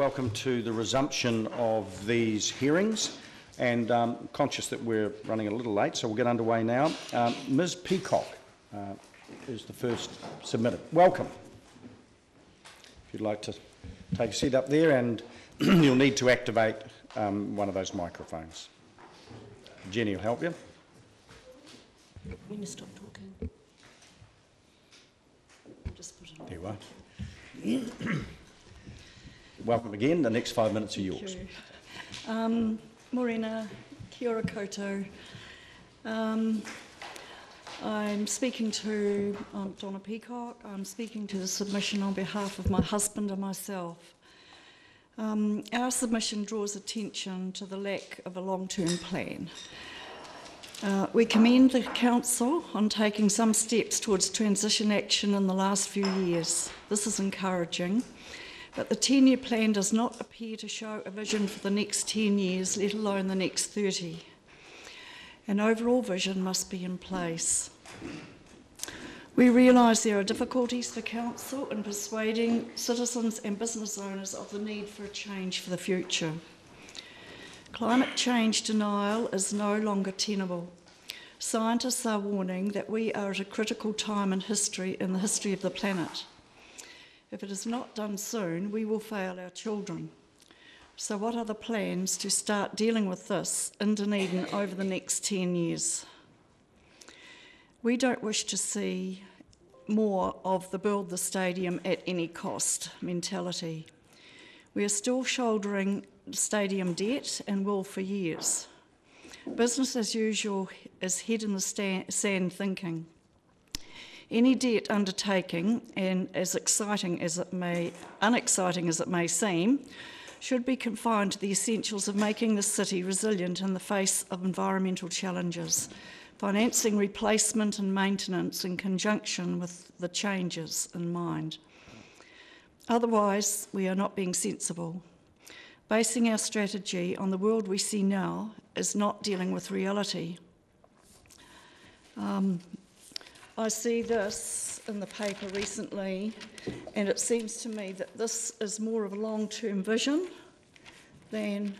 welcome to the resumption of these hearings, and conscious that we're running a little late, so we'll get underway now. Ms Peacock is the first submitted. Welcome. If you'd like to take a seat up there, and you'll need to activate one of those microphones. Jenny will help you. When you stop talking. Just put it on. There you are. Welcome again. The next 5 minutes are yours. Thank you. Morena, kia ora koutou. I'm Donna Peacock. I'm speaking to the submission on behalf of my husband and myself. Our submission draws attention to the lack of a long-term plan. We commend the Council on taking some steps towards transition action in the last few years. This is encouraging, but the 10-year plan does not appear to show a vision for the next 10 years, let alone the next 30. An overall vision must be in place. We realise there are difficulties for Council in persuading citizens and business owners of the need for a change for the future. Climate change denial is no longer tenable. Scientists are warning that we are at a critical time in the history of the planet. If it is not done soon, we will fail our children. So what are the plans to start dealing with this in Dunedin over the next 10 years? We don't wish to see more of the build the stadium at any cost mentality. We are still shouldering stadium debt and will for years. Business as usual is head in the sand thinking. Any debt undertaking, and as unexciting as it may seem, should be confined to the essentials of making the city resilient in the face of environmental challenges, financing replacement and maintenance in conjunction with the changes in mind. Otherwise, we are not being sensible. Basing our strategy on the world we see now is not dealing with reality. I see this in the paper recently, and it seems to me that this is more of a long-term vision than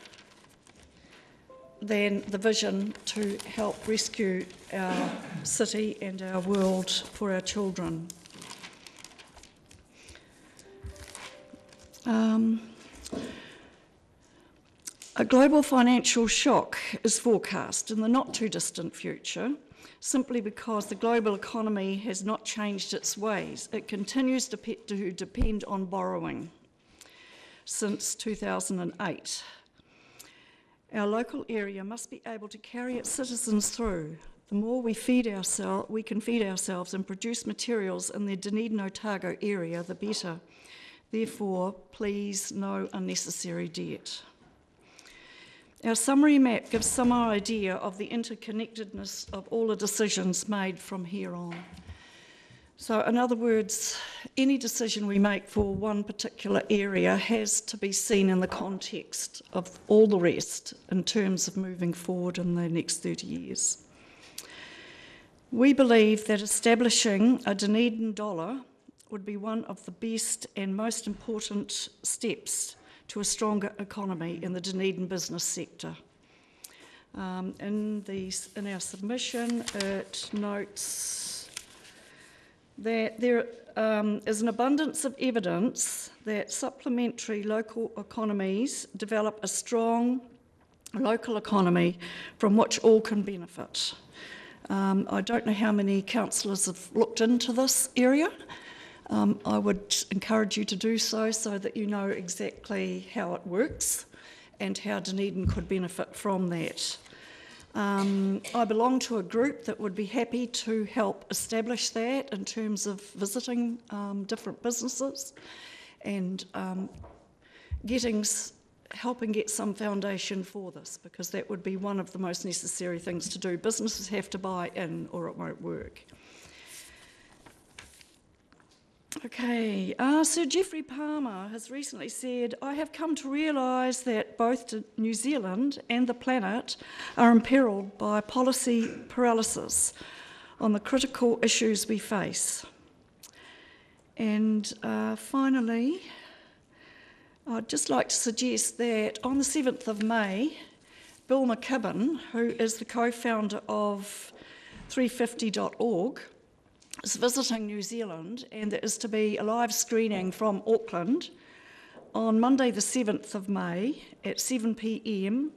the vision to help rescue our city and our world for our children. A global financial shock is forecast in the not-too-distant future, simply because the global economy has not changed its ways. It continues to depend on borrowing since 2008. Our local area must be able to carry its citizens through. The more we can feed ourselves and produce materials in the Dunedin Otago area, the better. Therefore, please, no unnecessary debt. Our summary map gives some idea of the interconnectedness of all the decisions made from here on. So, in other words, any decision we make for one particular area has to be seen in the context of all the rest in terms of moving forward in the next 30 years. We believe that establishing a Dunedin dollar would be one of the best and most important steps to a stronger economy in the Dunedin business sector. In our submission, it notes that there is an abundance of evidence that supplementary local economies develop a strong local economy from which all can benefit. I don't know how many councillors have looked into this area. I would encourage you to do so that you know exactly how it works and how Dunedin could benefit from that. I belong to a group that would be happy to help establish that in terms of visiting different businesses and helping get some foundation for this, because that would be one of the most necessary things to do. Businesses have to buy in or it won't work. Okay, Sir Geoffrey Palmer has recently said, "I have come to realise that both New Zealand and the planet are imperilled by policy paralysis on the critical issues we face." And finally, I'd just like to suggest that on the 7th of May, Bill McKibben, who is the co-founder of 350.org, is visiting New Zealand, and there is to be a live screening from Auckland on Monday the 7th of May at 7 p.m.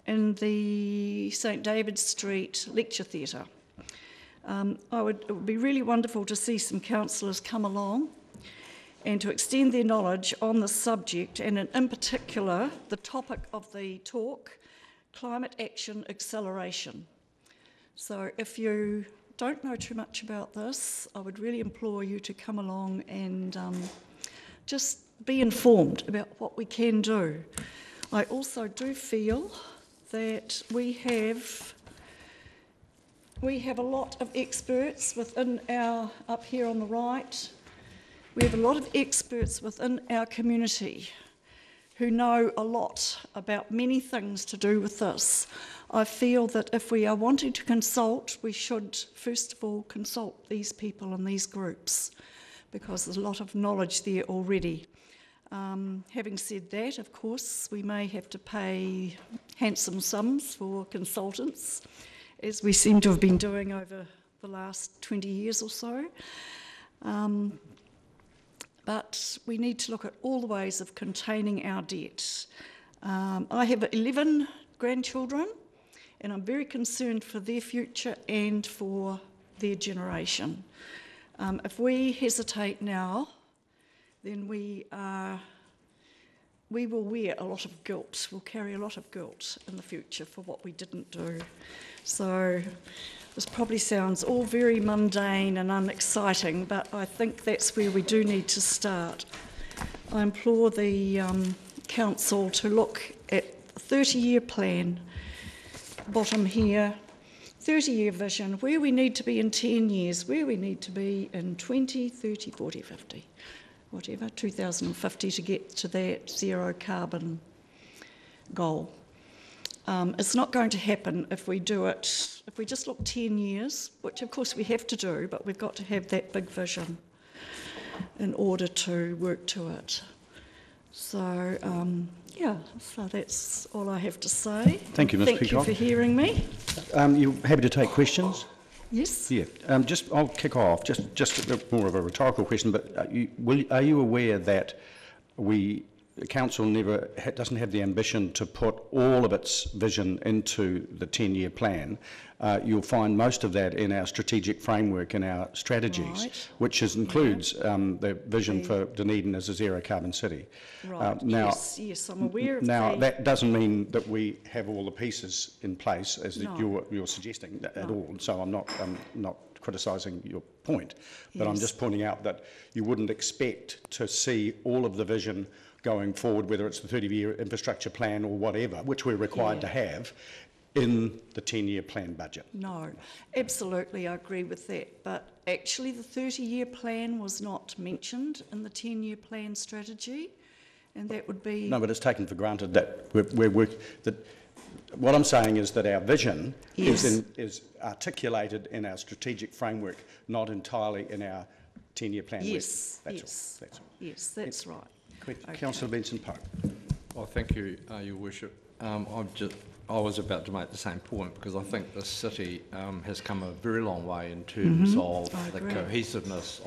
in the St David Street Lecture Theatre. It would be really wonderful to see some councillors come along and to extend their knowledge on the subject, and in particular, the topic of the talk, climate action acceleration. So if you don't know too much about this, I would really implore you to come along and just be informed about what we can do. I also do feel that we have a lot of experts within our, up here on the right, we have a lot of experts within our community who know a lot about many things to do with this. I feel that if we are wanting to consult, we should first of all consult these people and these groups, because there's a lot of knowledge there already. Having said that, of course, we may have to pay handsome sums for consultants, as we seem to have been doing over the last 20 years or so. But we need to look at all the ways of containing our debt. I have 11 grandchildren, and I'm very concerned for their future and for their generation. If we hesitate now, then we will wear a lot of guilt. We'll carry a lot of guilt in the future for what we didn't do. So this probably sounds all very mundane and unexciting, but I think that's where we do need to start. I implore the council to look at a 30-year plan, bottom here, 30-year vision, where we need to be in 10 years, where we need to be in 20, 30, 40, 50, whatever, 2050 to get to that zero carbon goal. It's not going to happen if we do it, if we just look 10 years, which of course we have to do, but we've got to have that big vision in order to work to it. So, so that's all I have to say. Thank you, Ms. Peacock. Thank you for hearing me. You happy to take questions? Yes. Yeah. I'll kick off. Just a bit more of a rhetorical question, but are you aware that the council doesn't have the ambition to put all of its vision into the 10-year plan? You'll find most of that in our strategic framework and our strategies, right, which includes the vision for Dunedin as a zero carbon city. Right. Now, yes, I'm aware of now that. That doesn't mean that we have all the pieces in place, as No. you're suggesting at all. So I'm not criticising your point, but I'm Yes. just pointing out that you wouldn't expect to see all of the vision going forward, whether it's the 30-year infrastructure plan or whatever, which we're required to have, in the 10-year plan budget. No, absolutely, I agree with that. But actually the 30-year plan was not mentioned in the 10-year plan strategy, and that would be... No, but it's taken for granted that what I'm saying is that our vision Yes. is articulated in our strategic framework, not entirely in our 10-year plan. Yes, That's all. yes, that's right. Okay. Councillor Benson-Pope. Well, thank you, Your Worship. I was about to make the same point, because I think this city has come a very long way in terms of the cohesiveness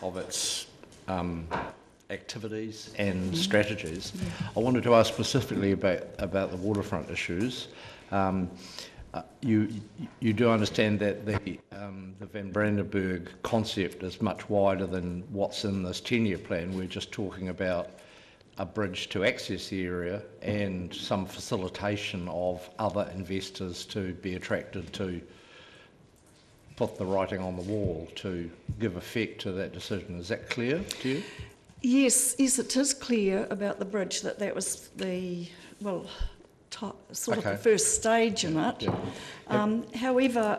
of its activities and strategies. Yeah. I wanted to ask specifically about the waterfront issues. You do understand that the Van Brandenburg concept is much wider than what's in this 10-year plan. We're just talking about a bridge to access the area and some facilitation of other investors to be attracted to put the writing on the wall to give effect to that decision. Is that clear to you? Yes, it is clear about the bridge that was the, well, sort of the first stage in it. Yeah. However,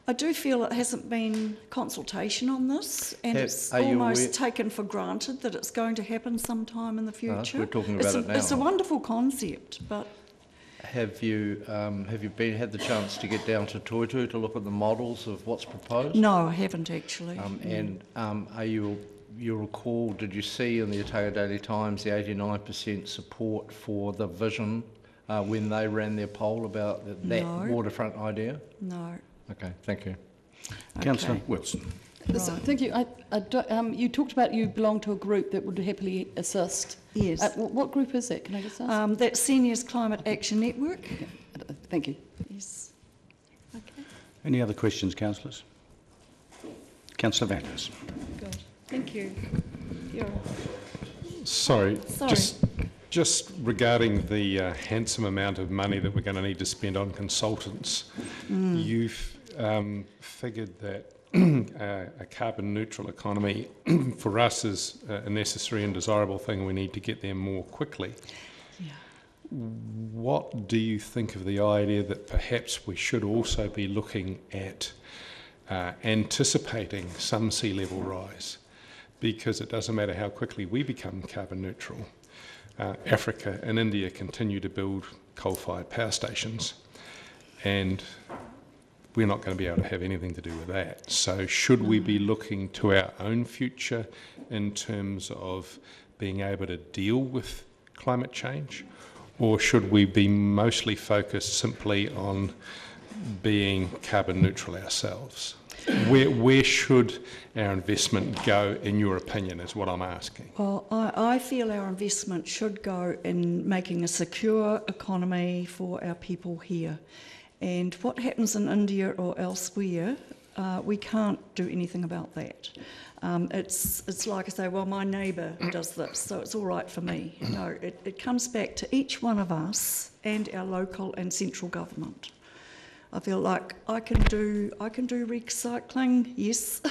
I do feel it hasn't been consultation on this, and it's almost taken for granted that it's going to happen sometime in the future. We're talking about it now. It's a wonderful concept, but... Have you had the chance to get down to Toitu to look at the models of what's proposed? No, I haven't actually. And are you you recall, did you see in the Otago Daily Times the 89% support for the vision when they ran their poll about that No. waterfront idea? No. Okay, thank you. Councillor Okay. Wilson. So, thank you. You talked about you belong to a group that would happily assist. Yes. What group is that? Can I just ask? That's Seniors Climate Action Network. Thank you. Yes. Okay. Any other questions, councillors? Councillor Vanders. Good. Thank you. Yeah. Sorry, Sorry. just regarding the handsome amount of money that we're going to need to spend on consultants, you've figured that a carbon neutral economy for us is a necessary and desirable thing. We need to get there more quickly. Yeah. What do you think of the idea that perhaps we should also be looking at anticipating some sea level rise? Because it doesn't matter how quickly we become carbon neutral. Africa and India continue to build coal-fired power stations, and we're not going to be able to have anything to do with that. So should we be looking to our own future in terms of being able to deal with climate change, or should we be mostly focused simply on being carbon neutral ourselves? Where should our investment go, in your opinion, is what I'm asking. Well, I feel our investment should go in making a secure economy for our people here. And what happens in India or elsewhere, we can't do anything about that. It's like I say, well, my neighbour does this, so it's all right for me. No, it comes back to each one of us and our local and central government. I feel like I can do recycling, yes,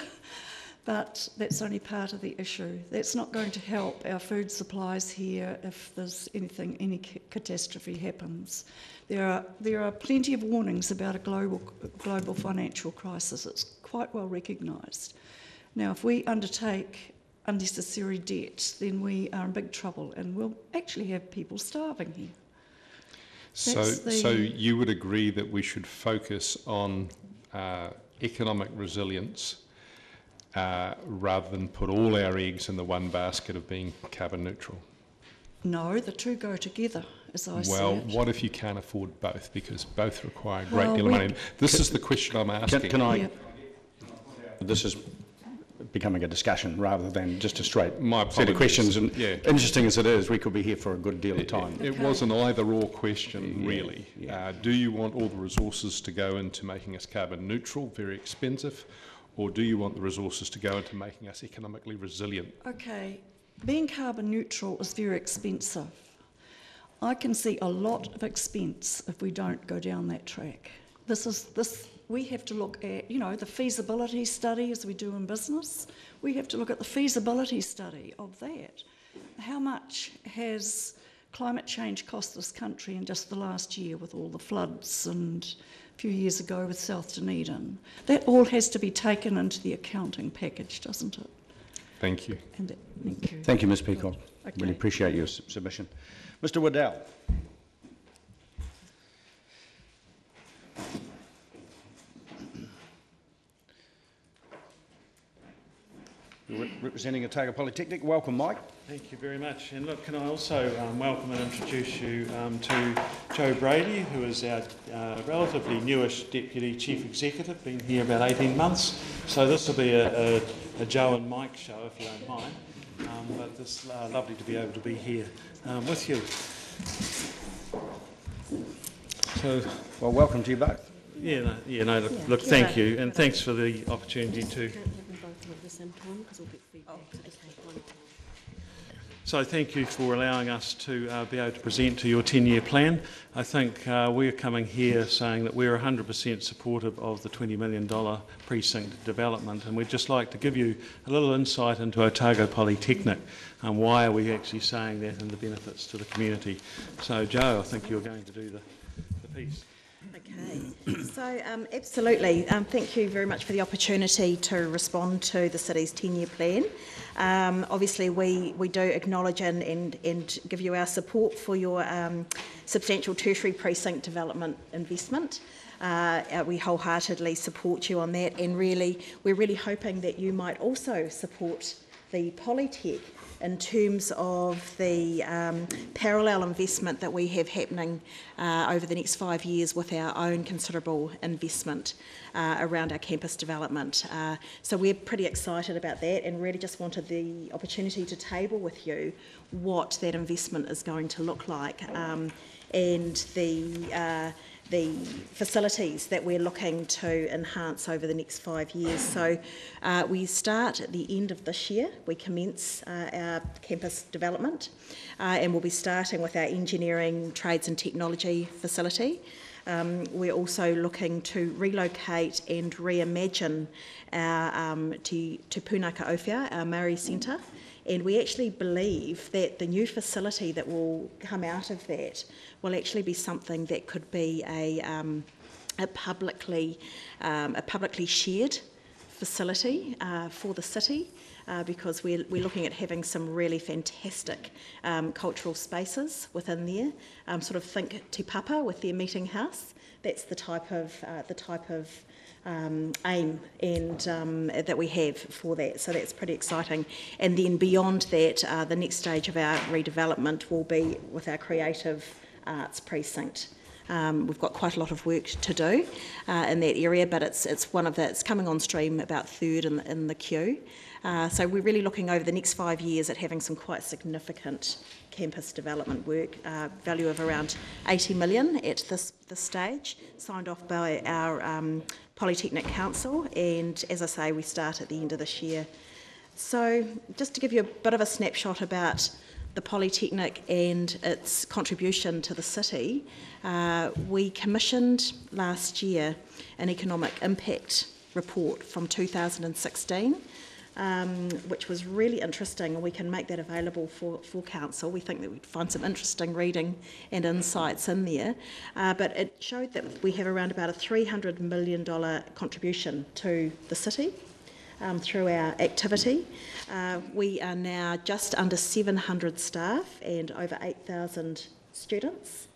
but that's only part of the issue. That's not going to help our food supplies here if there's any catastrophe happens. There are plenty of warnings about a global financial crisis. It's quite well recognised. Now, if we undertake unnecessary debt, then we are in big trouble, and we'll actually have people starving here. So you would agree that we should focus on economic resilience rather than put all our eggs in the one basket of being carbon neutral? No, the two go together, as I see Well, it. what if you can't afford both? Because both require a great deal of money. This is the question I'm asking. Can I? Yeah. This is becoming a discussion rather than just a straight My set of apologies. questions. And Yeah. interesting as it is, we could be here for a good deal of time. It was an either-or question, really. yeah. Do you want all the resources to go into making us carbon neutral, very expensive, or do you want the resources to go into making us economically resilient? Okay, being carbon neutral is very expensive. I can see a lot of expense if we don't go down that track. We have to look at, the feasibility study as we do in business. We have to look at the feasibility study of that. How much has climate change cost this country in just the last year with all the floods and a few years ago with South Dunedin? That all has to be taken into the accounting package, doesn't it? Thank you. Thank you. Thank you, Ms Peacock. Okay. Really appreciate your submission. Mr Waddell. You're representing Otago Polytechnic. Welcome, Mike. Thank you very much. And look, can I also welcome and introduce you to Joe Brady, who is our relatively newish Deputy Chief Executive, been here about 18 months. So this will be a Joe and Mike show, if you don't mind. But it's lovely to be able to be here with you. So, Well, welcome to you both. look, thank you, and thanks for the opportunity to. So thank you for allowing us to be able to present to your 10-year plan. I think we're coming here saying that we're 100% supportive of the $20 million precinct development, and we'd just like to give you a little insight into Otago Polytechnic and why are we actually saying that and the benefits to the community. So Joe, I think you're going to do the piece. Okay, so absolutely. Thank you very much for the opportunity to respond to the city's 10-year plan. Obviously, we do acknowledge and give you our support for your substantial tertiary precinct development investment. We wholeheartedly support you on that, and we're really hoping that you might also support the Polytech in terms of the parallel investment that we have happening over the next 5 years with our own considerable investment around our campus development. So we're pretty excited about that and really just wanted the opportunity to table with you what that investment is going to look like and the facilities that we're looking to enhance over the next 5 years. So we start at the end of this year. We commence our campus development and we'll be starting with our engineering, trades and technology facility. We're also looking to relocate and reimagine our Te Punaka Awhia, our Maori Centre. And we actually believe that the new facility that will come out of that will actually be something that could be a publicly shared facility for the city, because we're looking at having some really fantastic cultural spaces within there. Sort of think Te Papa with their meeting house. That's the type of aim and that we have for that, so that's pretty exciting. And then beyond that, the next stage of our redevelopment will be with our creative arts precinct. We've got quite a lot of work to do in that area, but it's one of the, it's coming on stream about third in the queue. So we're really looking over the next 5 years at having some quite significant campus development work, value of around 80 million at this stage, signed off by our Polytechnic Council, and as I say, we start at the end of this year. So just to give you a bit of a snapshot about the Polytechnic and its contribution to the city, we commissioned last year an economic impact report from 2016, which was really interesting, and we can make that available for council. We think that we'd find some interesting reading and insights in there, but it showed that we have around about a $300 million contribution to the city through our activity. We are now just under 700 staff and over 8,000 students,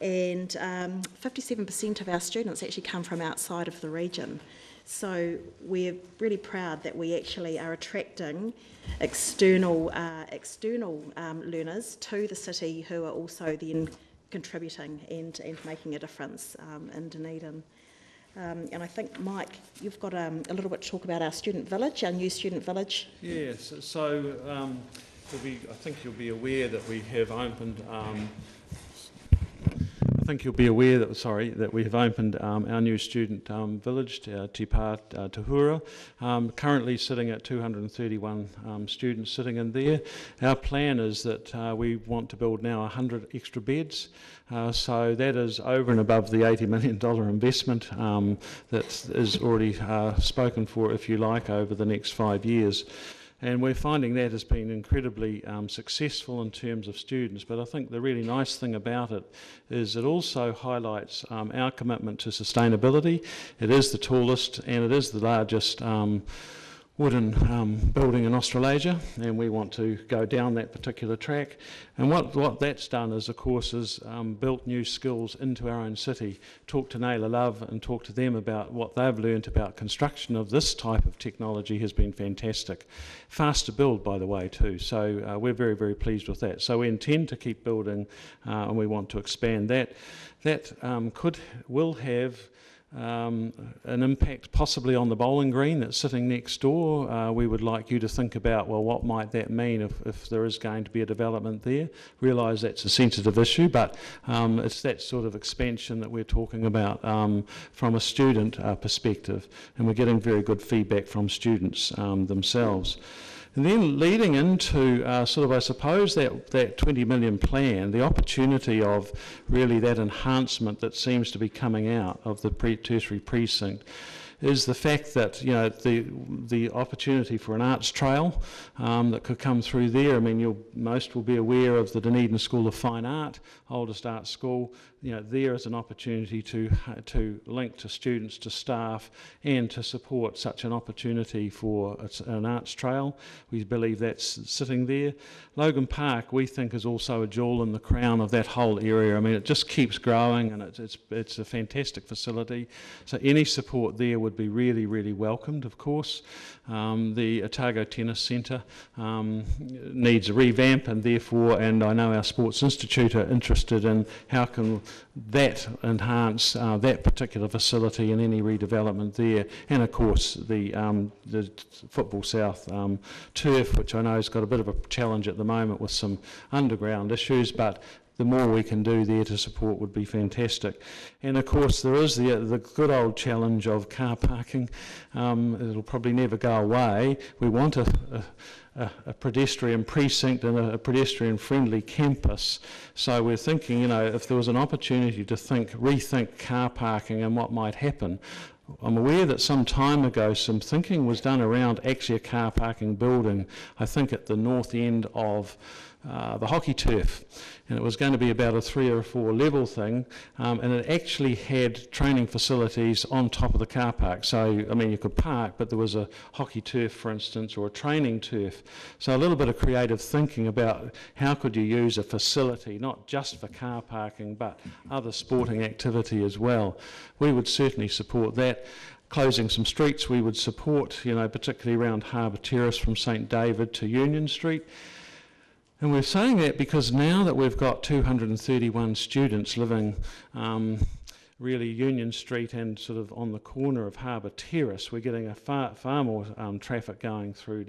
and 57% of our students actually come from outside of the region. So we're really proud that we actually are attracting external learners to the city who are also then contributing and making a difference in Dunedin. And I think, Mike, you've got a little bit to talk about our student village, our new student village. Yes, so I think you'll be aware that we have opened that we have opened our new student village, Te Pā Tuhura, currently sitting at 231 students sitting in there. Our plan is that we want to build now 100 extra beds, so that is over and above the $80 million investment that is already spoken for, if you like, over the next 5 years. And we're finding that has been incredibly successful in terms of students, but I think the really nice thing about it is it also highlights our commitment to sustainability. It is the tallest and it is the largest wooden building in Australasia, and we want to go down that particular track. And what that's done is, of course, is built new skills into our own city. Talk to Naylor Love and talk to them about what they've learnt about construction of this type of technology has been fantastic. Fast to build, by the way, too, so we're very, very pleased with that. So we intend to keep building and we want to expand that. That will have an impact possibly on the bowling green that's sitting next door. We would like you to think about, well, what might that mean if there is going to be a development there? Realise that's a sensitive issue, but it's that sort of expansion that we're talking about from a student perspective, and we're getting very good feedback from students themselves. And then leading into sort of, I suppose, that 20 million plan, the opportunity of really that enhancement that seems to be coming out of the tertiary precinct is the fact that, you know, the opportunity for an arts trail that could come through there. I mean, most will be aware of the Dunedin School of Fine Art, oldest art school. You know, there is an opportunity to link to students, to staff, and to support such an opportunity for an arts trail. We believe that's sitting there. Logan Park, we think, is also a jewel in the crown of that whole area. I mean, it just keeps growing, and it's a fantastic facility. So any support there would be really, really welcomed, of course. The Otago Tennis Centre needs a revamp, and therefore, and I know our Sports Institute are interested in how can that enhance that particular facility and any redevelopment there. And of course, the Football South turf, which I know has got a bit of a challenge at the moment with some underground issues, but the more we can do there to support would be fantastic. And of course there is the good old challenge of car parking. It'll probably never go away. We want a pedestrian precinct and a pedestrian friendly campus. So we're thinking, you know, if there was an opportunity to rethink car parking and what might happen. I'm aware that some time ago some thinking was done around actually a car parking building, I think at the north end of the hockey turf, and it was going to be about a 3 or 4 level thing, and it actually had training facilities on top of the car park. So I mean, you could park, but there was a hockey turf, for instance, or a training turf. So a little bit of creative thinking about how could you use a facility not just for car parking but other sporting activity as well. We would certainly support that. Closing some streets we would support, you know, particularly around Harbour Terrace from St David to Union Street. And we're saying that because now that we've got 231 students living really Union Street and sort of on the corner of Harbour Terrace, we're getting a far more traffic going through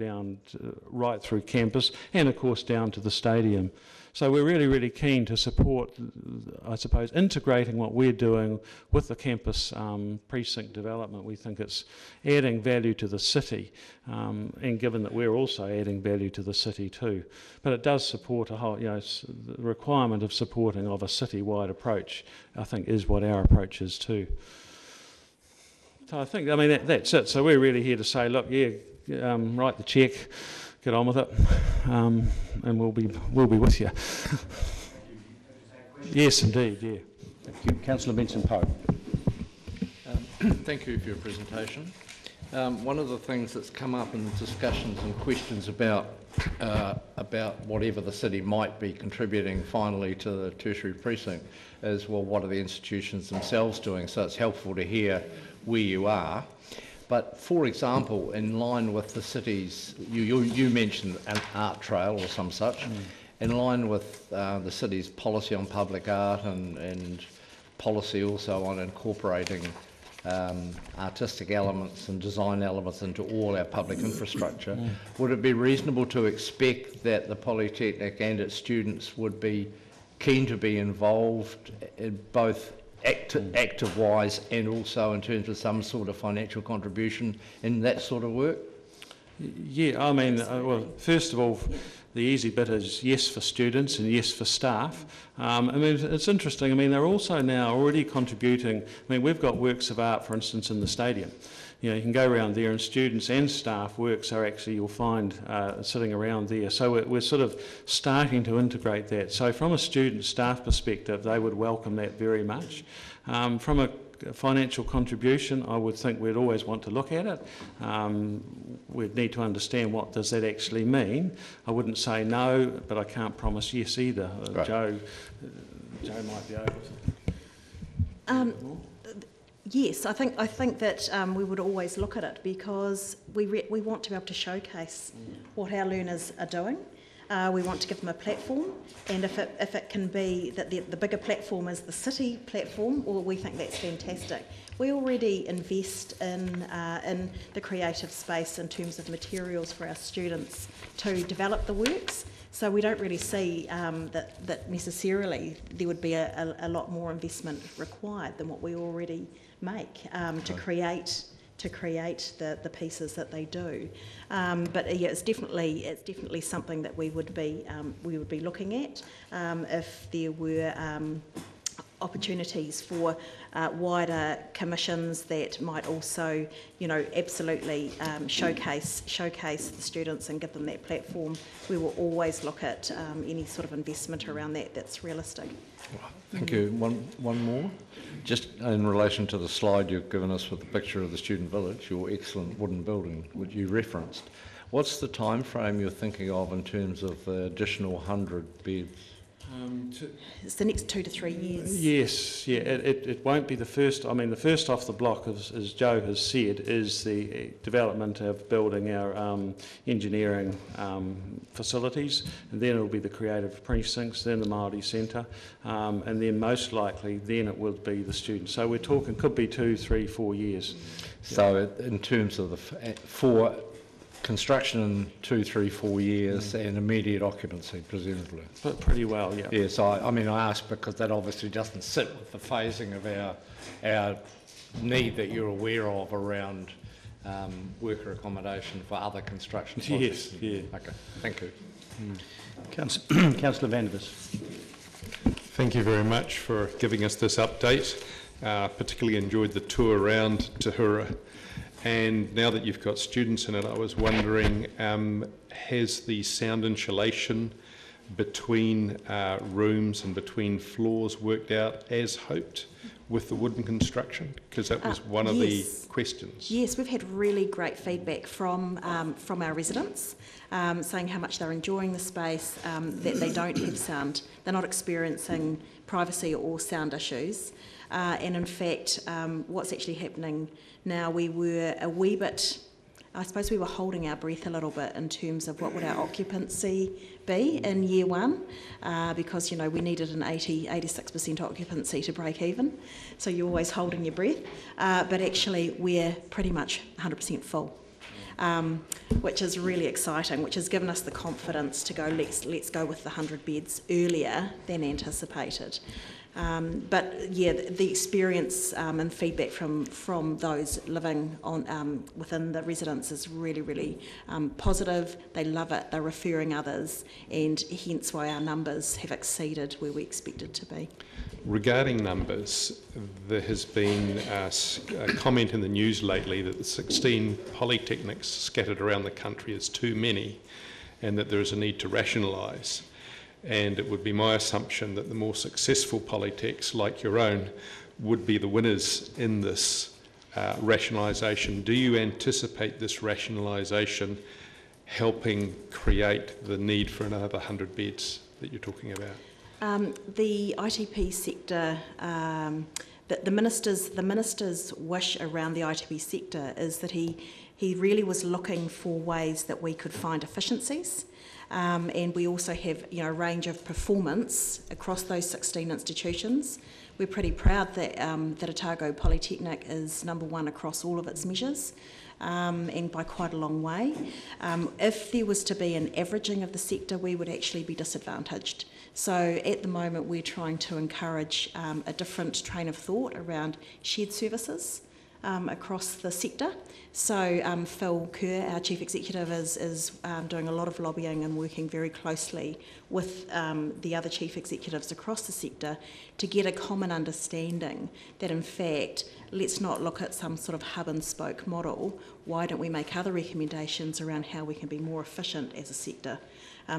right through campus and of course down to the stadium. So we're really, really keen to support, I suppose, integrating what we're doing with the campus precinct development. We think it's adding value to the city, and given that we're also adding value to the city too. But it does support a whole, you know, the requirement of supporting of a city-wide approach, I think, is what our approach is too. So I think, I mean, that's it. So we're really here to say, look, yeah, write the cheque, get on with it, and we'll be with you. Yes, indeed, yeah. Thank you. Councillor Benson-Pope. Thank you for your presentation. One of the things that's come up in discussions and questions about whatever the city might be contributing finally to the tertiary precinct is, well, what are the institutions themselves doing? So it's helpful to hear where you are. But for example, in line with the city's, you mentioned an art trail or some such, in line with the city's policy on public art and policy also on incorporating artistic elements and design elements into all our public infrastructure, would it be reasonable to expect that the Polytechnic and its students would be keen to be involved in both active-wise and also in terms of some sort of financial contribution in that sort of work? Yeah, I mean, well, first of all, the easy bit is yes for students and yes for staff. I mean, it's interesting. I mean, they're also now already contributing. I mean, we've got works of art, for instance, in the stadium. You know, you can go around there and students and staff works are actually, you'll find, sitting around there. So we're sort of starting to integrate that. So from a student staff perspective, they would welcome that very much. From a financial contribution, I would think we'd always want to look at it. We'd need to understand what does that actually mean. I wouldn't say no, but I can't promise yes either. Right. Joe might be able to. Yes, I think that we would always look at it because we want to be able to showcase what our learners are doing. We want to give them a platform, and if it can be that the bigger platform is the city platform, well, we think that's fantastic. We already invest in the creative space in terms of materials for our students to develop the works. So we don't really see that necessarily there would be a lot more investment required than what we already make to create the pieces that they do. But yeah, it's definitely something that we would be looking at if there were opportunities for wider commissions that might also, you know, absolutely showcase the students and give them that platform. We will always look at any sort of investment around that's realistic. Thank you. One more. Just in relation to the slide you've given us with the picture of the student village, your excellent wooden building which you referenced, what's the time frame you're thinking of in terms of the additional 100 beds? It's the next 2 to 3 years. Yes, yeah, it won't be the first. I mean, the first off the block, as Joe has said, is the development of building our engineering facilities, and then it'll be the creative precincts, then the Māori Centre, and then most likely then it will be the students. So we're talking, could be 2, 3, 4 years. So in terms of for construction in 2, 3, 4 years and immediate occupancy, presumably. But pretty well, yeah. Yes, I mean, I ask because that obviously doesn't sit with the phasing of our need that you're aware of around worker accommodation for other construction projects. Yes, yeah. Okay, thank you. Councillor Van der Vis. Thank you very much for giving us this update. Particularly enjoyed the tour around Tahura. And now that you've got students in it, I was wondering, has the sound insulation between rooms and between floors worked out as hoped with the wooden construction? Because that was one of the questions. Yes, we've had really great feedback from our residents, saying how much they're enjoying the space, that they don't have sound, they're not experiencing privacy or sound issues. And in fact, what's actually happening now, we were a wee bit, I suppose we were holding our breath a little bit in terms of what would our occupancy be in year one, because, you know, we needed an 86% occupancy to break even, so you're always holding your breath. But actually, we're pretty much 100% full. Which is really exciting, which has given us the confidence to go, let's go with the 100 beds earlier than anticipated. But yeah, the experience and feedback from those living on within the residence is really, really positive. They love it, they're referring others, and hence why our numbers have exceeded where we expected to be. Regarding numbers, there has been a comment in the news lately that the 16 polytechnics scattered around the country is too many and that there is a need to rationalise. And it would be my assumption that the more successful polytechs like your own would be the winners in this rationalisation. Do you anticipate this rationalisation helping create the need for another 100 beds that you're talking about? The ITP sector, the minister's wish around the ITP sector is that he really was looking for ways that we could find efficiencies. And we also have, you know, a range of performance across those 16 institutions. We're pretty proud that that Otago Polytechnic is #1 across all of its measures, and by quite a long way. If there was to be an averaging of the sector, we would actually be disadvantaged. So at the moment, we're trying to encourage a different train of thought around shared services across the sector. So Phil Kerr, our Chief Executive, is doing a lot of lobbying and working very closely with the other Chief Executives across the sector to get a common understanding that, in fact, let's not look at some sort of hub and spoke model. Why don't we make other recommendations around how we can be more efficient as a sector?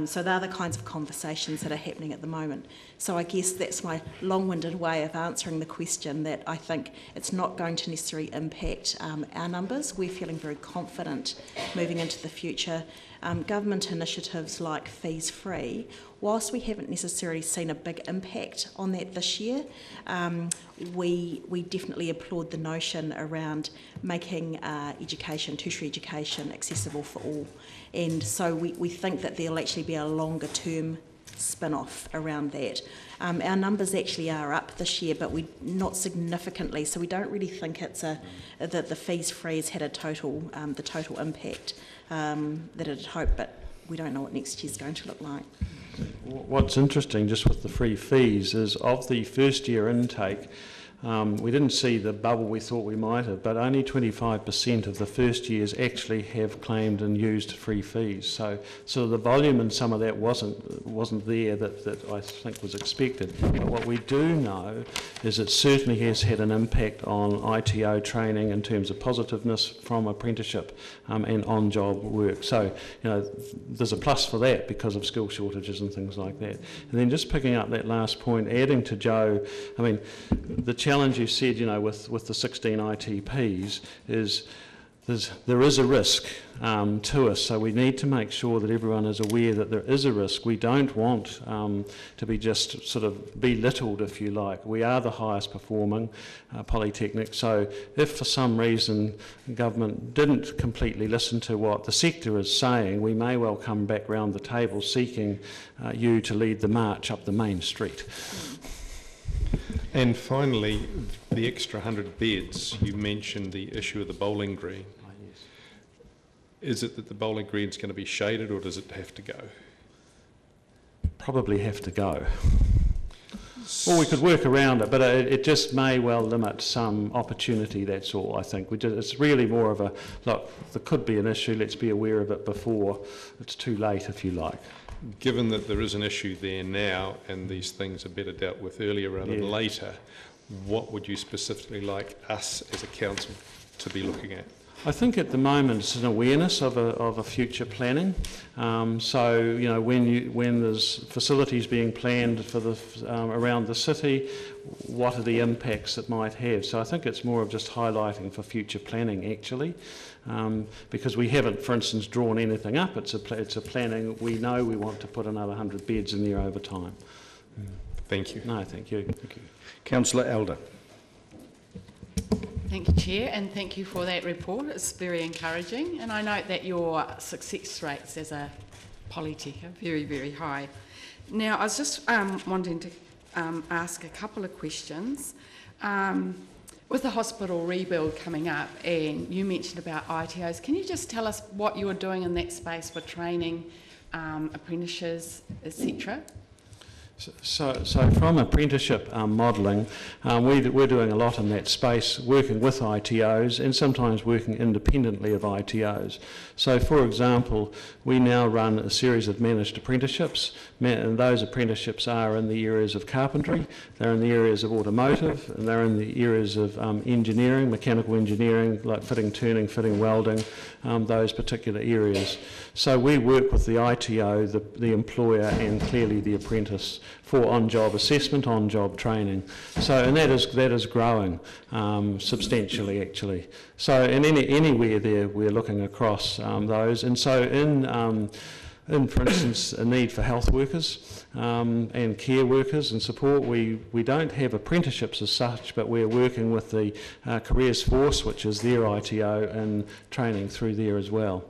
So they're the kinds of conversations that are happening at the moment. So I guess that's my long-winded way of answering the question, that I think it's not going to necessarily impact our numbers. We're feeling very confident moving into the future. Government initiatives like fees free, whilst we haven't necessarily seen a big impact on that this year, we definitely applaud the notion around making education, tertiary education, accessible for all. And so we think that there'll actually be a longer term spin-off around that. Our numbers actually are up this year, but not significantly, so we don't really think it's that the fees free has had the total impact that it had hoped, but we don't know what next year's going to look like. What's interesting just with the free fees is of the first year intake, we didn't see the bubble we thought we might have, but only 25% of the first years actually have claimed and used free fees. So the volume in some of that wasn't there that I think was expected. But what we do know is it certainly has had an impact on ITO training in terms of positiveness from apprenticeship and on-job work. So, you know, there's a plus for that because of skill shortages and things like that. And then just picking up that last point, adding to Joe, I mean, the challenge you said, you know, with the 16 ITPs is there is a risk to us, so we need to make sure that everyone is aware that there is a risk. We don't want to be just sort of belittled, if you like. We are the highest performing polytechnic, so if for some reason government didn't completely listen to what the sector is saying, we may well come back round the table seeking you to lead the march up the main street. And finally, the extra 100 beds, you mentioned the issue of the bowling green. Is it that the bowling green's going to be shaded, or does it have to go? Probably have to go. Or we could work around it, but it just may well limit some opportunity, that's all, I think. It's really more of a, look, there could be an issue, let's be aware of it before it's too late, if you like. Given that there is an issue there now and these things are better dealt with earlier rather than later, what would you specifically like us as a council to be looking at? I think at the moment it's an awareness of a future planning. So you know, when there's facilities being planned for the around the city, what are the impacts it might have? So I think it's more of just highlighting for future planning actually, because we haven't, for instance, drawn anything up. It's a planning. We know we want to put another 100 beds in there over time. Thank you. No, thank you. Thank you. Councillor Elder. Thank you, Chair, and thank you for that report. It's very encouraging, and I note that your success rates as a polytech are very, very high. Now, I was just wanting to ask a couple of questions. With the hospital rebuild coming up, and you mentioned about ITOs, can you just tell us what you're doing in that space for training apprentices, etc.? So from apprenticeship modelling, we're doing a lot in that space, working with ITOs and sometimes working independently of ITOs. So for example, we now run a series of managed apprenticeships, and those apprenticeships are in the areas of carpentry, they're in the areas of automotive, and they're in the areas of engineering, mechanical engineering, like fitting, turning, fitting, welding, those particular areas. So we work with the ITO, the employer, and clearly the apprentice for on-job assessment, on-job training. So, and that is growing substantially actually. So, in anywhere there, we're looking across those, and so in for instance, a need for health workers and care workers and support. We don't have apprenticeships as such, but we're working with the Careers Force, which is their ITO, and training through there as well.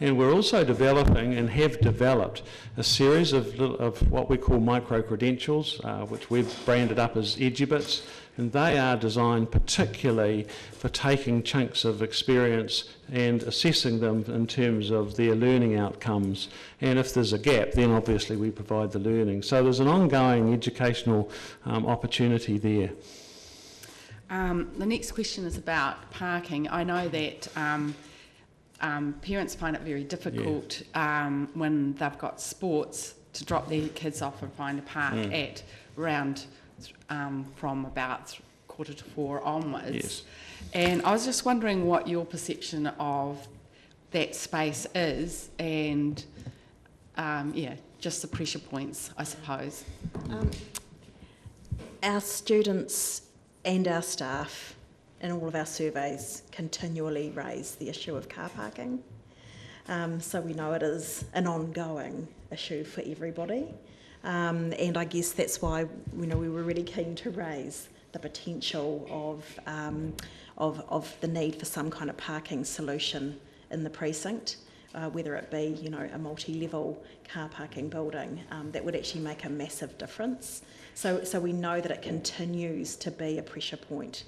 And we're also developing and have developed a series of what we call micro-credentials, which we've branded up as Edubits, and they are designed particularly for taking chunks of experience and assessing them in terms of their learning outcomes. And if there's a gap, then obviously we provide the learning. So there's an ongoing educational opportunity there. The next question is about parking. I know that parents find it very difficult when they've got sports to drop their kids off and find a park at around from about 3:45 onwards. Yes. And I was just wondering what your perception of that space is, and just the pressure points, I suppose. Our students and our staff in all of our surveys continually raise the issue of car parking. So we know it is an ongoing issue for everybody. And I guess that's why we were really keen to raise the potential of the need for some kind of parking solution in the precinct, whether it be a multi-level car parking building that would actually make a massive difference. So we know that it continues to be a pressure point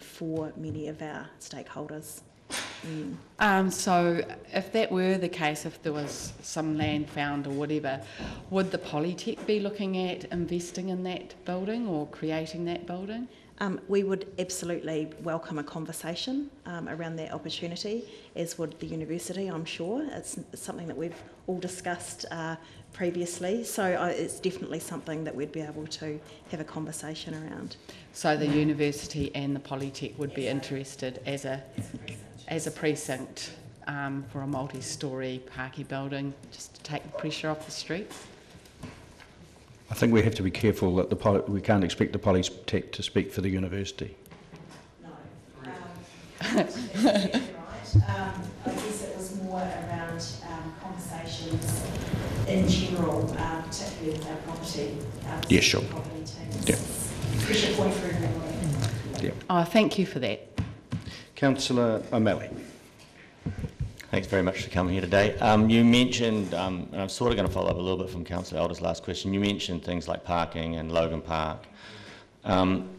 for many of our stakeholders. So if that were the case, if there was some land found or whatever, would the Polytech be looking at investing in that building or creating that building? We would absolutely welcome a conversation around that opportunity, as would the university, I'm sure. It's something that we've all discussed previously, so it's definitely something that we'd be able to have a conversation around. So the university and the Polytech would be interested as a precinct for a multi-storey parky building, just to take the pressure off the street? I think we have to be careful that we can't expect the Polytech to speak for the university. No. I guess it was more around conversations in general, particularly with our property. Yeah, sure. Property teams. Yeah. Pressure point for everybody. Yeah. Oh, thank you for that. Councillor O'Malley. Thanks very much for coming here today. You mentioned, and I'm sort of going to follow up a little bit from Councillor Elder's last question, you mentioned things like parking and Logan Park.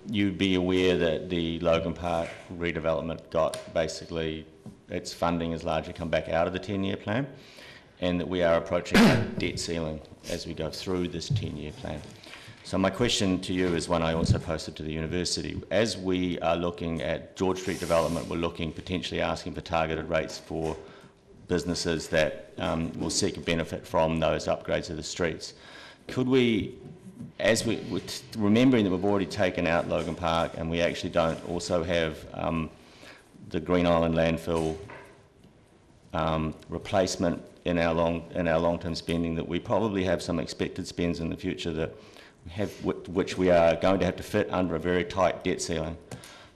You'd be aware that the Logan Park redevelopment got basically, its funding has largely come back out of the 10-year plan, and that we are approaching a debt ceiling as we go through this 10-year plan. So my question to you is one I also posted to the university. As we are looking at George Street development, we're looking potentially asking for targeted rates for businesses that will seek a benefit from those upgrades of the streets. Could we, as remembering that we've already taken out Logan Park and we actually don't also have the Green Island landfill replacement in our long-term spending, that we probably have some expected spends in the future that we have, which we are going to have to fit under a very tight debt ceiling.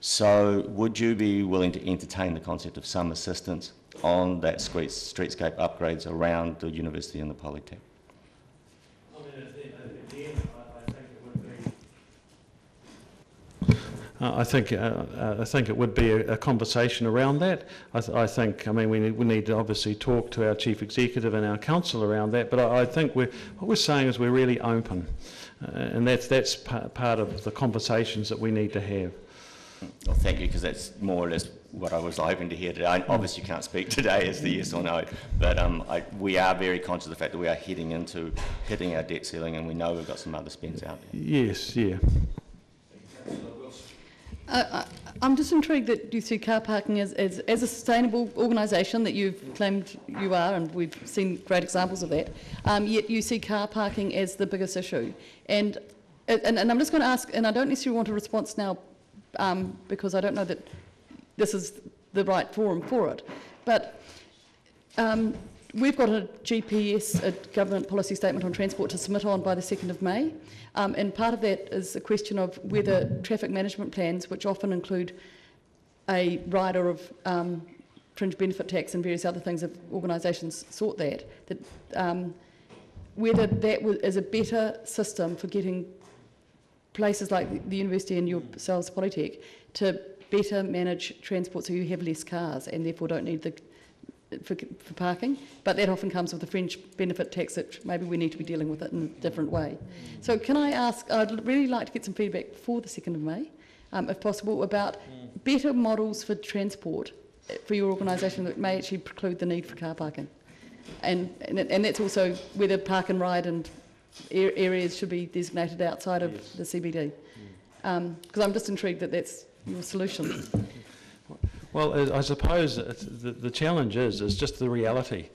So would you be willing to entertain the concept of some assistance on that streetscape upgrades around the university and the Polytech? I think it would be a conversation around that. I think, I mean, we need to obviously talk to our chief executive and our council around that. But I think what we're saying is we're really open, and that's part of the conversations that we need to have. Well, thank you, because that's more or less what I was hoping to hear today. I obviously can't speak today as the yes or no, but we are very conscious of the fact that we are heading into hitting our debt ceiling, and we know we've got some other spends out there. Yes, yeah. I'm just intrigued that you see car parking as a sustainable organisation that you've claimed you are, and we've seen great examples of that, yet you see car parking as the biggest issue. And I'm just going to ask, and I don't necessarily want a response now because I don't know that this is the right forum for it, but we've got a GPS, a government policy statement on transport to submit on by the 2nd of May. And part of that is a question of whether traffic management plans, which often include a rider of fringe benefit tax and various other things, if organisations sought that whether that is a better system for getting places like the university and yourselves, Polytech, to better manage transport so you have less cars and therefore don't need the for parking, but that often comes with the fringe benefit tax that maybe we need to be dealing with it in a different way. So can I ask, I'd really like to get some feedback for the 2nd of May, if possible, about better models for transport for your organisation that may actually preclude the need for car parking. And that's also whether park and ride and areas should be designated outside of the CBD. Because I'm just intrigued that that's your solution. Well, I suppose the challenge is just the reality.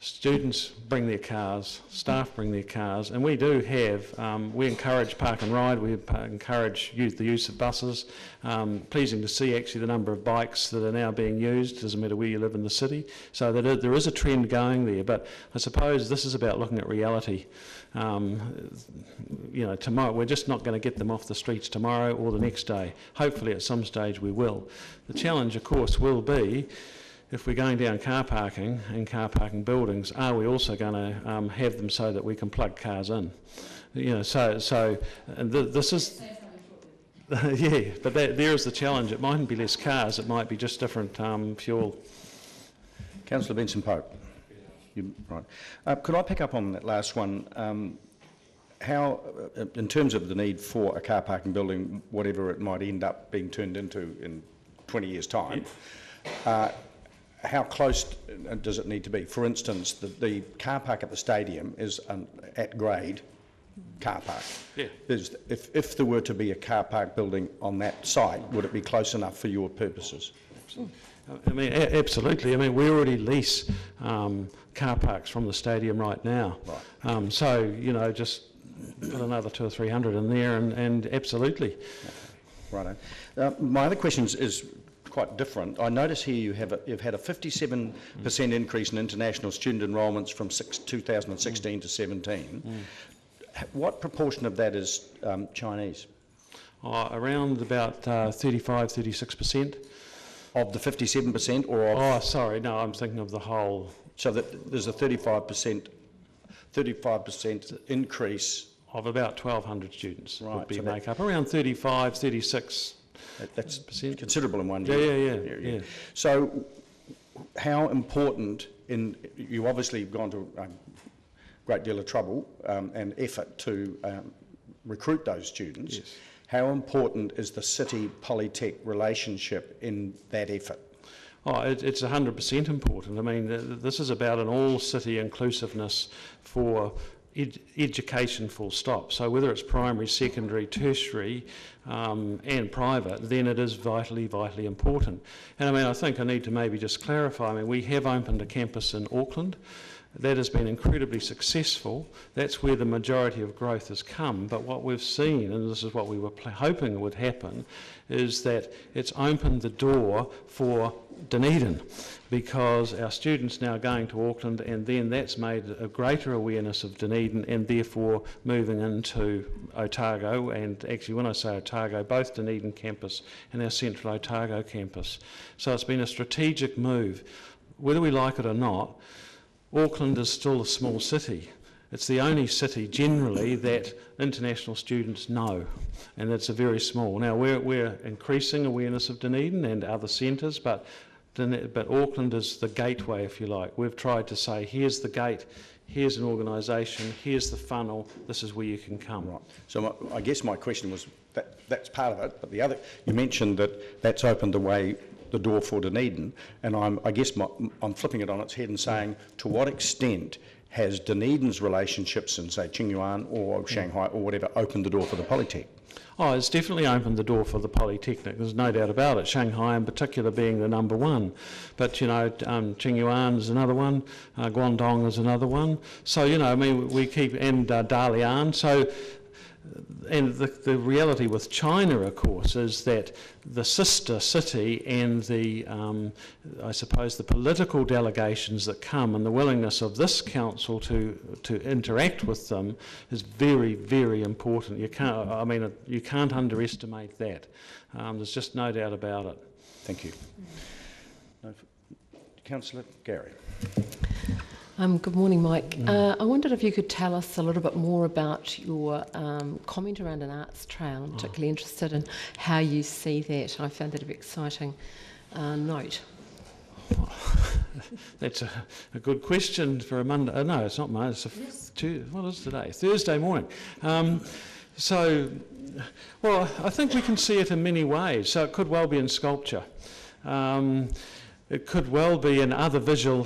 Students bring their cars, staff bring their cars, and we do have, we encourage park and ride, we encourage the use of buses. Pleasing to see actually the number of bikes that are now being used, doesn't matter where you live in the city. So that there is a trend going there, but I suppose this is about looking at reality. You know, tomorrow, we're just not going to get them off the streets tomorrow or the next day. Hopefully at some stage we will. The challenge, of course, will be, if we're going down car parking and car parking buildings, are we also going to have them so that we can plug cars in? You know, and this is, yeah, but there is the challenge. It mightn't be less cars, it might be just different fuel. Councillor Benson-Pope. Right. Could I pick up on that last one? How, in terms of the need for a car parking building, whatever it might end up being turned into in 20 years' time, how close does it need to be? For instance, the car park at the stadium is an at-grade car park. Yeah. If there were to be a car park building on that site, would it be close enough for your purposes? I mean, absolutely. I mean, we already lease car parks from the stadium right now. Right. So, you know, just put another 200 or 300 in there and absolutely. Right. My other question is quite different. I notice here you've had a 57% increase in international student enrolments from 2016 to 17. What proportion of that is Chinese? Around about 35, 36%. Of the 57% or of... Oh, sorry, no, I'm thinking of the whole. So that there's a 35% increase. Of about 1,200 students Right, would be so make up, around 35, 36. That's percent. considerable in one Yeah, year. yeah. So how important, you obviously have gone to a great deal of trouble and effort to recruit those students. Yes. How important is the City Polytech relationship in that effort? Oh, it's 100% important. I mean, this is about an all-city inclusiveness for education full stop. So whether it's primary, secondary, tertiary and private, then it is vitally, vitally important. And I mean, I think I need to maybe just clarify, I mean, we have opened a campus in Auckland. That has been incredibly successful. That's where the majority of growth has come. But what we've seen, and this is what we were hoping would happen, is that it's opened the door for Dunedin, because our students now are going to Auckland, and then that's made a greater awareness of Dunedin, and therefore moving into Otago. And actually, when I say Otago, both Dunedin campus and our central Otago campus. So it's been a strategic move. Whether we like it or not, Auckland is still a small city. It's the only city generally that international students know, and it's a very small. Now we're increasing awareness of Dunedin and other centres, but Auckland is the gateway, if you like. We've tried to say, here's the gate, here's an organisation, here's the funnel, this is where you can come. Right. So I guess my question was, that's part of it, but the other, you mentioned that that's opened the door for Dunedin, and I guess I'm flipping it on its head and saying, to what extent has Dunedin's relationships in, say, Qingyuan or Shanghai or whatever opened the door for the Polytech? Oh, it's definitely opened the door for the Polytechnic, there's no doubt about it, Shanghai in particular being the number one. But, you know, Qingyuan is another one, Guangdong is another one. So, you know, I mean, we keep, and Dalian, so... And the reality with China, of course, is that the sister city and the, I suppose, the political delegations that come and the willingness of this council to interact with them is very, very important. You can't underestimate that. There's just no doubt about it. Thank you. Councillor Gary. Good morning, Mike. I wondered if you could tell us a little bit more about your comment around an arts trail. I'm particularly interested in how you see that. I found that a very exciting note. That's a good question for a Monday. No, it's not Monday. It's what is today? Thursday morning. Well, I think we can see it in many ways. So it could well be in sculpture. It could well be in other visual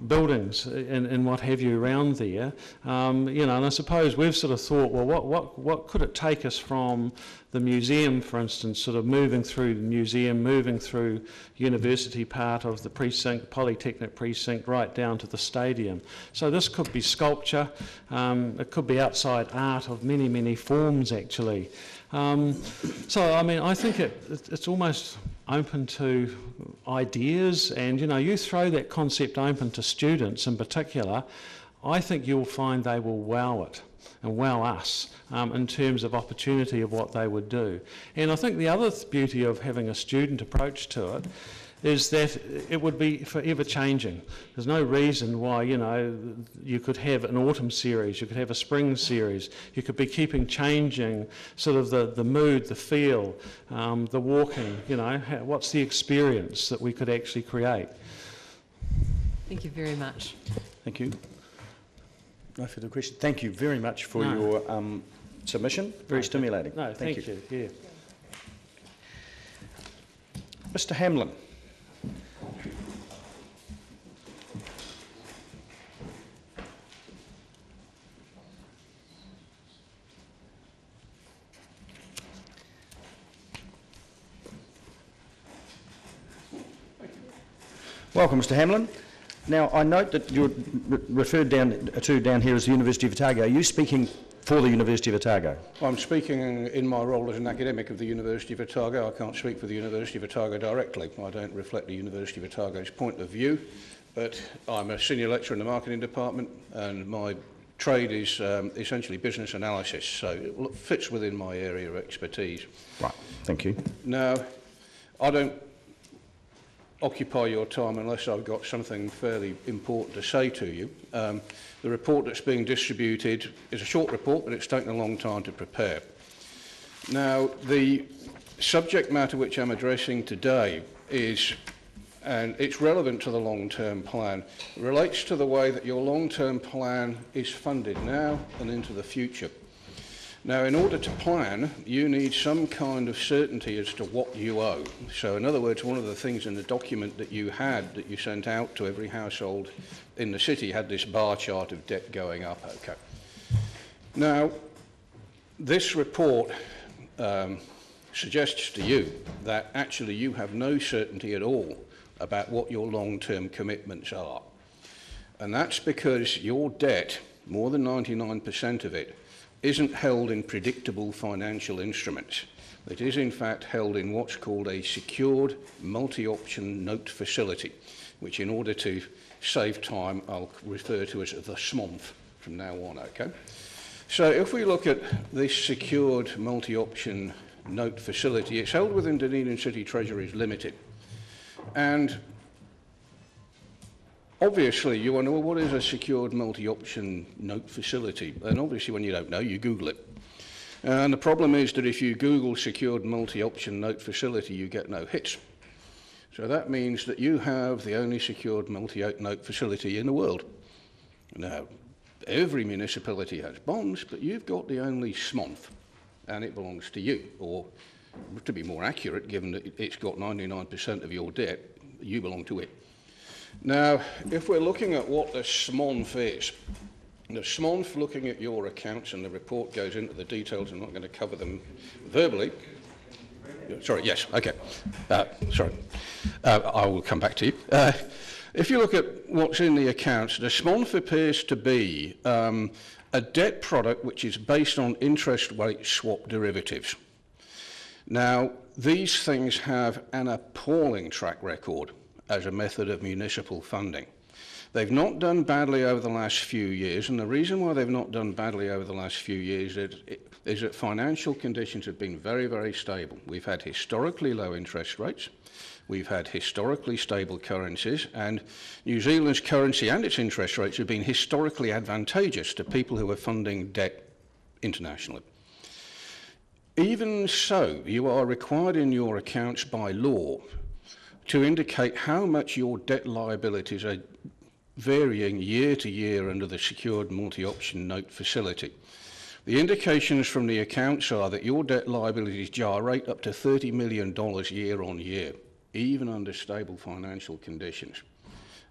buildings and what have you around there. You know, and I suppose we've sort of thought, well, what could it take us from the museum, for instance, sort of moving through the museum, moving through university part of the precinct, Polytechnic precinct, right down to the stadium. So this could be sculpture, it could be outside art of many, many forms, actually. So, I mean, I think it's almost open to ideas, and, you know, you throw that concept open to students in particular, I think you'll find they will wow it and wow us in terms of opportunity of what they would do. And I think the other beauty of having a student approach to it is that it would be forever changing. There's no reason why, you know, you could have an autumn series, you could have a spring series, you could be keeping changing sort of the mood, the feel, the walking, you know, what's the experience that we could actually create. Thank you very much. Thank you. No further questions. Thank you very much for your submission. Very stimulating. No, thank you. Yeah. Mr. Hamlin. Welcome, Mr. Hamlin. Now, I note that you're referred down here as the University of Otago. Are you speaking for the University of Otago? I'm speaking in my role as an academic of the University of Otago. I can't speak for the University of Otago directly. I don't reflect the University of Otago's point of view, but I'm a senior lecturer in the marketing department, and my trade is essentially business analysis, so it fits within my area of expertise. Right, thank you. Now, I don't occupy your time unless I've got something fairly important to say to you. The report that's being distributed is a short report, but it's taken a long time to prepare. Now, the subject matter which I'm addressing today is, and it's relevant to the long-term plan, relates to the way that your long-term plan is funded now and into the future. Now, in order to plan, you need some kind of certainty as to what you owe. So, in other words, one of the things in the document that you had, that you sent out to every household in the city, had this bar chart of debt going up, okay. Now, this report suggests to you that actually you have no certainty at all about what your long-term commitments are. And that's because your debt, more than 99% of it, isn't held in predictable financial instruments. It is in fact held in what's called a secured multi-option note facility, which in order to save time I'll refer to as the SMONF from now on, okay? So if we look at this secured multi-option note facility, it's held within Dunedin City Treasuries Limited. And obviously, you want to know, well, what is a secured multi-option note facility? And obviously, when you don't know, you Google it. And the problem is that if you Google secured multi-option note facility, you get no hits. So that means that you have the only secured multi-note facility in the world. Now, every municipality has bonds, but you've got the only SMONF, and it belongs to you. Or, to be more accurate, given that it's got 99% of your debt, you belong to it. Now, if we're looking at what the SMONF is, the SMONF, looking at your accounts, and the report goes into the details, I'm not going to cover them verbally. Sorry, yes, okay. Sorry, I will come back to you. If you look at what's in the accounts, the SMONF appears to be a debt product which is based on interest rate swap derivatives. Now, these things have an appalling track record as a method of municipal funding. They've not done badly over the last few years, and the reason why they've not done badly over the last few years is that financial conditions have been very, very stable. We've had historically low interest rates, we've had historically stable currencies, and New Zealand's currency and its interest rates have been historically advantageous to people who are funding debt internationally. Even so, you are required in your accounts by law to indicate how much your debt liabilities are varying year to year under the secured multi-option note facility. The indications from the accounts are that your debt liabilities gyrate up to $30 million year on year, even under stable financial conditions.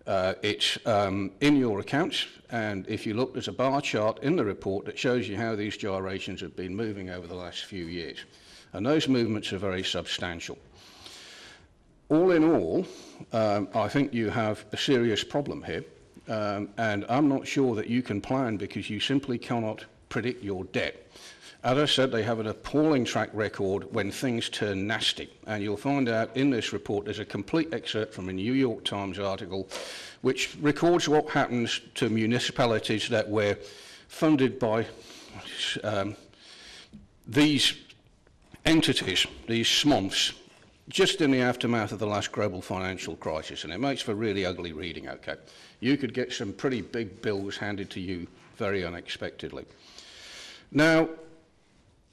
It's in your accounts, and if you look, there's a bar chart in the report that shows you how these gyrations have been moving over the last few years. And those movements are very substantial. All in all, I think you have a serious problem here, and I'm not sure that you can plan because you simply cannot predict your debt. As I said, they have an appalling track record when things turn nasty, and you'll find out in this report there's a complete excerpt from a New York Times article which records what happens to municipalities that were funded by these entities, these SMONFs, just in the aftermath of the last global financial crisis, and it makes for really ugly reading, okay? You could get some pretty big bills handed to you very unexpectedly. Now,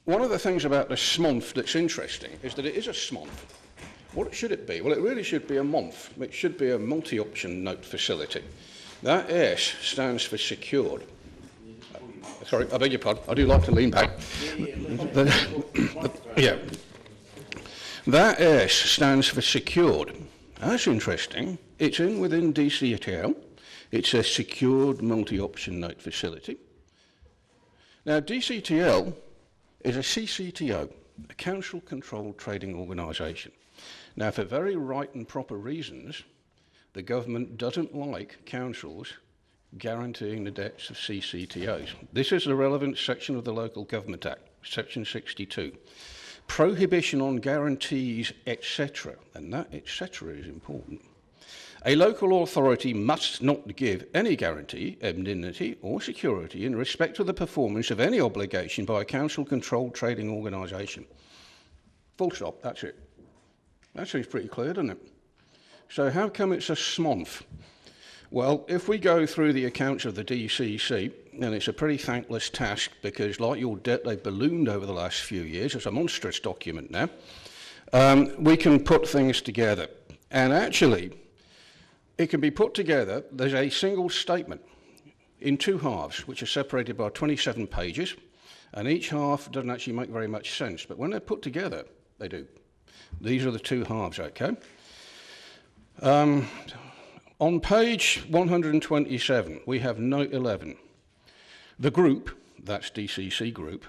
one of the things about the SMONF that's interesting is that it is a SMONF. What should it be? Well, it really should be a MONF. It should be a multi-option note facility. That S stands for secured. Sorry, I beg your pardon. I do like to lean back. Yeah. That S stands for secured. That's interesting. It's in within DCTL. It's a secured multi-option note facility. Now, DCTL is a CCTO, a council-controlled trading organisation. Now, for very right and proper reasons, the government doesn't like councils guaranteeing the debts of CCTOs. This is the relevant section of the Local Government Act, Section 62. Prohibition on guarantees, etc. And that etc. is important. A local authority must not give any guarantee, indemnity or security in respect of the performance of any obligation by a council-controlled trading organisation. Full stop, that's it. That seems pretty clear, doesn't it? So how come it's a SMONF? Well, if we go through the accounts of the DCC, and it's a pretty thankless task because, like your debt, they've ballooned over the last few years. It's a monstrous document now. We can put things together. And actually, it can be put together, there's a single statement in two halves, which are separated by 27 pages, and each half doesn't actually make very much sense, but when they're put together, they do. These are the two halves, okay? On page 127, we have note 11. The group, that's DCC Group,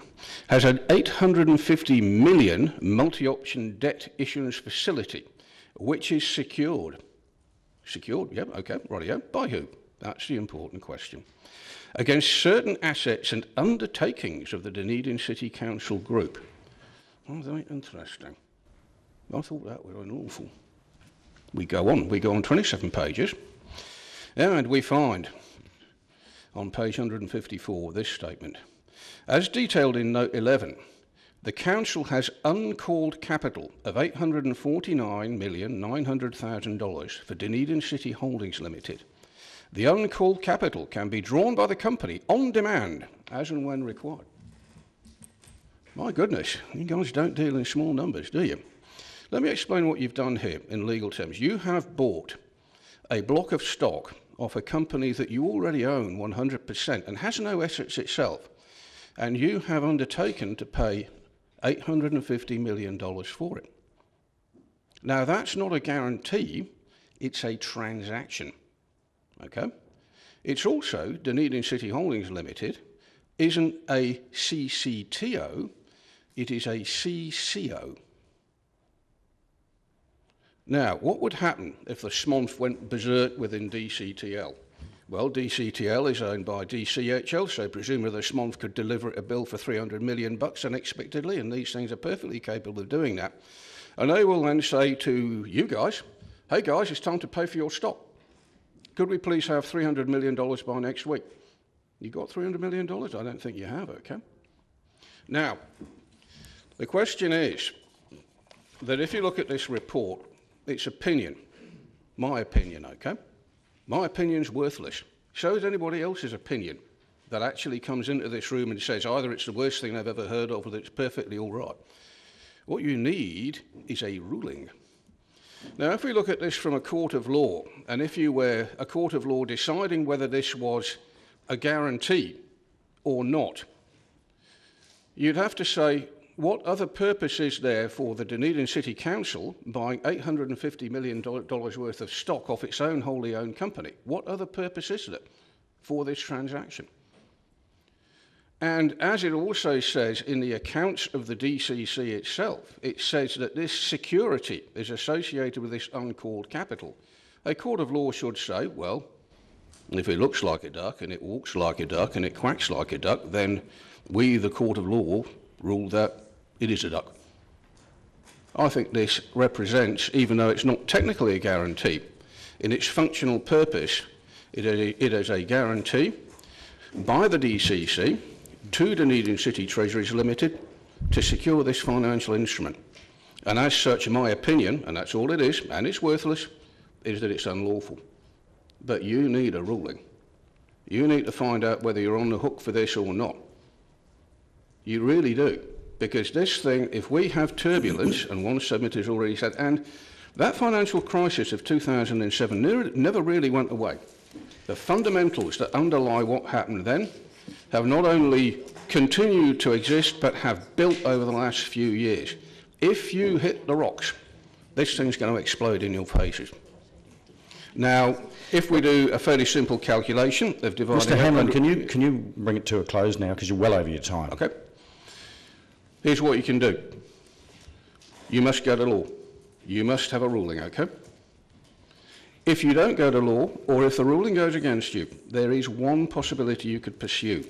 has an 850 million multi-option debt issuance facility, which is secured. Secured, yep, okay, rightio. By who? That's the important question. Against certain assets and undertakings of the Dunedin City Council Group. Oh, very interesting. I thought that was an awful. We go on 27 pages, and we find on page 154 this statement. As detailed in note 11, the council has uncalled capital of $849,900,000 for Dunedin City Holdings Limited. The uncalled capital can be drawn by the company on demand, as and when required. My goodness, you guys don't deal in small numbers, do you? Let me explain what you've done here in legal terms. You have bought a block of stock off a company that you already own 100% and has no assets itself, and you have undertaken to pay $850 million for it. Now, that's not a guarantee, it's a transaction, okay? It's also, Dunedin City Holdings Limited isn't a CCTO, it is a CCO. Now, what would happen if the SMONF went berserk within DCTL? Well, DCTL is owned by DCHL, so presumably the SMONF could deliver a bill for $300 million unexpectedly, and these things are perfectly capable of doing that. And they will then say to you guys, hey guys, it's time to pay for your stock. Could we please have $300 million by next week? You got $300 million? I don't think you have, okay? Now, the question is that if you look at this report, it's opinion, my opinion, okay? My opinion's worthless. So is anybody else's opinion that actually comes into this room and says either it's the worst thing I've ever heard of or that it's perfectly all right. What you need is a ruling. Now, if we look at this from a court of law, and if you were a court of law deciding whether this was a guarantee or not, you'd have to say, what other purpose is there for the Dunedin City Council buying $850 million worth of stock off its own wholly owned company? What other purpose is there for this transaction? And as it also says in the accounts of the DCC itself, it says that this security is associated with this uncalled capital. A court of law should say, well, if it looks like a duck and it walks like a duck and it quacks like a duck, then we, the court of law, rule that it is a duck. I think this represents, even though it's not technically a guarantee, in its functional purpose, it is a guarantee by the DCC to Dunedin City Treasuries Limited to secure this financial instrument. And as such, my opinion, and that's all it is, and it's worthless, is that it's unlawful. But you need a ruling. You need to find out whether you're on the hook for this or not. You really do. Because this thing, if we have turbulence, and one submitter has already said, and that financial crisis of 2007 never really went away. The fundamentals that underlie what happened then have not only continued to exist, but have built over the last few years. If you hit the rocks, this thing's going to explode in your faces. Now, if we do a fairly simple calculation of dividing... Mr Hamlin, can you bring it to a close now, because you're well over your time. Okay. Here's what you can do. You must go to law. You must have a ruling, okay? If you don't go to law, or if the ruling goes against you, there is one possibility you could pursue.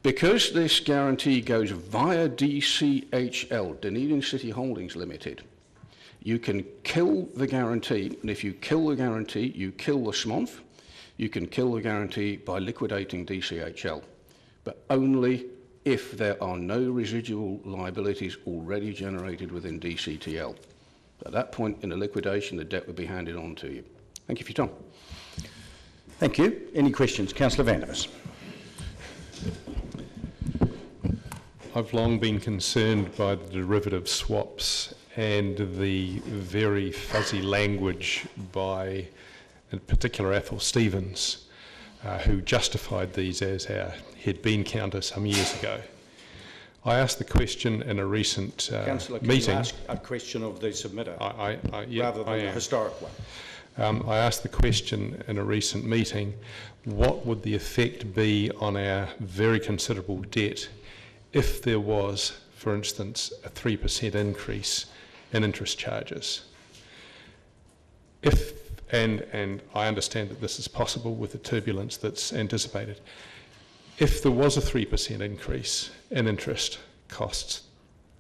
Because this guarantee goes via DCHL, Dunedin City Holdings Limited, you can kill the guarantee, and if you kill the guarantee, you kill the SMONF. You can kill the guarantee by liquidating DCHL, but only if there are no residual liabilities already generated within DCTL. At that point in the liquidation, the debt would be handed on to you. Thank you for your time. Thank you. Any questions? Councillor Vandevers. I've long been concerned by the derivative swaps and the very fuzzy language by, in particular, Athol Stevens, who justified these as our head bean counter some years ago. I asked the question in a recent Councillor, can meeting. you ask a question of the submitter Yeah, rather than a historic one? I asked the question in a recent meeting, what would the effect be on our very considerable debt if there was, for instance, a 3% increase in interest charges? And I understand that this is possible with the turbulence that's anticipated. If there was a 3% increase in interest costs,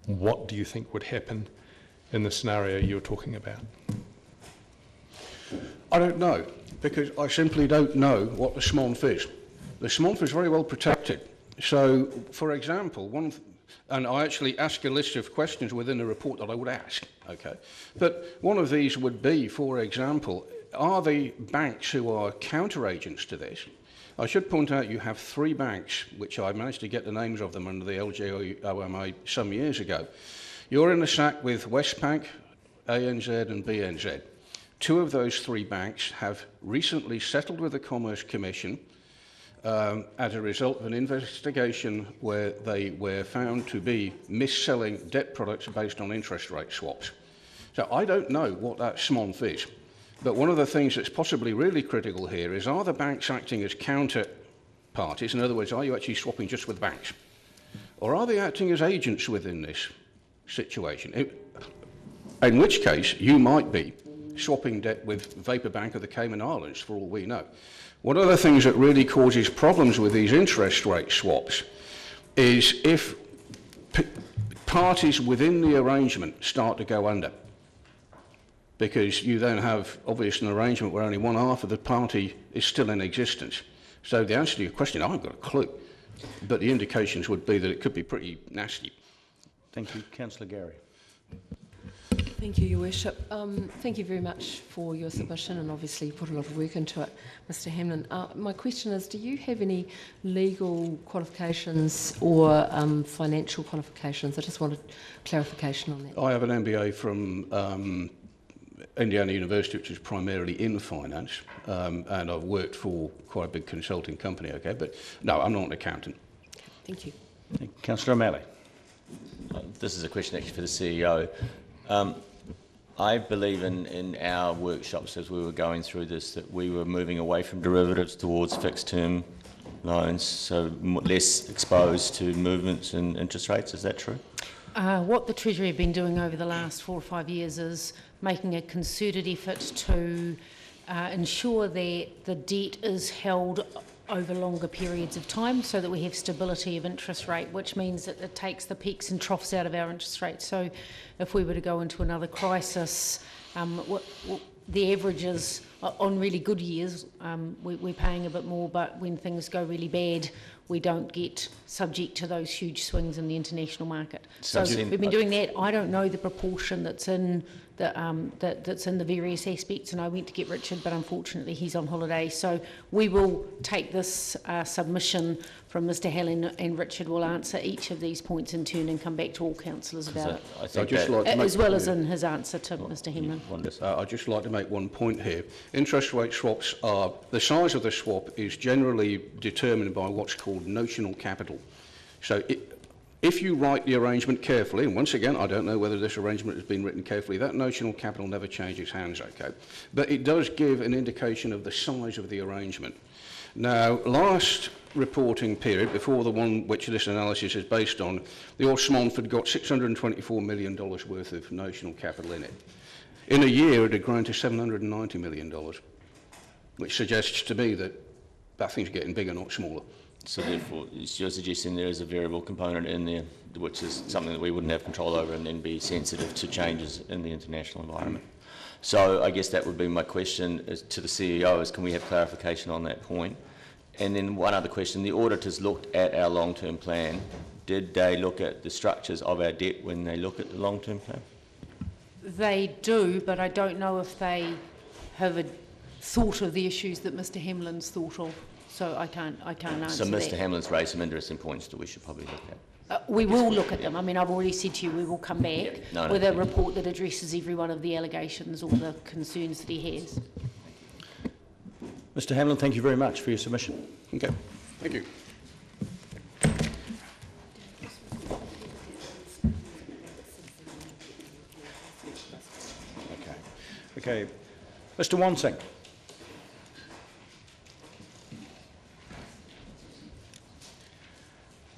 what do you think would happen in the scenario you're talking about? I don't know, because I simply don't know what the SMONF is. The SMONF is very well protected. So, for example, and I actually ask a list of questions within the report that I would ask, okay? But one of these would be, for example, are the banks who are counter-agents to this? I should point out you have 3 banks, which I managed to get the names of them under the LGOMA some years ago. You're in the sack with Westpac, ANZ and BNZ. 2 of those 3 banks have recently settled with the Commerce Commission as a result of an investigation where they were found to be mis-selling debt products based on interest rate swaps. So I don't know what that SMONF is, but one of the things that's possibly really critical here is, are the banks acting as counterparties? In other words, are you actually swapping just with banks? Or are they acting as agents within this situation? In which case, you might be swapping debt with Vapor Bank of the Cayman Islands, for all we know. One of the things that really causes problems with these interest rate swaps is if parties within the arrangement start to go under, because you then have, obviously, an arrangement where only one half of the party is still in existence. So the answer to your question, I haven't got a clue, but the indications would be that it could be pretty nasty. Thank you. Councillor Gary. Thank you, Your Worship. Thank you very much for your submission, and obviously you put a lot of work into it, Mr Hamlin. My question is, do you have any legal qualifications or financial qualifications? I just wanted clarification on that. I have an MBA from Indiana University, which is primarily in finance, and I've worked for quite a big consulting company, okay, but no, I'm not an accountant. Okay, thank you. Councillor O'Malley. This is a question actually for the CEO. I believe in our workshops as we were going through this that we were moving away from derivatives towards fixed term loans, so less exposed to movements in interest rates. Is that true? What the Treasury have been doing over the last 4 or 5 years is making a concerted effort to ensure that the debt is held over longer periods of time so that we have stability of interest rate, which means that it takes the peaks and troughs out of our interest rate. So if we were to go into another crisis, the averages on really good years, we're paying a bit more, but when things go really bad, we don't get subject to those huge swings in the international market. So we've been doing that. I don't know the proportion that's in that's in the various aspects, and I went to get Richard, but unfortunately he's on holiday. So we will take this submission from Mr Hallen, and Richard will answer each of these points in turn and come back to all councillors about it, as well as in his answer to Mr Hemman. I'd just like to make one point here. Interest rate swaps are, the size of the swap is generally determined by what's called notional capital. So if you write the arrangement carefully, and once again, I don't know whether this arrangement has been written carefully, that notional capital never changes hands, okay? But it does give an indication of the size of the arrangement. Now, last reporting period, before the one which this analysis is based on, the old SMONF had got $624 million worth of notional capital in it. In a year, it had grown to $790 million, which suggests to me that that thing's getting bigger, not smaller. So therefore, you're suggesting there is a variable component in there, which is something that we wouldn't have control over and then be sensitive to changes in the international environment. So I guess that would be my question to the CEO, is can we have clarification on that point? And then one other question, the auditors looked at our long-term plan. Did they look at the structures of our debt when they look at the long-term plan? They do, but I don't know if they have thought of the issues that Mr Hamlin's thought of. So I can't answer So Mr that. Hamlin's raised some interesting points that we should probably look at. We will look at them. I mean, I've already said to you we will come back with a thank you. report that addresses every one of the allegations or the concerns that he has. Mr Hamlin, thank you very much for your submission. Okay, thank you. Okay. Mr Wansing.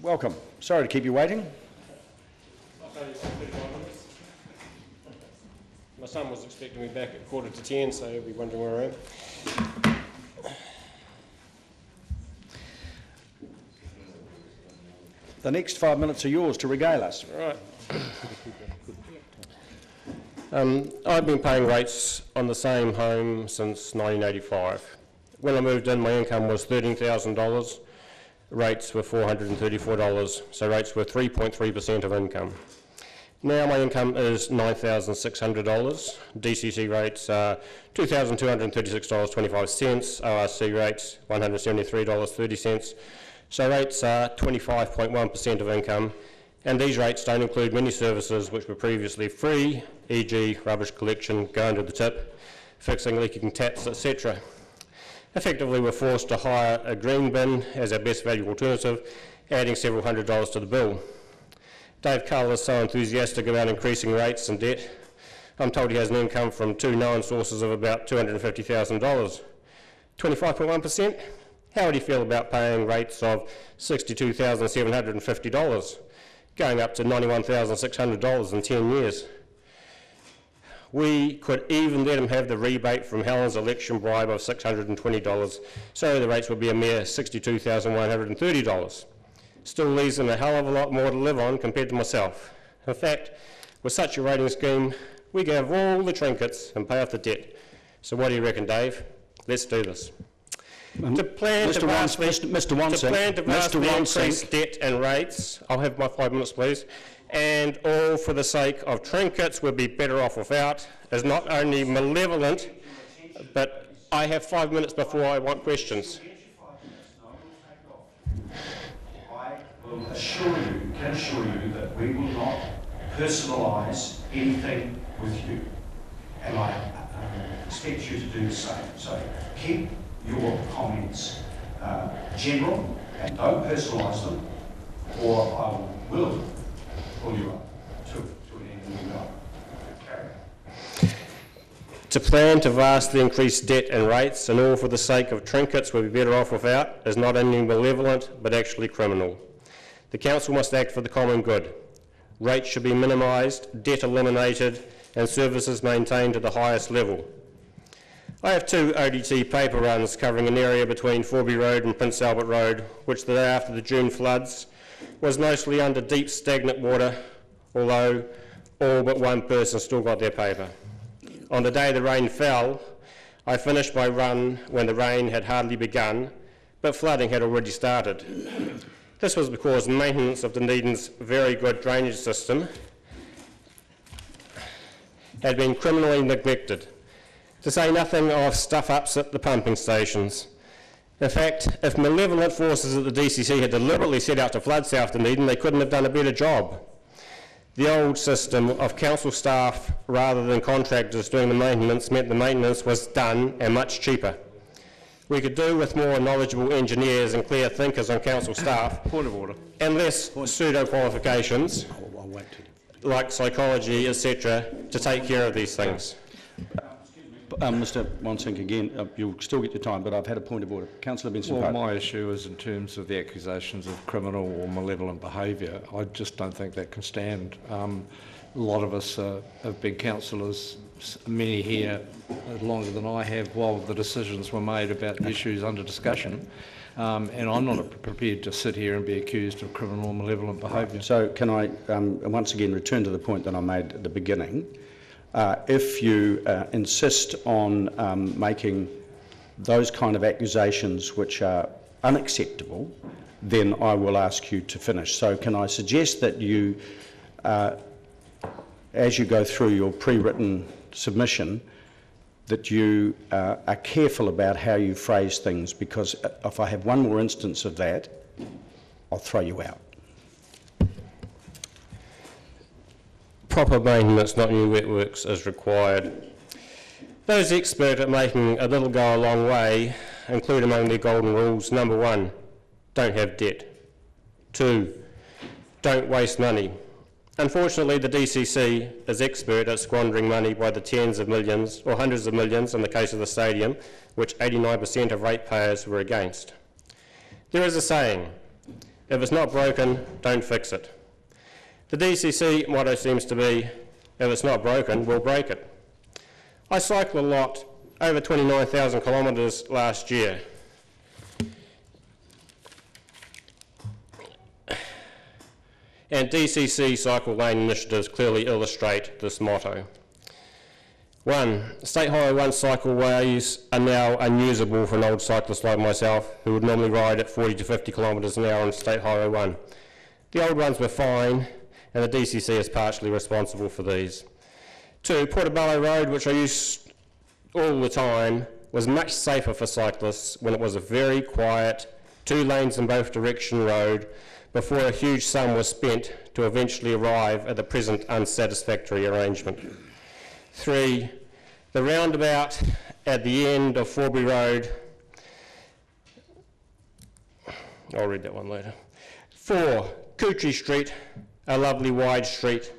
Welcome. Sorry to keep you waiting. My son was expecting me back at 9:45, so he'll be wondering where I am. The next 5 minutes are yours to regale us. Right. I've been paying rates on the same home since 1985. When I moved in, my income was $13,000. Rates were $434, so rates were 3.3% of income. Now my income is $9,600. DCC rates are $2,236.25. ORC rates $173.30. So rates are 25.1% of income, and these rates don't include many services which were previously free, e.g. rubbish collection, going to the tip, fixing leaking taps, etc. Effectively, we're forced to hire a green bin as our best value alternative, adding several $100s to the bill. Dave Cull is so enthusiastic about increasing rates and debt. I'm told he has an income from two known sources of about $250,000. 25.1%? How would he feel about paying rates of $62,750, going up to $91,600 in 10 years? We could even let him have the rebate from Helen's election bribe of $620, so the rates would be a mere $62,130. Still leaves him a hell of a lot more to live on compared to myself. In fact, with such a rating scheme, we can have all the trinkets and pay off the debt. So what do you reckon, Dave? Let's do this. To plan to vastly increase debt and rates, I'll have my 5 minutes please, and all for the sake of trinkets we'd be better off without, is not only malevolent, but I have 5 minutes before I want questions. I will can assure you that we will not personalise anything with you, and I expect you to do the same. So keep your comments general and don't personalise them, or I will pull you up to an end and go. Carry on. To plan to vastly increase debt and rates, and all for the sake of trinkets we'd be better off without, is not only malevolent but actually criminal. The council must act for the common good. Rates should be minimised, debt eliminated, and services maintained to the highest level. I have two ODT paper runs covering an area between Forby Road and Prince Albert Road, which the day after the June floods was mostly under deep stagnant water, although all but one person still got their paper. On the day the rain fell, I finished my run when the rain had hardly begun, but flooding had already started. This was because maintenance of Dunedin's very good drainage system had been criminally neglected, to say nothing of stuff-ups at the pumping stations. In fact, if malevolent forces at the DCC had deliberately set out to flood South Dunedin, they couldn't have done a better job. The old system of council staff rather than contractors doing the maintenance meant the maintenance was done and much cheaper. We could do with more knowledgeable engineers and clear thinkers on council staff. Point of order. And less pseudo-qualifications like psychology, etc., to take care of these things. Mr Wansink, again, you'll still get your time, but I've had a point of order. Councillor Benson. Well, my issue is in terms of the accusations of criminal or malevolent behaviour. I just don't think that can stand. A lot of us have been councillors, many here longer than I have, while the decisions were made about the issues under discussion. And I'm not prepared to sit here and be accused of criminal or malevolent behaviour. So can I once again return to the point that I made at the beginning? If you insist on making those kind of accusations which are unacceptable, then I will ask you to finish. So can I suggest that you as you go through your pre-written submission, that you are careful about how you phrase things, because if I have one more instance of that, I'll throw you out. Proper maintenance, not new wetworks, is required. Those expert at making a little go a long way include among their golden rules: number 1, don't have debt. 2, don't waste money. Unfortunately, the DCC is expert at squandering money by the tens of millions or hundreds of millions in the case of the stadium, which 89% of ratepayers were against. There is a saying, if it's not broken, don't fix it. The DCC motto seems to be, if it's not broken, we'll break it. I cycle a lot, over 29,000 kilometres last year. And DCC cycle lane initiatives clearly illustrate this motto. 1. State Highway 1 cycleways are now unusable for an old cyclist like myself, who would normally ride at 40 to 50 kilometres an hour on State Highway 1. The old ones were fine, and the DCC is partially responsible for these. 2. Portobello Road, which I use all the time, was much safer for cyclists when it was a very quiet, 2 lanes in both direction road, before a huge sum was spent to eventually arrive at the present unsatisfactory arrangement. 3. The roundabout at the end of Forbury Road, I'll read that one later. 4. Cootrie Street, a lovely wide street,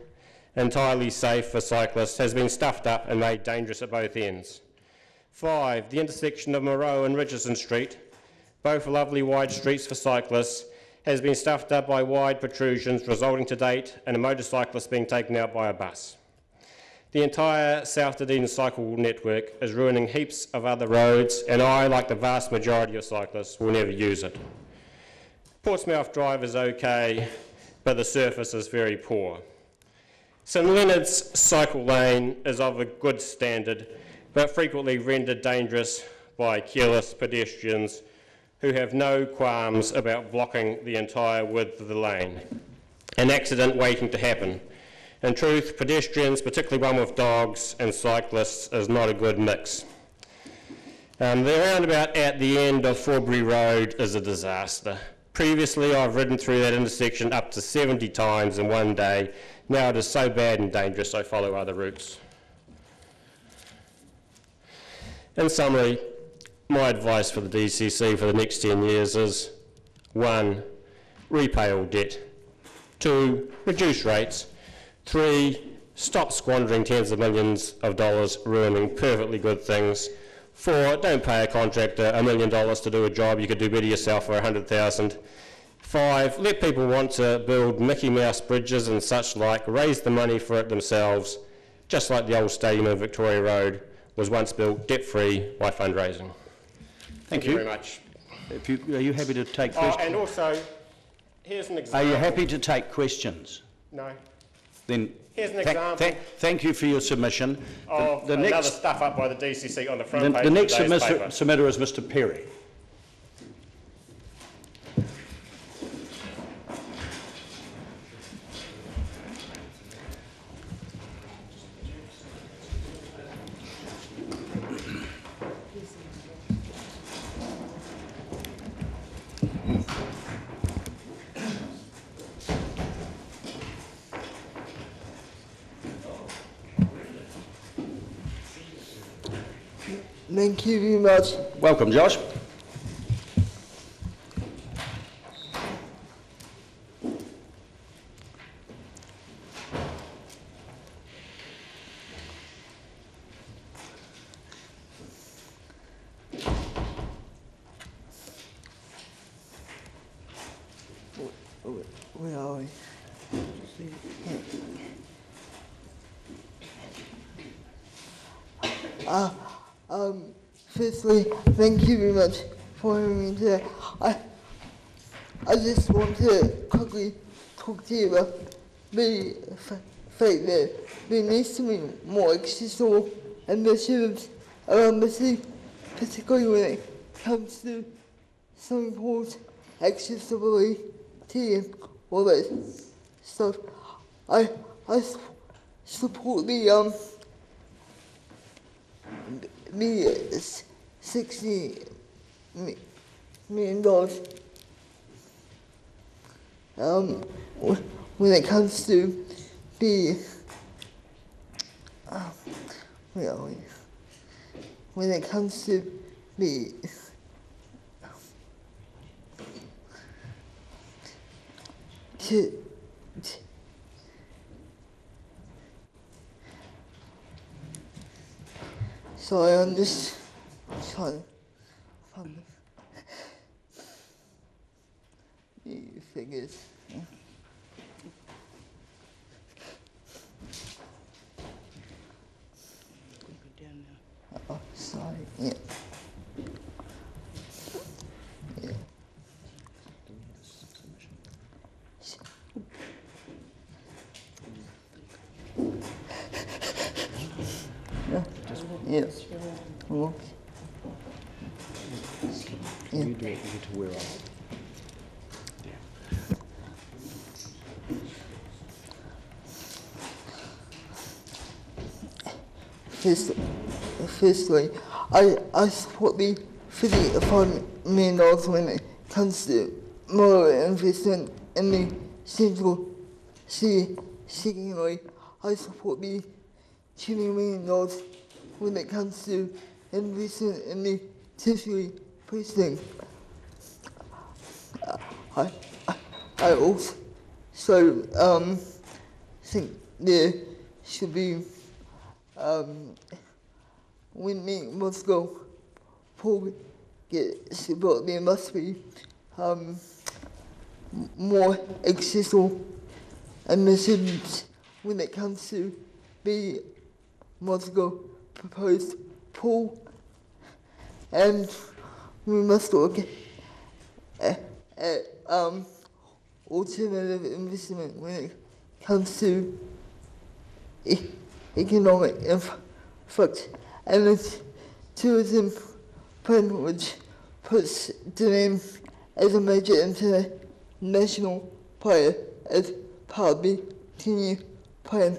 entirely safe for cyclists, has been stuffed up and made dangerous at both ends. 5. The intersection of Moreau and Richardson Street, both lovely wide streets for cyclists, has been stuffed up by wide protrusions, resulting to date in a motorcyclist being taken out by a bus. The entire South Dunedin cycle network is ruining heaps of other roads, and I, like the vast majority of cyclists, will never use it. Portsmouth Drive is okay, but the surface is very poor. St Leonard's cycle lane is of a good standard, but frequently rendered dangerous by careless pedestrians who have no qualms about blocking the entire width of the lane. An accident waiting to happen. In truth, pedestrians, particularly one with dogs, and cyclists is not a good mix. The roundabout at the end of Forbury Road is a disaster. Previously, I've ridden through that intersection up to 70 times in one day. Now it is so bad and dangerous I follow other routes. In summary, my advice for the DCC for the next 10 years is: 1. Repay all debt. 2. Reduce rates. 3. Stop squandering tens of millions of dollars ruining perfectly good things. 4. Don't pay a contractor $1 million to do a job you could do better yourself for $100,000. 5. Let people want to build Mickey Mouse bridges and such like, raise the money for it themselves, just like the old stadium on Victoria Road was once built debt-free by fundraising. Thank you very much. Are you happy to take questions? And also, here's an example. Are you happy to take questions? No. Then here's an example. Thank you for your submission. Of another stuff up by the DCC on the front page the next of today's paper. submitter is Mr. Perry. Thank you very much. Welcome, Josh. Where are we? Firstly, thank you very much for having me today. I just want to quickly talk to you about the fact that there needs to be more accessible initiatives around the city, particularly when it comes to swimming pools, accessibility, and all that stuff. I support the $60 million when it comes to the where are we? When it comes to the sorry, I'm just trying to find the figures. Oh, sorry, yeah. Yeah. Well, yeah. You directly to where I Firstly, I support the $55 million when it comes to more investment in the central city. Secondly, I support the $20 million when it comes to investment in the tertiary precinct. I also think there should be when the Moscow pool gets built, there must be more accessible emissions when it comes to the Moscow proposed pool, and we must look at alternative investment when it comes to economic infrastructure and its tourism plan, which puts Dunedin as a major international player as part of the 10-year plan.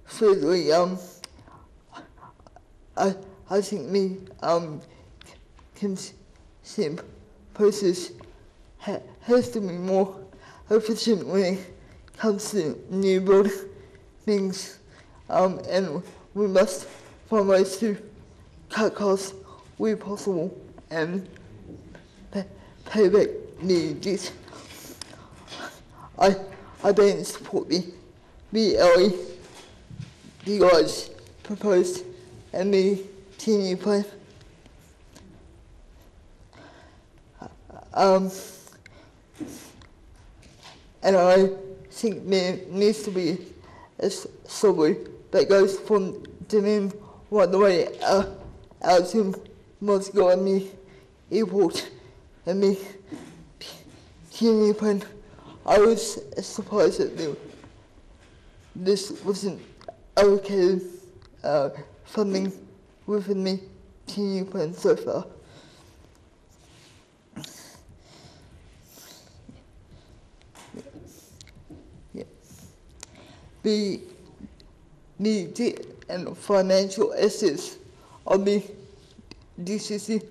Thirdly, I think the consent process has to be more efficient when it comes to new buildings, and we must find ways to cut costs where possible and pay back the debt. I don't support the LEDs proposed in the 10-year plan. And I think there needs to be a subway that goes from Dunedin right the way out to Moscow and the airport and the 10-year plan. I was surprised that this wasn't allocated funding within the 10-year plan so far. The debt and financial assets of the DCC,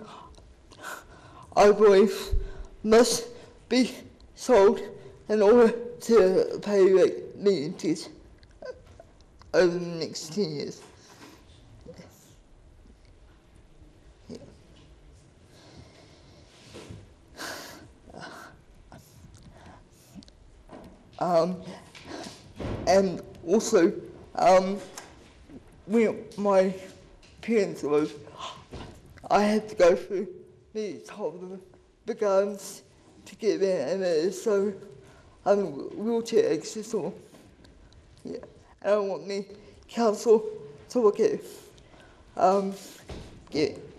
I believe, must be sold in order to pay back the debt over the next 10 years. And also, when my parents lived, I had to go through the top of the gardens to get there, and it is so wheelchair accessible. Yeah, and I want the council to look at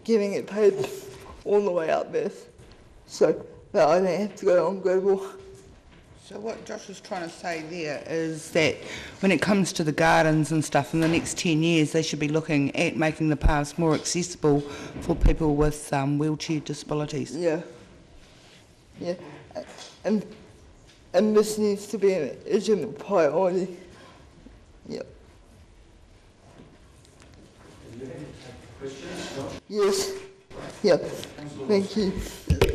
getting it paid all the way up there, so that I don't have to go on gravel. So what Josh is trying to say there is that when it comes to the gardens and stuff, in the next 10 years they should be looking at making the paths more accessible for people with wheelchair disabilities. Yeah. Yeah, and this needs to be an urgent priority. Yeah. Yes. Yeah. Thank you.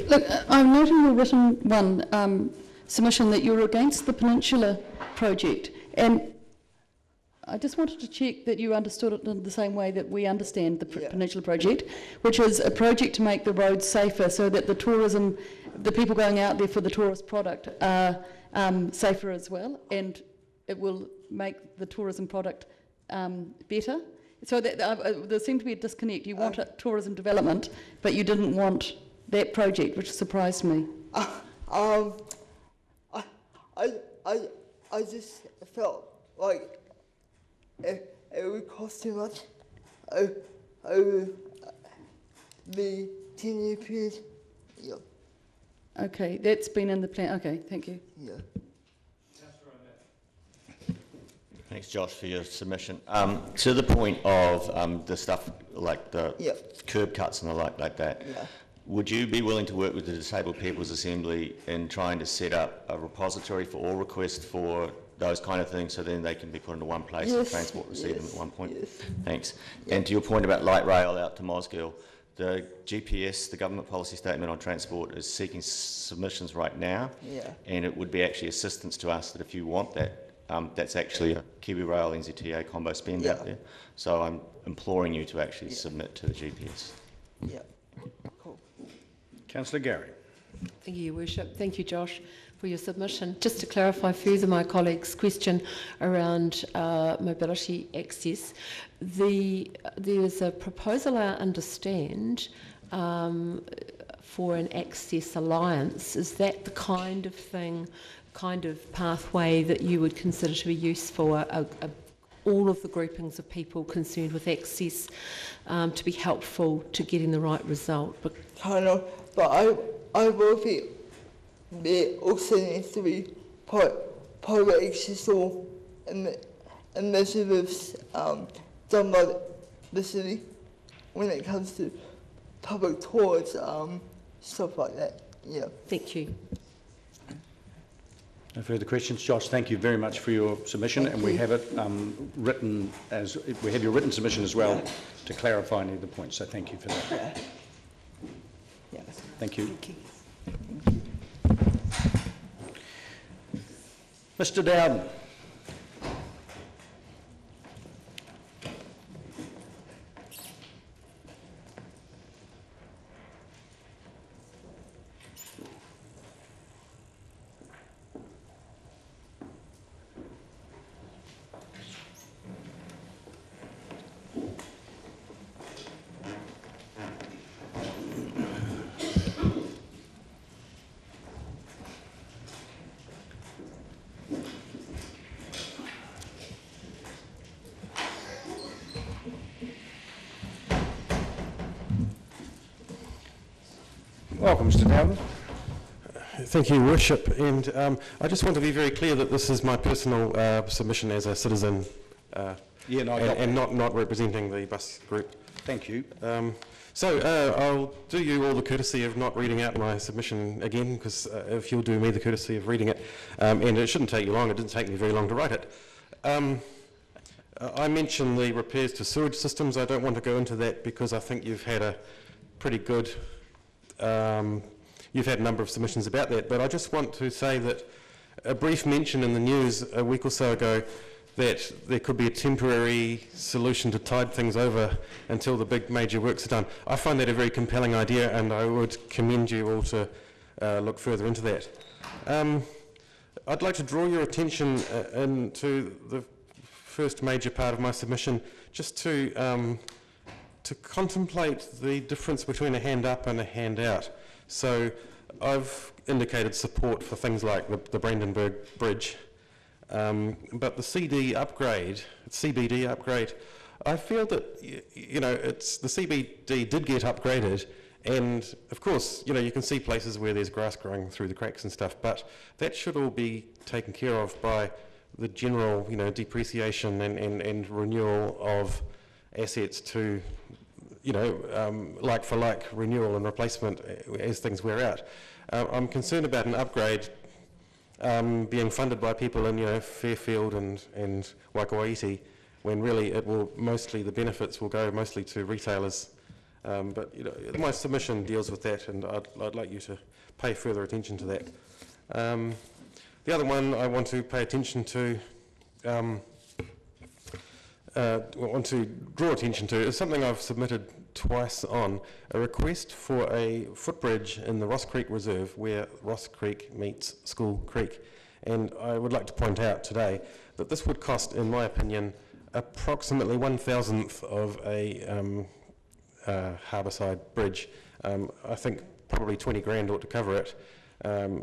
Look, I'm noting your written one submission that you're against the Peninsula project, and I just wanted to check that you understood it in the same way that we understand the Peninsula project, which is a project to make the roads safer so that the tourism, the people going out there for the tourist product are safer as well, and it will make the tourism product better. So that, there seemed to be a disconnect. You want tourism development, but you didn't want that project, which surprised me. I just felt like it would cost too much over the 10-year period. Yeah. Okay, that's been in the plan. Okay, thank you. Yeah. Thanks, Josh, for your submission. To the point of the stuff like the curb cuts and the like that, would you be willing to work with the Disabled People's Assembly in trying to set up a repository for all requests for those kind of things, so then they can be put into one place and transport receive them at one point? Thanks. And to your point about light rail out to Mosgiel, the GPS, the government policy statement on transport, is seeking submissions right now, and it would be actually assistance to us that if you want that, that's actually a Kiwi Rail NZTA combo spend out there. So I'm imploring you to actually submit to the GPS. Yeah. Cool. Councillor Gary. Thank you, Your Worship. Thank you, Josh, for your submission. Just to clarify further my colleague's question around mobility access, there's a proposal, I understand, for an access alliance. Is that the kind of thing, kind of pathway that you would consider to be useful, all of the groupings of people concerned with access to be helpful to getting the right result? Kind of, but I will think there also needs to be private access or initiatives done by the city when it comes to public tours, stuff like that. Yeah. Thank you. No further questions. Josh, thank you very much for your submission, and we have it written as we have your written submission as well to clarify any of the points. So thank you for that. Yeah. Thank you. Mr. Dowden. Welcome, Mr. Dowden. Thank you, Your Worship. And I just want to be very clear that this is my personal submission as a citizen and not representing the bus group. Thank you. So I'll do you all the courtesy of not reading out my submission again, because if you'll do me the courtesy of reading it, and it shouldn't take you long, it didn't take me very long to write it. I mentioned the repairs to sewage systems. I don't want to go into that because I think you've had a pretty good you've had a number of submissions about that, but I just want to say that a brief mention in the news a week or so ago that there could be a temporary solution to tide things over until the big major works are done. I find that a very compelling idea, and I would commend you all to look further into that. I'd like to draw your attention into the first major part of my submission, just to contemplate the difference between a hand up and a hand out. So I've indicated support for things like the Brandenburg Bridge, but the CBD upgrade, I feel that, you know, the CBD did get upgraded, and of course, you know, you can see places where there's grass growing through the cracks and stuff, but that should all be taken care of by the general, you know, depreciation and renewal of assets to, you know, like for like renewal and replacement as things wear out. I'm concerned about an upgrade being funded by people in, Fairfield and Waikawaiti, when really the benefits will go mostly to retailers. But my submission deals with that, and I'd like you to pay further attention to that. The other one I want to pay attention to, want to draw attention to, is something I've submitted twice on, a request for a footbridge in the Ross Creek Reserve where Ross Creek meets School Creek. And I would like to point out today that this would cost, in my opinion, approximately 1/1000th of a harbourside bridge. I think probably 20 grand ought to cover it,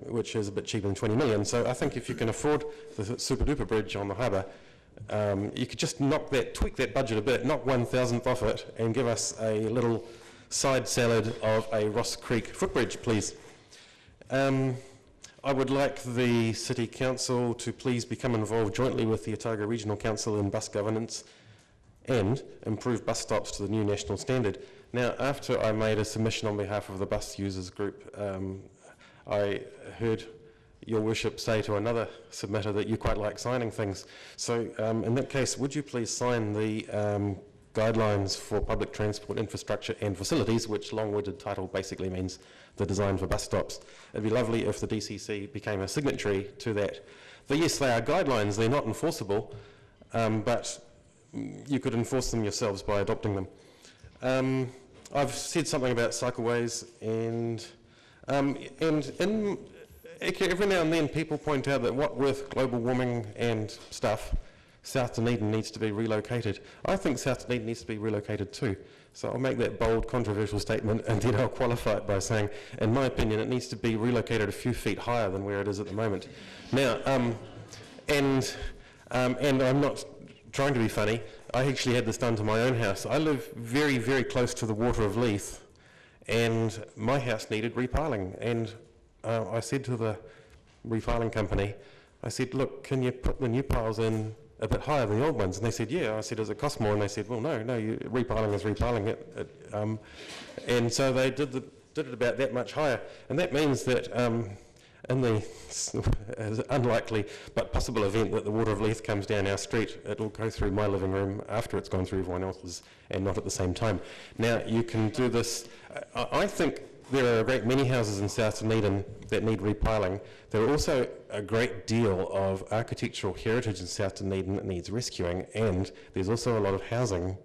which is a bit cheaper than 20 million. So I think if you can afford the super duper bridge on the harbour, you could just tweak that budget a bit, knock 1/1000th off it, and give us a little side salad of a Ross Creek footbridge, please. I would like the City Council to please become involved jointly with the Otago Regional Council in bus governance and improve bus stops to the new national standard. Now, after I made a submission on behalf of the bus users group, I heard Your Worship say to another submitter that you quite like signing things. So in that case, would you please sign the guidelines for public transport infrastructure and facilities, which long-worded title basically means the design for bus stops. It'd be lovely if the DCC became a signatory to that. But yes, they are guidelines, they're not enforceable, but you could enforce them yourselves by adopting them. I've said something about cycleways, and every now and then people point out that what with global warming and stuff, South Dunedin needs to be relocated. I think South Dunedin needs to be relocated too. So I'll make that bold, controversial statement, and then I'll qualify it by saying, in my opinion, it needs to be relocated a few feet higher than where it is at the moment. Now, and I'm not trying to be funny, I actually had this done to my own house. I live very, very close to the Water of Leith, and my house needed repiling. And I said to the repiling company, I said, look, can you put the new piles in a bit higher than the old ones? And they said, yeah. I said, does it cost more? And they said, well, no, repiling is repiling it. And so they did it about that much higher. And that means that in the unlikely but possible event that the Water of Leith comes down our street, it will go through my living room after it's gone through everyone else's and not at the same time. Now, you can do this. I think there are a great many houses in South Dunedin that need repiling. There are also a great deal of architectural heritage in South Dunedin that needs rescuing, and there's also a lot of housing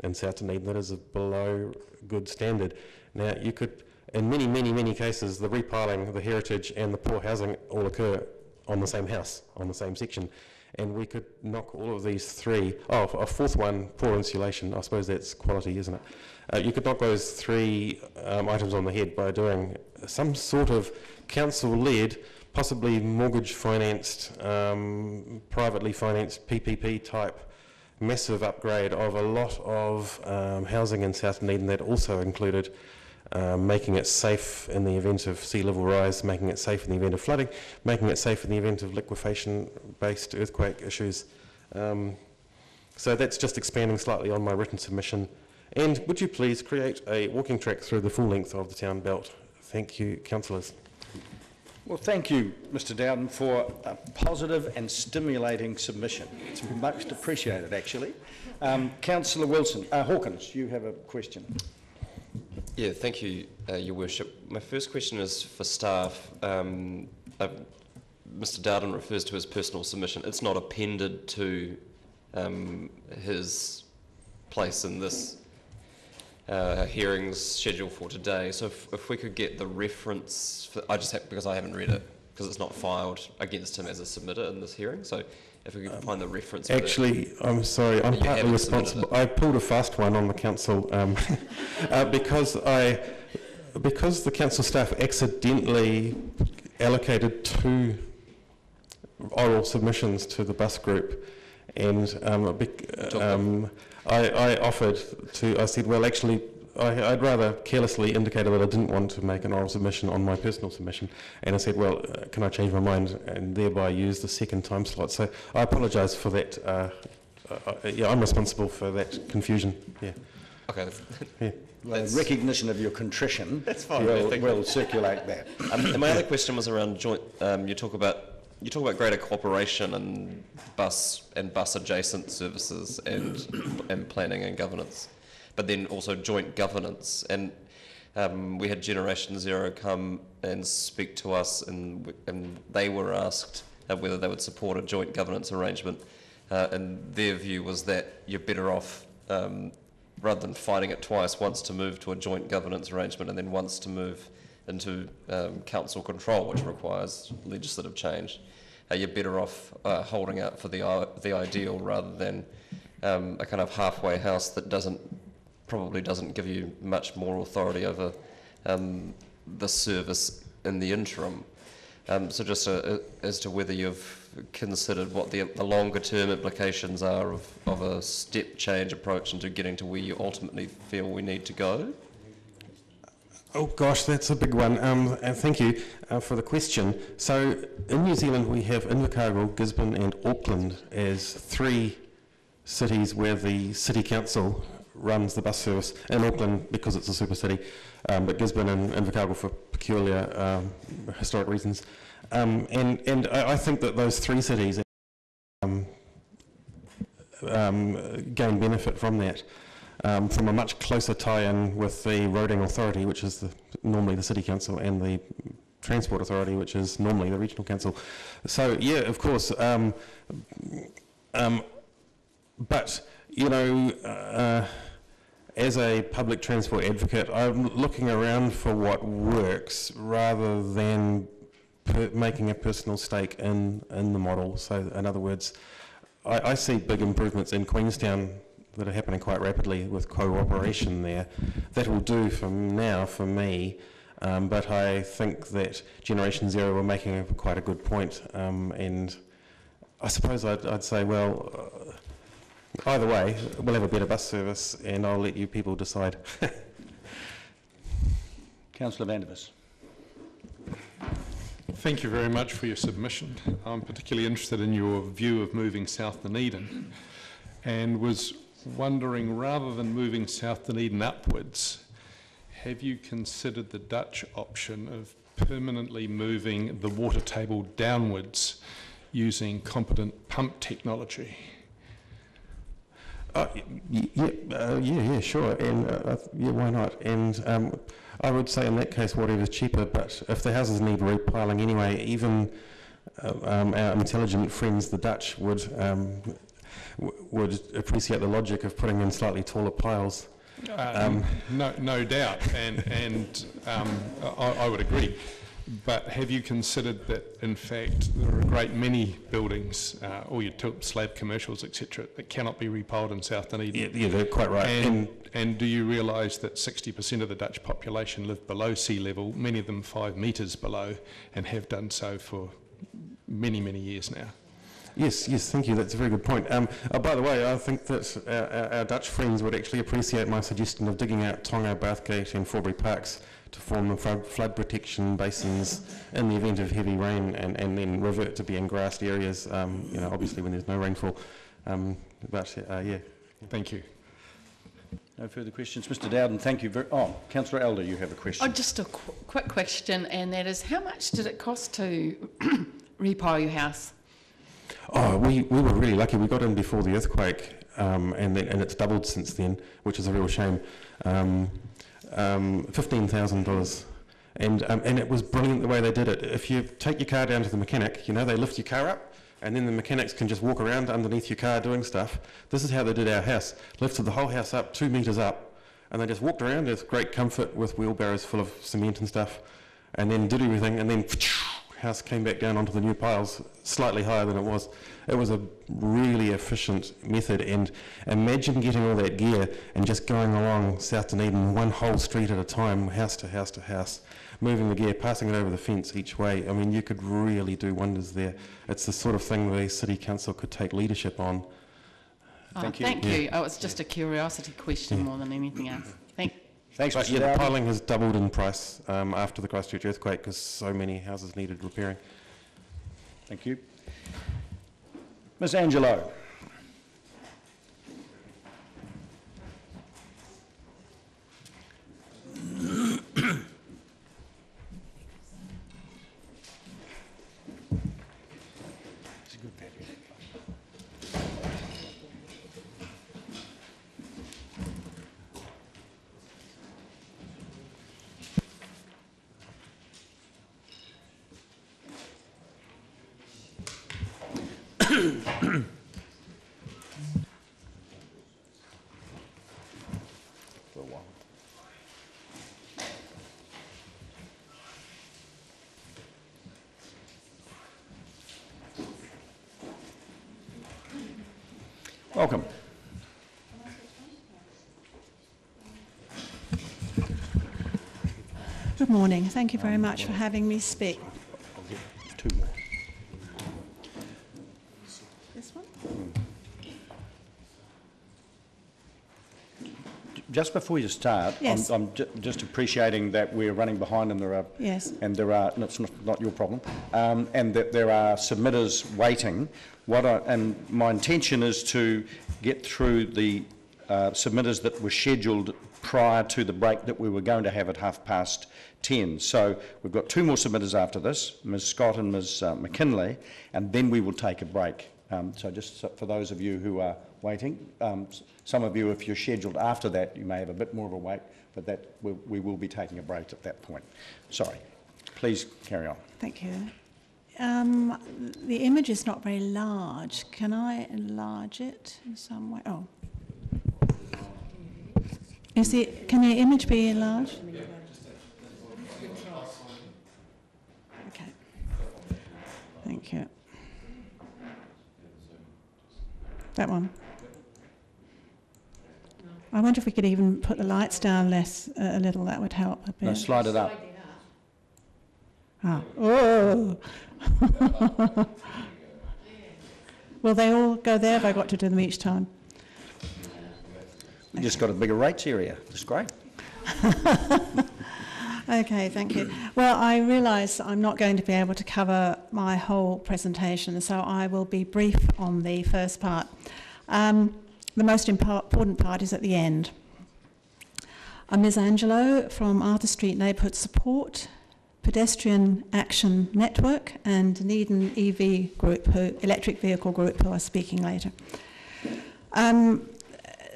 in South Dunedin that is below good standard. Now, you could, in many, many, many cases, the repiling, the heritage, and the poor housing all occur on the same house, on the same section. And we could knock all of these three, a fourth one, poor insulation, I suppose that's quality, isn't it? You could knock those three items on the head by doing some sort of council-led, possibly mortgage-financed, privately financed PPP type massive upgrade of a lot of housing in South Dunedin that also included making it safe in the event of sea level rise, making it safe in the event of flooding, making it safe in the event of liquefaction-based earthquake issues. So that's just expanding slightly on my written submission. And would you please create a walking track through the full length of the town belt? Thank you, councillors. Well, thank you, Mr. Dowden, for a positive and stimulating submission. It's much appreciated, actually. Councillor Wilson, Hawkins, you have a question. Yeah, thank you, Your Worship. My first question is for staff. Mr. Dowden refers to his personal submission. It's not appended to his place in this hearings scheduled for today. So if we could get the reference, because I haven't read it, because it's not filed against him as a submitter in this hearing. So if we could find the reference. Actually, I'm sorry, I'm partly responsible. I pulled a fast one on the council because the council staff accidentally allocated 2 oral submissions to the bus group, and I offered to, I said, well, actually, I'd rather carelessly indicated that I didn't want to make an oral submission on my personal submission, and I said, well, can I change my mind, and thereby use the second time slot. So I apologise for that. Yeah, I'm responsible for that confusion. Yeah. Okay. Recognition of your contrition. That's fine. We'll circulate that. And my other question was around joint. You talk about greater cooperation and bus adjacent services and planning and governance, but then also joint governance. And we had Generation Zero come and speak to us, and they were asked whether they would support a joint governance arrangement. And their view was that you're better off, rather than fighting it twice, once to move to a joint governance arrangement and then once to move into council control, which requires legislative change. You're better off holding out for the ideal rather than a kind of halfway house that probably doesn't give you much more authority over the service in the interim. So just as to whether you've considered what the longer term implications are of a step change approach into getting to where you ultimately feel we need to go? Oh gosh, that's a big one. And thank you for the question. So in New Zealand we have Invercargill, Gisborne and Auckland as 3 cities where the city council runs the bus service. In Auckland because it's a super city, but Gisborne and Invercargill for peculiar historic reasons. And I think that those 3 cities gain benefit from that. From a much closer tie-in with the roading authority, which is normally the city council, and the transport authority, which is normally the regional council. So yeah, of course. But you know, as a public transport advocate, I'm looking around for what works rather than making a personal stake in the model. So in other words, I see big improvements in Queenstown that are happening quite rapidly with cooperation there. That will do for now for me, but I think that Generation Zero were making quite a good point, and I suppose I'd say, well, either way, we'll have a better bus service, and I'll let you people decide. Councillor van der Bus. Thank you very much for your submission. I'm particularly interested in your view of moving south Dunedin, and was wondering, rather than moving south Dunedin upwards, have you considered the Dutch option of permanently moving the water table downwards using competent pump technology? Yeah, sure, and yeah, why not? And I would say in that case, whatever's cheaper. But if the houses need repiling anyway, even our intelligent friends, the Dutch, would appreciate the logic of putting in slightly taller piles. No doubt, and I would agree. But have you considered that, in fact, there are a great many buildings, all your tilt slab commercials, etc., that cannot be repiled in South Dunedin? Yeah, they're quite right. And do you realise that 60% of the Dutch population live below sea level, many of them 5 metres below, and have done so for many, many years now? Yes, thank you. That's a very good point. By the way, I think that our Dutch friends would actually appreciate my suggestion of digging out Tonga, Bathgate and Forbury Parks to form the flood protection basins in the event of heavy rain, and then revert to being grassed areas, you know, obviously when there's no rainfall. Yeah. Thank you. No further questions. Mr Dowden, thank you very... Oh, Councillor Elder, you have a question. Just a quick question, and that is, how much did it cost to repile your house? Oh, we were really lucky. We got in before the earthquake, and it's doubled since then, which is a real shame. $15,000, and it was brilliant the way they did it. If you take your car down to the mechanic, you know, they lift your car up, and then the mechanics can just walk around underneath your car doing stuff. This is how they did our house. Lifted the whole house up 2 metres up, and they just walked around with great comfort with wheelbarrows full of cement and stuff, and then did everything, and then house came back down onto the new piles, slightly higher than it was. It was a really efficient method, and imagine getting all that gear and just going along South Dunedin one whole street at a time, house to house to house, moving the gear, passing it over the fence each way. I mean, you could really do wonders there. It's the sort of thing the City Council could take leadership on. Thank you. Oh, it's just a curiosity question more than anything else. Thanks, Mr. Dowden. The piling has doubled in price after the Christchurch earthquake because so many houses needed repairing. Thank you. Ms Angelo. For a while. Welcome. Good morning. Thank you very much for having me speak. I'll get two more. This one? Just before you start, Yes. I'm just appreciating that we're running behind and there are, Yes. and it's not your problem, and that there are submitters waiting. And my intention is to get through the submitters that were scheduled prior to the break that we were going to have at 10:30. So we've got two more submitters after this, Ms Scott and Ms McKinley, and then we will take a break. So just for those of you who are waiting, some of you, if you're scheduled after that, you may have a bit more of a wait, but that we will be taking a break at that point. Sorry. Please carry on. Thank you. The image is not very large. Can I enlarge it in some way? Oh. Can the image be enlarged? Okay. Thank you. That one. I wonder if we could even put the lights down a little. That would help a bit. No, slide it up. Ah. Oh. Will they all go there? Have I got to do them each time? We just got a bigger rates area. That's great. Okay, thank you. Well, I realise I'm not going to be able to cover my whole presentation, so I will be brief on the first part. The most important part is at the end. I'm Ms Angelo from Arthur Street Neighbourhood Support, Pedestrian Action Network, and Dunedin EV Group, Electric Vehicle Group, who are speaking later.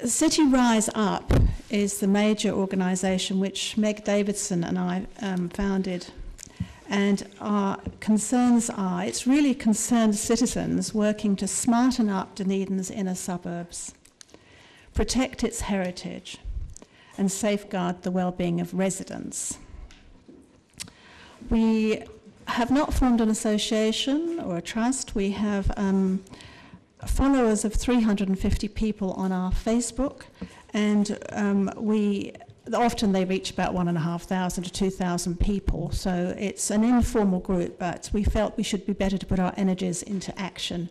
City Rise Up is the major organisation which Meg Davidson and I founded, and our concerns are, it's really concerned citizens working to smarten up Dunedin's inner suburbs, protect its heritage, and safeguard the well-being of residents. We have not formed an association or a trust. We have followers of 350 people on our Facebook, and often they reach about 1,500 to 2,000 people, so it's an informal group, but we felt we should be better to put our energies into action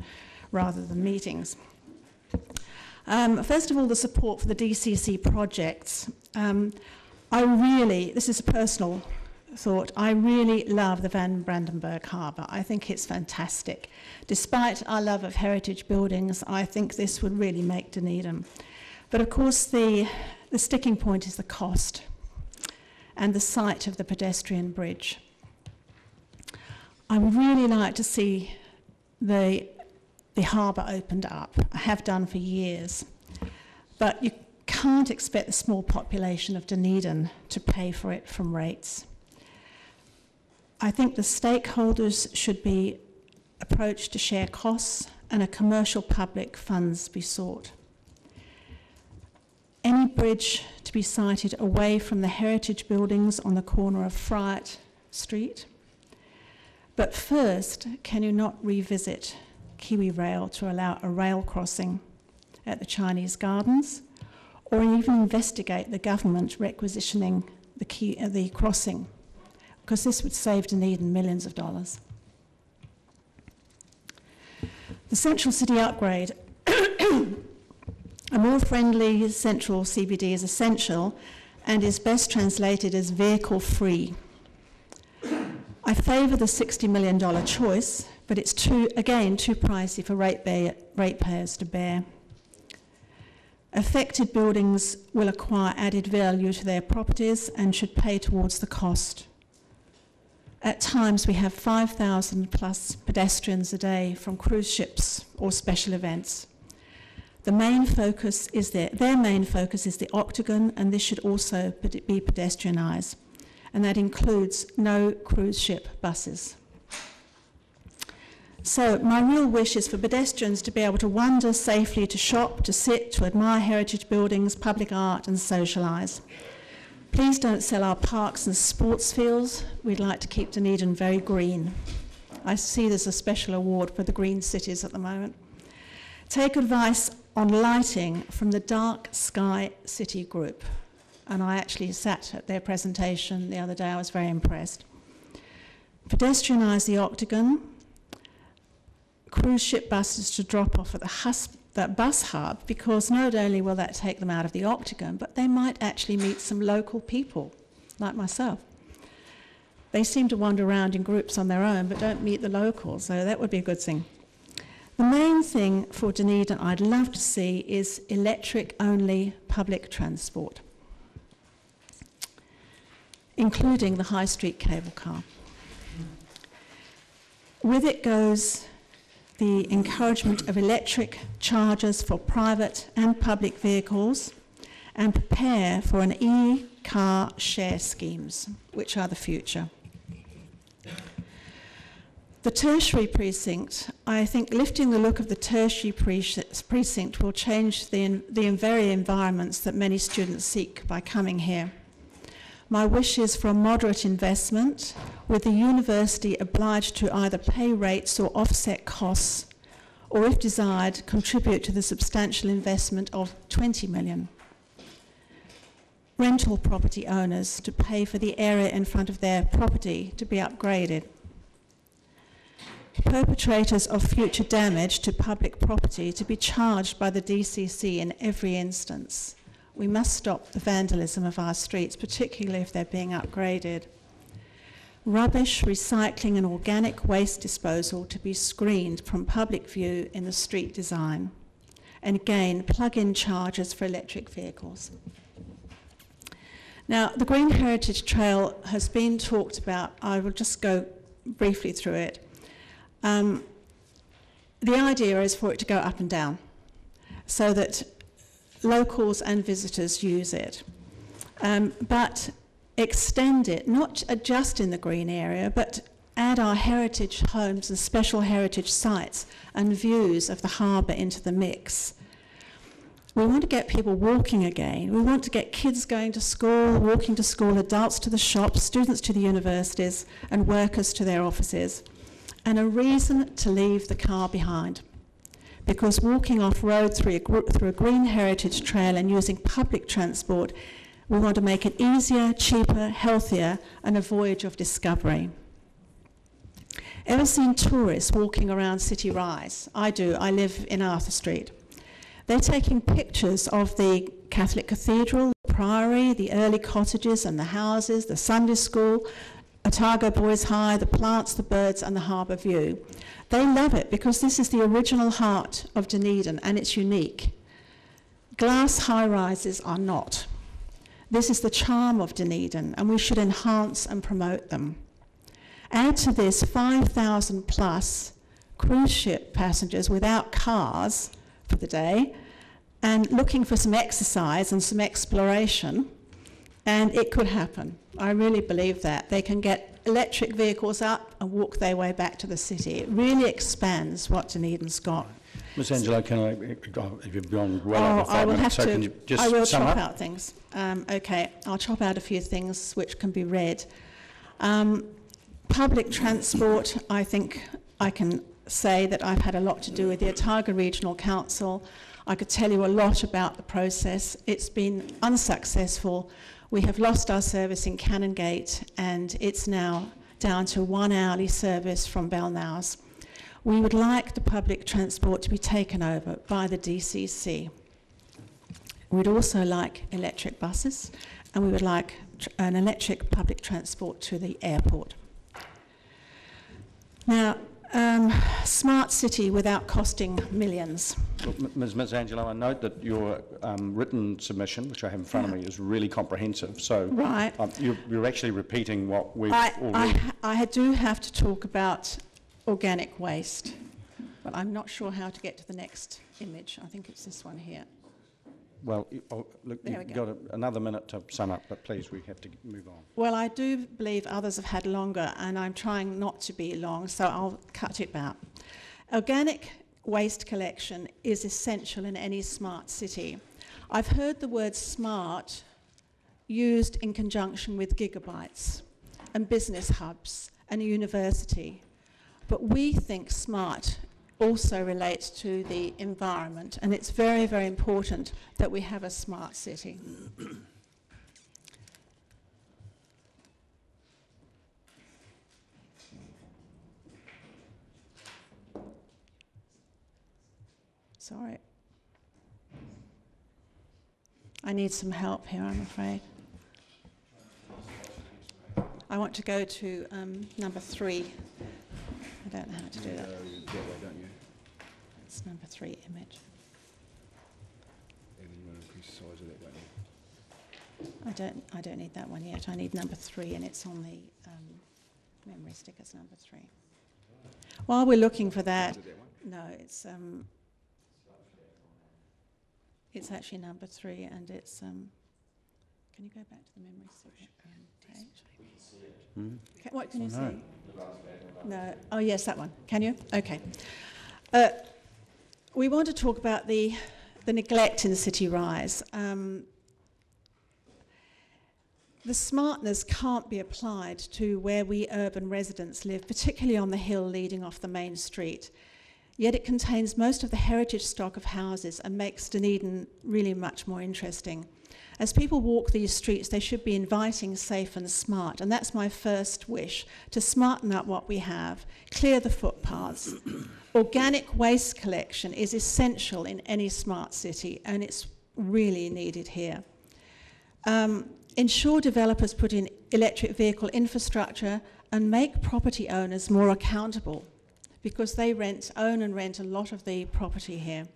rather than meetings. First of all, the support for the DCC projects. This is a personal thought, I really love the Van Brandenburg Harbour. I think it's fantastic. Despite our love of heritage buildings, I think this would really make Dunedin. But of course, the sticking point is the cost and the site of the pedestrian bridge. I would really like to see the harbour opened up. I have done for years. But you can't expect the small population of Dunedin to pay for it from rates. I think the stakeholders should be approached to share costs and a commercial public funds be sought. Any bridge to be sited away from the heritage buildings on the corner of Friat Street. But first, can you not revisit Kiwi Rail to allow a rail crossing at the Chinese Gardens, or even investigate the government requisitioning the crossing? Because this would save Dunedin millions of dollars. The central city upgrade. A more friendly central CBD is essential and is best translated as vehicle-free. I favour the $60 million choice, but it's too pricey for ratepayers to bear. Affected buildings will acquire added value to their properties and should pay towards the cost. At times we have 5,000 plus pedestrians a day from cruise ships or special events. The main focus is their main focus is the Octagon, and this should also be pedestrianised, and that includes no cruise ship buses. So my real wish is for pedestrians to be able to wander safely, to shop, to sit, to admire heritage buildings, public art and socialise. Please don't sell our parks and sports fields. We'd like to keep Dunedin very green. I see there's a special award for the green cities at the moment. Take advice on lighting from the Dark Sky City Group. And I actually sat at their presentation the other day. I was very impressed. Pedestrianise the Octagon. Cruise ship buses to drop off at that bus hub, because not only will that take them out of the Octagon, but they might actually meet some local people, like myself. They seem to wander around in groups on their own, but don't meet the locals, so that would be a good thing. The main thing for Dunedin I'd love to see is electric-only public transport, including the high street cable car. With it goes the encouragement of electric chargers for private and public vehicles, and prepare for an e-car share schemes, which are the future. The tertiary precinct, I think lifting the look of the tertiary precinct will change the very environments that many students seek by coming here. My wish is for a moderate investment, with the university obliged to either pay rates or offset costs, or if desired, contribute to the substantial investment of 20 million. Rental property owners to pay for the area in front of their property to be upgraded. Perpetrators of future damage to public property to be charged by the DCC in every instance. We must stop the vandalism of our streets, particularly if they're being upgraded. Rubbish, recycling and organic waste disposal to be screened from public view in the street design. And again, plug-in chargers for electric vehicles. Now, the Green Heritage Trail has been talked about. I will just go briefly through it. The idea is for it to go up and down so that locals and visitors use it, but extend it, not just in the green area, but add our heritage homes and special heritage sites and views of the harbour into the mix. We want to get people walking again. We want to get kids going to school, walking to school, adults to the shops, students to the universities, and workers to their offices. And a reason to leave the car behind. Because walking off-road through a green heritage trail and using public transport, we want to make it easier, cheaper, healthier, and a voyage of discovery. Ever seen tourists walking around City Rise? I do. I live in Arthur Street. They're taking pictures of the Catholic Cathedral, the Priory, the early cottages and the houses, the Sunday school, Otago Boys High, the plants, the birds, and the harbour view. They love it because this is the original heart of Dunedin and it's unique. Glass high-rises are not. This is the charm of Dunedin and we should enhance and promote them. Add to this 5,000 plus cruise ship passengers without cars for the day and looking for some exercise and some exploration, and it could happen. I really believe that. They can get electric vehicles up and walk their way back to the city. It really expands what Dunedin's got. Ms Angelo, can I, if you've gone well over 5 I will minutes, have so to, can you just I will sum chop up? out things. Okay, I'll chop out a few things which can be read. Public transport, I think I can say that I've had a lot to do with the Otago Regional Council. I could tell you a lot about the process. It's been unsuccessful. We have lost our service in Canongate and it's now down to 1 hourly service from Balnow's. We would like the public transport to be taken over by the DCC. We'd also like electric buses and we would like an electric public transport to the airport. Now, smart city without costing millions. Look, Ms Angelo, I note that your written submission, which I have in front of me, is really comprehensive. So Right. You're actually repeating what we've already... I do have to talk about organic waste, but I'm not sure how to get to the next image. I think it's this one here. Well, look, There you've we got another minute to sum up, but please, we have to move on. Well, I do believe others have had longer, and I'm trying not to be long, so I'll cut it out. Organic waste collection is essential in any smart city. I've heard the word smart used in conjunction with gigabytes and business hubs and a university, but we think smart also relates to the environment, and it's very, very important that we have a smart city. Sorry. I need some help here, I'm afraid. I want to go to number 3. I don't know how to do that. It's number 3 image. And then you want to increase the size of that, don't you? I don't need that one yet. I need number 3, and it's on the memory stickers, number 3. While we're looking for that, no, it's actually number 3, and it's. Can you go back to the memory sticker page? What can you see? No. Oh yes, that one. Can you? Okay. We want to talk about the neglect in City Rise. The smartness can't be applied to where we urban residents live, particularly on the hill leading off the main street. Yet it contains most of the heritage stock of houses and makes Dunedin really much more interesting. As people walk these streets, they should be inviting, safe and smart, and that's my first wish, to smarten up what we have, clear the footpaths. Organic waste collection is essential in any smart city, and it's really needed here. Ensure developers put in electric vehicle infrastructure and make property owners more accountable, because they own and rent a lot of the property here.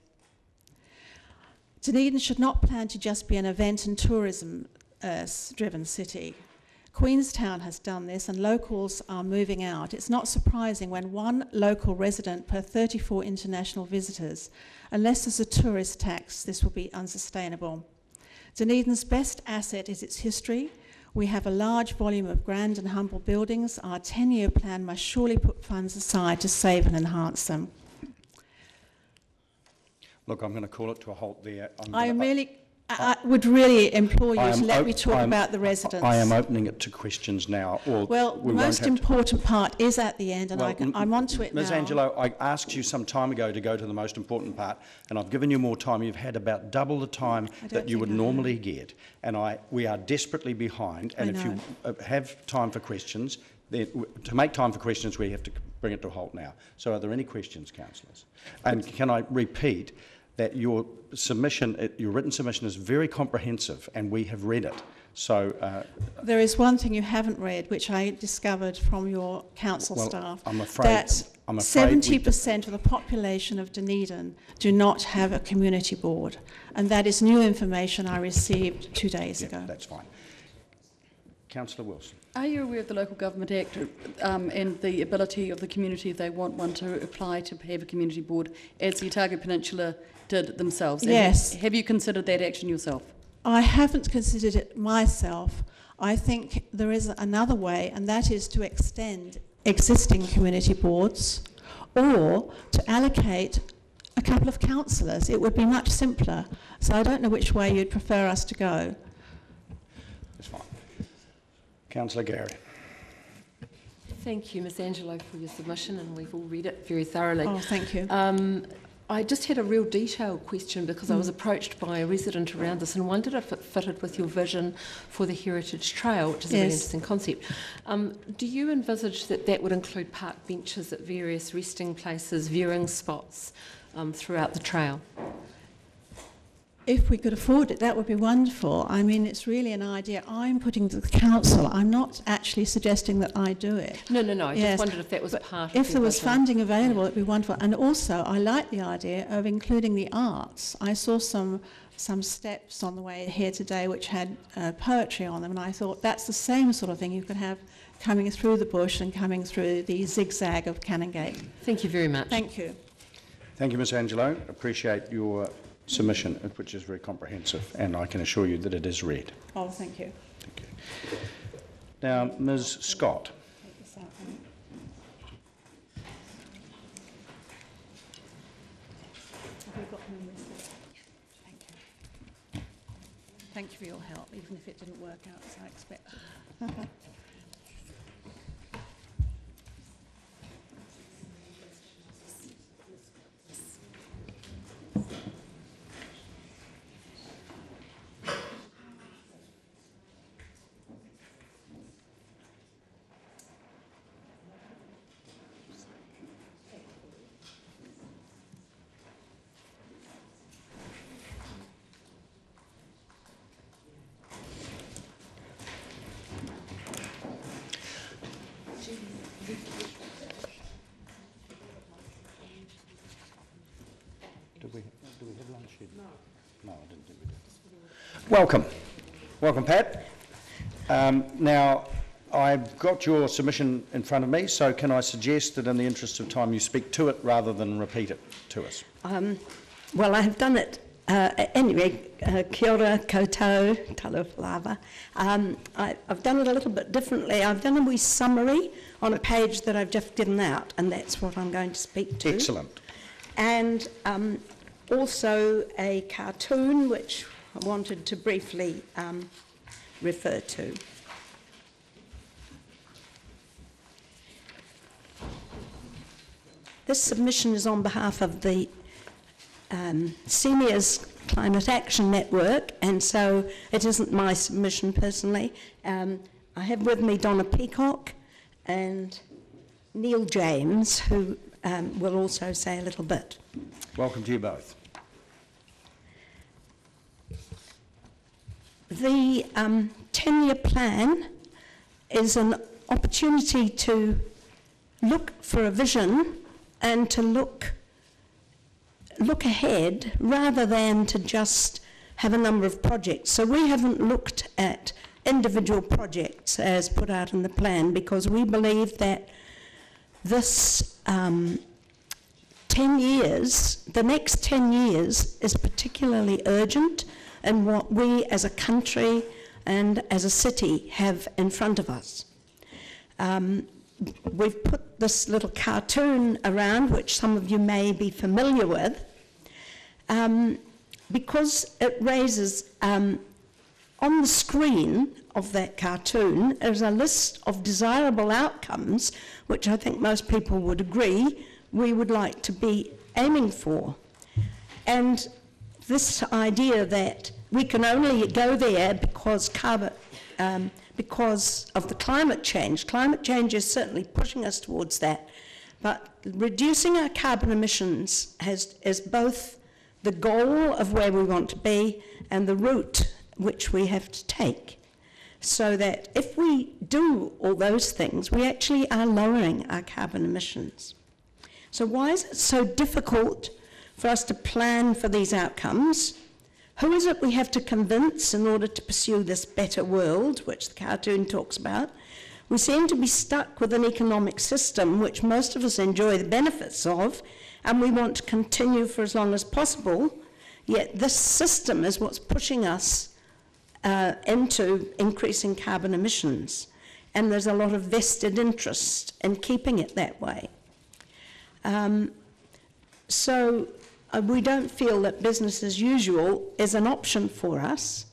Dunedin should not plan to just be an event and tourism driven city. Queenstown has done this and locals are moving out. It's not surprising when 1 local resident per 34 international visitors. Unless there's a tourist tax, this will be unsustainable. Dunedin's best asset is its history. We have a large volume of grand and humble buildings. Our 10-year plan must surely put funds aside to save and enhance them. Look, I'm going to call it to a halt there. I would really implore you to let me talk about the residents. I am opening it to questions now. Well, the most important part is at the end, and I'm on to it now. Ms Angelo, I asked you some time ago to go to the most important part, and I've given you more time. You've had about double the time that you would normally get, and we are desperately behind. And if you have time for questions, to make time for questions, we have to bring it to a halt now. So are there any questions, councillors? And can I repeat that your submission, your written submission is very comprehensive, and we have read it. So there is one thing you haven't read, which I discovered from your council staff. I'm afraid that 70% of the population of Dunedin do not have a community board, and that is new information I received 2 days ago. That's fine. Councillor Wilson. Are you aware of the Local Government Act and the ability of the community, if they want one, to apply to have a community board, as the Otago Peninsula did themselves? Yes. Have you considered that action yourself? I haven't considered it myself. I think there is another way, and that is to extend existing community boards or to allocate a couple of councillors. It would be much simpler. So I don't know which way you'd prefer us to go. That's fine. Councillor Gary. Thank you, Ms Angelo, for your submission, and we've all read it very thoroughly. Oh, thank you. I just had a real detailed question because I was approached by a resident around this and wondered if it fitted with your vision for the Heritage Trail, which is a very interesting concept. Do you envisage that would include park benches at various resting places, viewing spots throughout the trail? if we could afford it, that would be wonderful. I mean, it's really an idea I'm putting to the council. I'm not actually suggesting that I do it. No. I Yes, just wondered if that was part of if there was budget. funding available, it'd be wonderful. And also, I like the idea of including the arts. I saw some steps on the way here today which had poetry on them, and I thought that's the same sort of thing you could have coming through the bush and coming through the zigzag of Canongate. Thank you very much. Thank you. Thank you, Ms Angelo. Appreciate your submission, which is very comprehensive, and I can assure you that it is read. Oh, thank you. Thank you. Now, Ms Scott. Thank you for your help, even if it didn't work out as I expected. Do we have lunch here? No, I didn't think we did. Welcome. Welcome, Pat. Now, I've got your submission in front of me, so can I suggest that in the interest of time you speak to it rather than repeat it to us? Well, I have done it anyway. Kia ora, koutou, talo lava. I've done it a little bit differently. I've done a wee summary on a page that I've just given out, and that's what I'm going to speak to. Excellent. And also a cartoon which I wanted to briefly refer to. This submission is on behalf of the Seniors Climate Action Network, and so it isn't my submission personally. I have with me Donna Peacock and Neil James, who will also say a little bit. Welcome to you both. The 10-year plan is an opportunity to look for a vision and to look ahead rather than to just have a number of projects. So we haven't looked at individual projects as put out in the plan because we believe that this 10 years, the next 10 years is particularly urgent in what we as a country and as a city have in front of us. We've put this little cartoon around, which some of you may be familiar with, because it raises, on the screen of that cartoon is a list of desirable outcomes, which I think most people would agree we would like to be aiming for. And this idea that we can only go there because of the climate change. Climate change is certainly pushing us towards that, but reducing our carbon emissions is both the goal of where we want to be and the route which we have to take. So that if we do all those things, we actually are lowering our carbon emissions. So why is it so difficult for us to plan for these outcomes? Who is it we have to convince in order to pursue this better world, which the cartoon talks about? We seem to be stuck with an economic system which most of us enjoy the benefits of, and we want to continue for as long as possible, yet this system is what's pushing us into increasing carbon emissions. And there's a lot of vested interest in keeping it that way. We don't feel that business as usual is an option for us.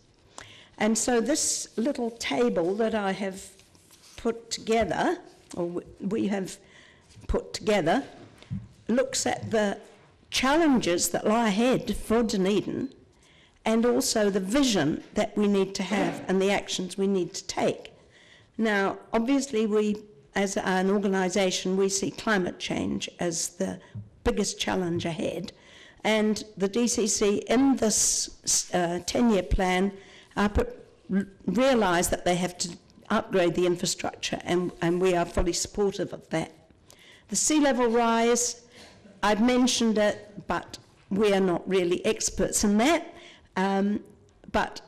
And so this little table that I have put together, or we have put together, looks at the challenges that lie ahead for Dunedin and also the vision that we need to have and the actions we need to take. Now, obviously, we, as an organisation, we see climate change as the biggest challenge ahead. And the DCC in this 10-year plan realise that they have to upgrade the infrastructure, and we are fully supportive of that. The sea level rise, I've mentioned it, but we are not really experts in that. But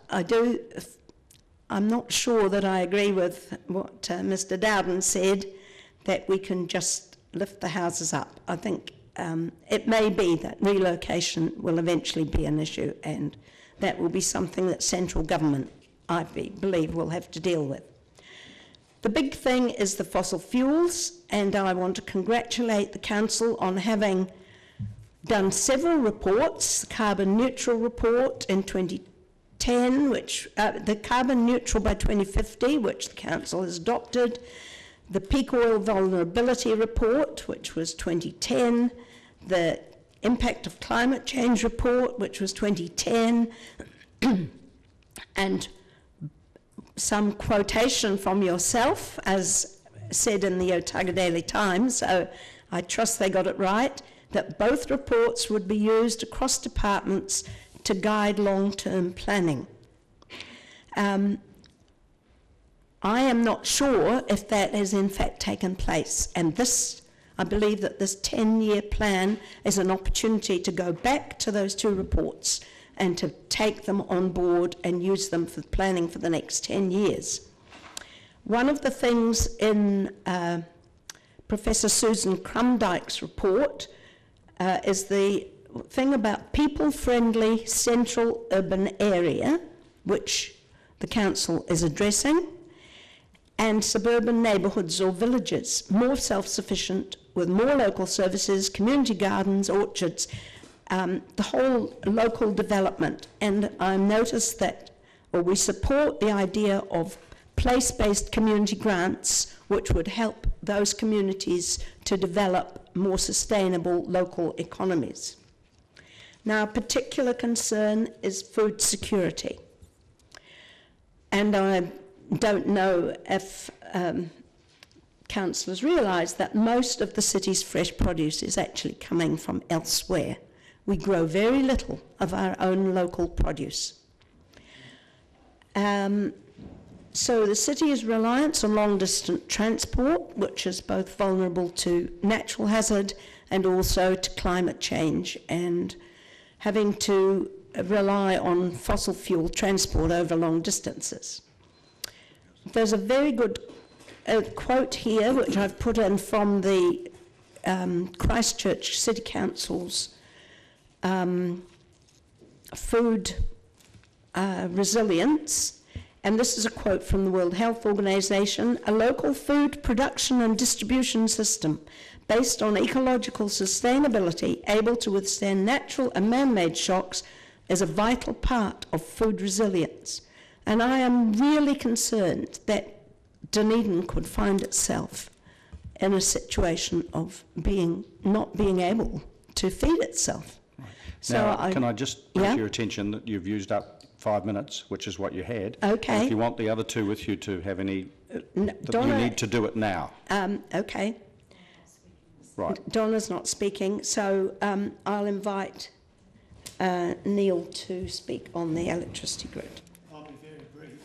I'm not sure that I agree with what Mr. Dowden said, that we can just lift the houses up. I think it may be that relocation will eventually be an issue, and that will be something that central government, I believe, will have to deal with. The big thing is the fossil fuels, and I want to congratulate the Council on having done several reports, the carbon neutral report in 2010, which the carbon neutral by 2050, which the Council has adopted, the peak oil vulnerability report, which was 2010, the impact of climate change report, which was 2010, and some quotation from yourself, as said in the Otago Daily Times, so I trust they got it right, that both reports would be used across departments to guide long-term planning. I am not sure if that has in fact taken place, and I believe that this 10-year plan is an opportunity to go back to those two reports and to take them on board and use them for planning for the next 10 years. One of the things in Professor Susan Crumdyke's report is the thing about people-friendly central urban area, which the Council is addressing, and suburban neighbourhoods or villages, more self-sufficient, with more local services, community gardens, orchards, the whole local development. And I noticed that, or we support the idea of place-based community grants, which would help those communities to develop more sustainable local economies. Now, a particular concern is food security. And I don't know if councillors realise that most of the city's fresh produce is actually coming from elsewhere. We grow very little of our own local produce. So the city is reliant on long-distance transport, which is both vulnerable to natural hazard and also to climate change, and having to rely on fossil fuel transport over long distances. There's a very good quote here, which I've put in from the Christchurch City Council's food resilience, and this is a quote from the World Health Organization: "A local food production and distribution system based on ecological sustainability, able to withstand natural and man-made shocks, is a vital part of food resilience." And I am really concerned that Dunedin could find itself in a situation of not being able to feed itself. Right. So now, can I just bring to your attention that you've used up 5 minutes, which is what you had. Okay. And if you want the other two with you to have any, you need to do it now. Okay. Right. Donna's not speaking, so I'll invite Neil to speak on the electricity grid. I'll be very brief.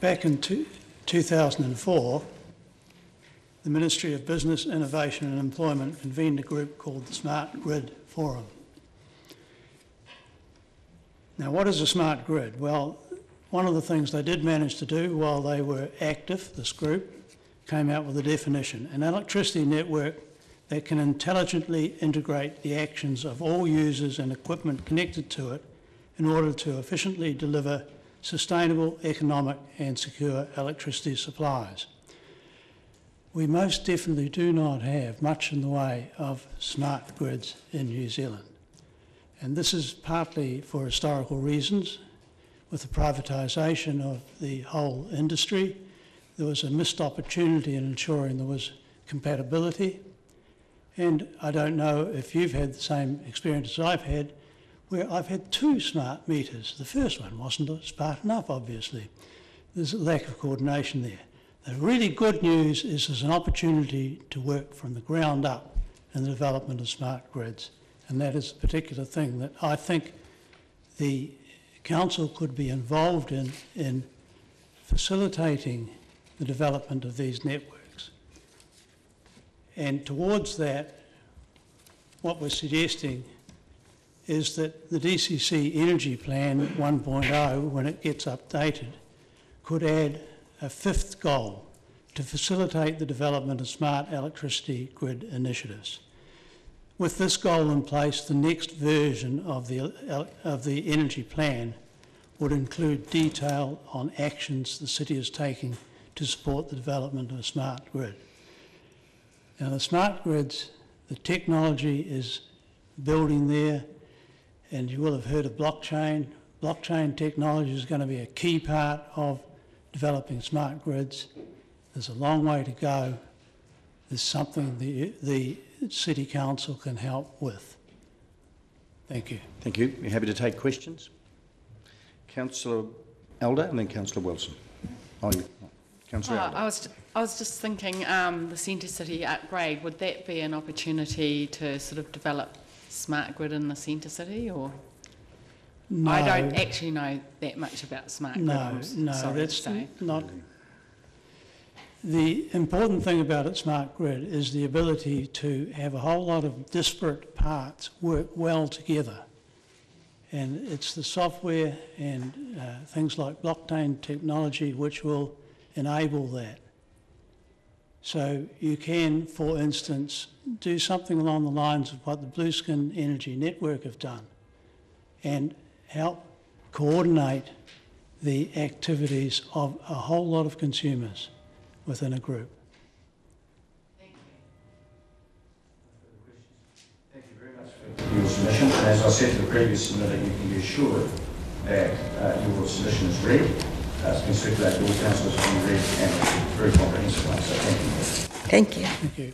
Back in 2004, the Ministry of Business, Innovation and Employment convened a group called the Smart Grid Forum. Now, what is a smart grid? Well, one of the things they did manage to do while they were active, this group, came out with a definition: an electricity network that can intelligently integrate the actions of all users and equipment connected to it in order to efficiently deliver sustainable, economic and secure electricity supplies. We most definitely do not have much in the way of smart grids in New Zealand. And this is partly for historical reasons. With the privatisation of the whole industry, there was a missed opportunity in ensuring there was compatibility. And I don't know if you've had the same experience as I've had, where I've had 2 smart meters. The first one wasn't smart enough, obviously. There's a lack of coordination there. The really good news is there's an opportunity to work from the ground up in the development of smart grids. And that is a particular thing that I think the council could be involved in facilitating the development of these networks. And towards that, what we're suggesting is that the DCC Energy Plan 1.0, when it gets updated, could add a fifth goal to facilitate the development of smart electricity grid initiatives. With this goal in place, the next version of the energy plan would include detail on actions the city is taking to support the development of a smart grid. Now, the smart grids, the technology is building there, and you will have heard of blockchain. Blockchain technology is going to be a key part of developing smart grids. There's a long way to go. There's something the City Council can help with. Thank you. Thank you. You're happy to take questions? Councillor Elder and then Councillor Wilson. Councillor Elder. I was just thinking the Centre City upgrade, would that be an opportunity to sort of develop smart grid in the Centre City, or? No. I don't actually know that much about smart grid. No, that's not. The important thing about a smart grid is the ability to have a whole lot of disparate parts work well together. And it's the software and things like blockchain technology which will enable that. So you can, for instance, do something along the lines of what the Blueskin Energy Network have done and help coordinate the activities of a whole lot of consumers within a group. Thank you very much for your submission. As I said to the previous submitter, you can be assured that your submission is read. It's been circulated to all councillors, it's been read, and it's a very comprehensive one, so thank you. Thank you. Thank you.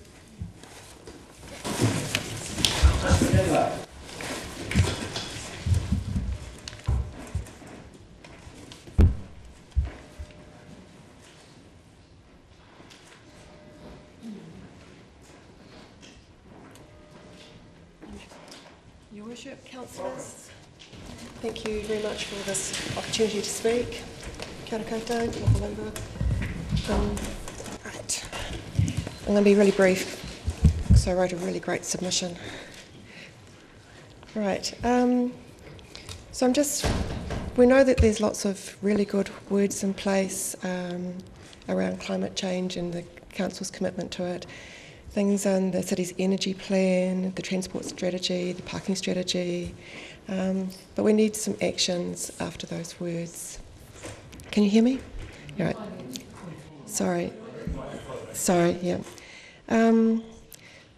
Your Worship, councillors, thank you very much for this opportunity to speak. Kia ora koutou, right. I'm going to be really brief because I wrote a really great submission. Right, so we know that there's lots of really good words in place around climate change and the council's commitment to it. Things in the city's energy plan, the transport strategy, the parking strategy, but we need some actions after those words. Can you hear me? All right. Sorry, yeah.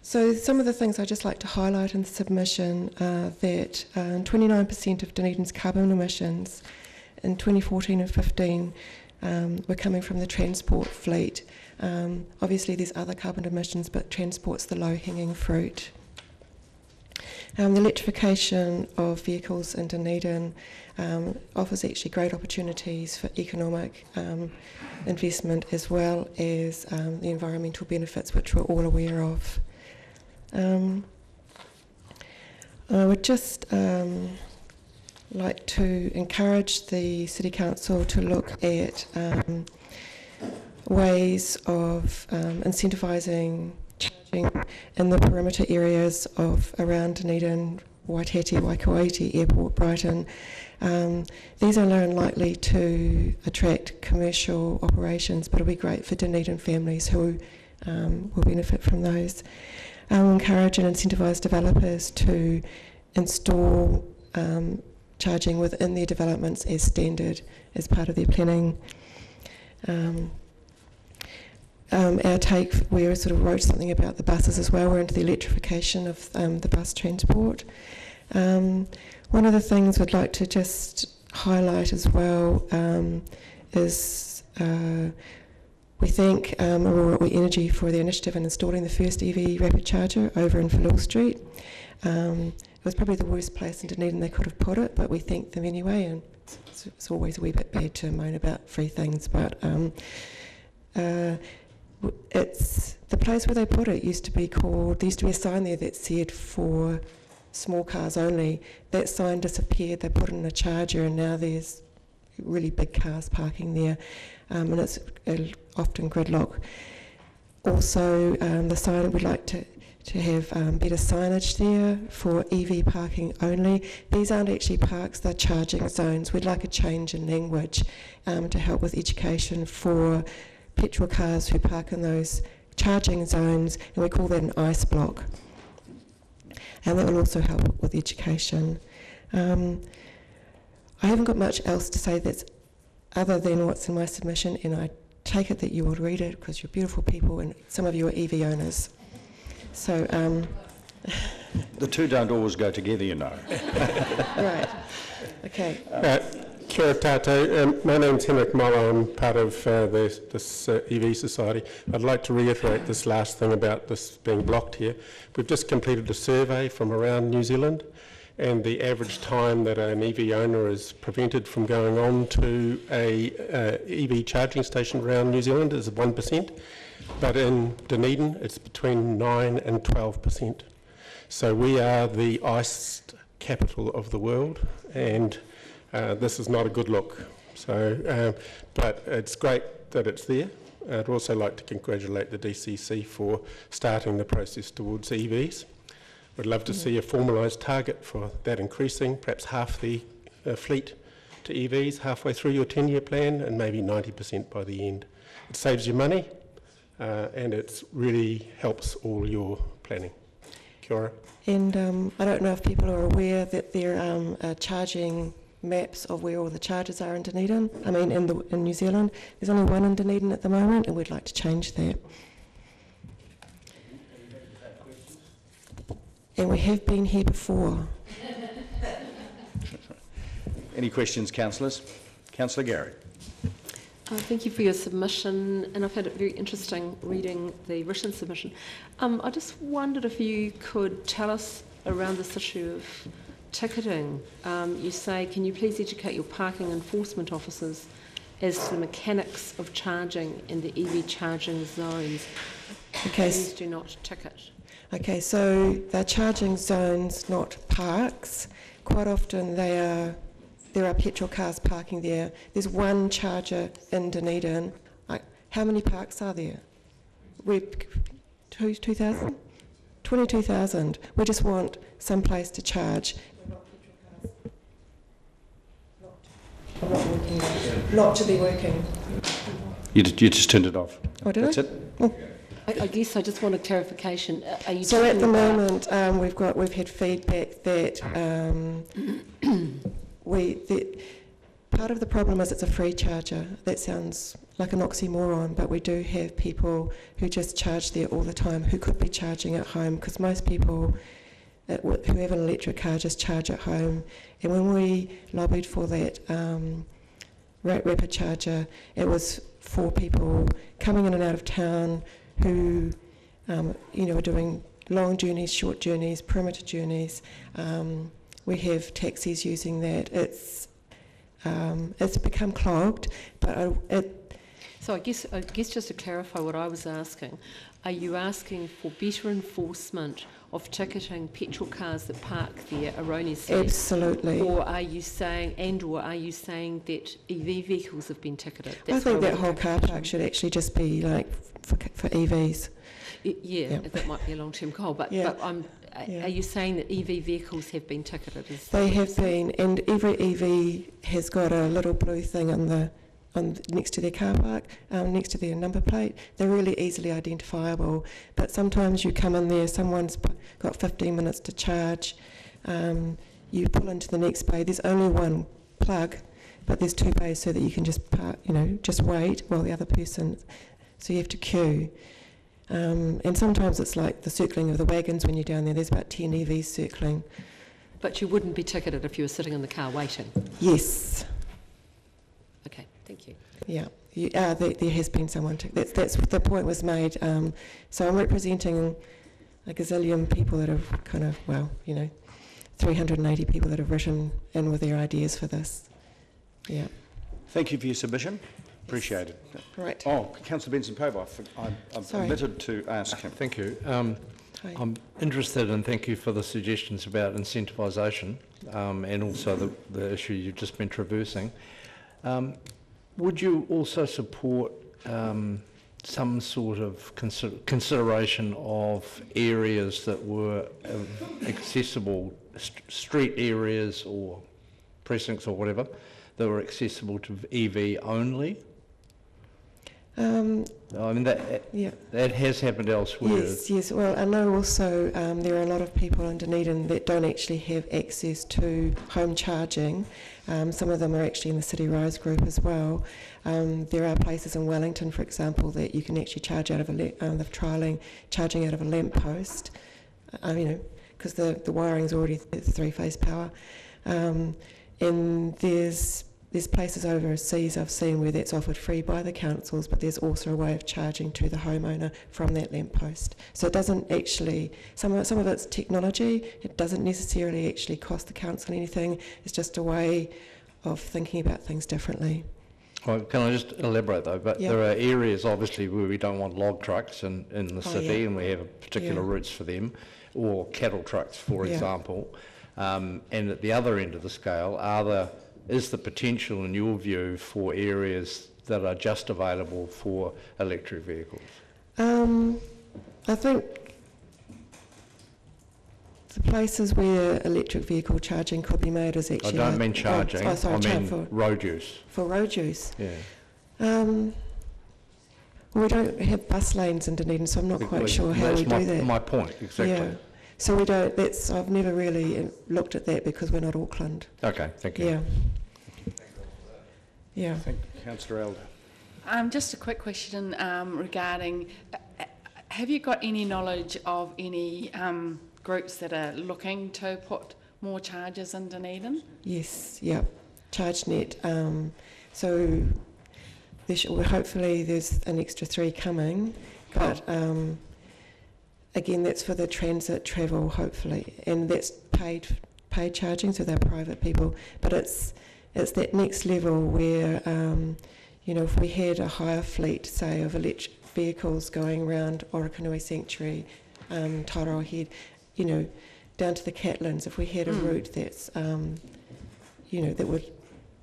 So some of the things I'd just like to highlight in the submission are that 29% of Dunedin's carbon emissions in 2014 and 15 were coming from the transport fleet. Obviously there's other carbon emissions, but transport's the low-hanging fruit. The electrification of vehicles in Dunedin offers actually great opportunities for economic investment as well as the environmental benefits which we're all aware of. I would just like to encourage the City Council to look at ways of incentivising charging in the perimeter areas of around Dunedin, Waititi, Waikawaiti Airport, Brighton. These are unlikely to attract commercial operations, but it'll be great for Dunedin families who will benefit from those. Encourage and incentivise developers to install charging within their developments as standard as part of their planning. Our take, we sort of wrote something about the buses as well. We're into the electrification of the bus transport. One of the things I'd like to just highlight as well is we thank Aurora Energy for the initiative in installing the first EV rapid charger over in Falul Street. It was probably the worst place in Dunedin they could have put it, but we thank them anyway, and it's always a wee bit bad to moan about free things, but the place where they put it used to be called, there used to be a sign there that said for small cars only. That sign disappeared, they put in a charger, and now there's really big cars parking there, and it's often gridlock. Also, the sign, we'd like to have better signage there for EV parking only. These aren't actually parks, they're charging zones. We'd like a change in language to help with education for petrol cars who park in those charging zones, and we call that an ice block. And that will also help with education. I haven't got much else to say that's other than what's in my submission, and I take it that you will read it because you're beautiful people and some of you are EV owners. So, the two don't always go together, you know. Right. Okay. Kia ora tātou. My name's Henrik Moller. I'm part of this EV Society. I'd like to reiterate this last thing about this being blocked here. We've just completed a survey from around New Zealand, and the average time that an EV owner is prevented from going on to a EV charging station around New Zealand is 1%, but in Dunedin it's between 9 and 12%. So we are the iced capital of the world, and this is not a good look. So, but it's great that it's there. I'd also like to congratulate the DCC for starting the process towards EVs. We'd love to see a formalised target for that increasing, perhaps half the fleet to EVs halfway through your 10-year plan, and maybe 90% by the end. It saves you money, and it really helps all your planning. Kia ora. And I don't know if people are aware that there are charging maps of where all the chargers are in Dunedin. I mean, in New Zealand. There's only one in Dunedin at the moment, and we'd like to change that. And we have been here before. Any questions, councillors? Councillor Gary. Thank you for your submission, and I found it very interesting reading the written submission. I just wondered if you could tell us around this issue of ticketing. You say, can you please educate your parking enforcement officers as to the mechanics of charging in the EV charging zones? Okay. Please do not ticket. Okay, so they're charging zones, not parks. Quite often there are petrol cars parking there. There's one charger in Dunedin. How many parks are there? 2,000? 22,000. We just want some place to charge. Not to be working. You just turned it off. Oh, did That's I? it? Oh. I guess I just want a clarification. Are you So at the talking about- moment, we've had feedback that part of the problem is it's a free charger. That sounds like an oxymoron, but we do have people who just charge there all the time who could be charging at home, because most people who have an electric car just charge at home. And when we lobbied for that rapid charger, it was for people coming in and out of town who are doing long journeys, short journeys, perimeter journeys. We have taxis using that. It's become clogged, but So I guess just to clarify what I was asking, are you asking for better enforcement of ticketing petrol cars that park there erroneously? Absolutely. Or are you saying that EV vehicles have been ticketed? I think that whole car park should actually just be like for EVs. Yeah, that might be a long-term goal, but are you saying that EV vehicles have been ticketed? They have been, and every EV has got a little blue thing on next to their car park, next to their number plate. They're really easily identifiable, but sometimes you come in there, someone's got 15 minutes to charge, you pull into the next bay, there's only one plug, but there's two bays so that you can just park, just wait while the other person, so you have to queue. And sometimes it's like the circling of the wagons when you're down there. There's about 10 EVs circling. But you wouldn't be ticketed if you were sitting in the car waiting? Yes. Okay, thank you. Yeah, there has been someone. That's the point was made. So I'm representing a gazillion people that have 380 people that have written in with their ideas for this. Yeah. Thank you for your submission. Appreciate it. Right. Oh, Councillor Benson-Pover, I'm Sorry. permitted to ask him. Thank you. Hi. I'm interested, and thank you for the suggestions about incentivisation and also the issue you've just been traversing. Would you also support some sort of consideration of areas that were accessible, street areas or precincts or whatever, that were accessible to EV only? I mean, that has happened elsewhere. Yes. Well, I know also there are a lot of people in Dunedin that don't actually have access to home charging. Some of them are actually in the City Rise group as well. There are places in Wellington, for example, that you can actually charge out of a they're trialling charging out of a lamp post. Because the wiring's already three-phase power. And there's places overseas I've seen where that's offered free by the councils, but there's also a way of charging to the homeowner from that lamp post. So it doesn't actually, some of it's technology, it doesn't necessarily actually cost the council anything, it's just a way of thinking about things differently. Well, can I just elaborate though? But there are areas obviously where we don't want log trucks in the city, and we have particular routes for them, or cattle trucks, for example. And at the other end of the scale, is the potential, in your view, for areas that are just available for electric vehicles? I think the places where electric vehicle charging could be made is actually... I don't mean charging, I mean road use. For road use? Yeah. We don't have bus lanes in Dunedin, so I'm not quite sure how we do that. My point, exactly. Yeah. So we don't, I've never really looked at that because we're not Auckland. Okay, thank you. Yeah. Yeah. Thank you, Councillor Elder. Just a quick question regarding, have you got any knowledge of any groups that are looking to put more charges in Dunedin? Yes, yeah. ChargeNet. So hopefully there's an extra 3 coming, but again, that's for the transit travel, hopefully, and that's paid charging, so they're private people. But it's that next level where, if we had a higher fleet, say, of electric vehicles going around Orokonui Sanctuary, Tairoa Head, down to the Catlins, if we had a route that's, that would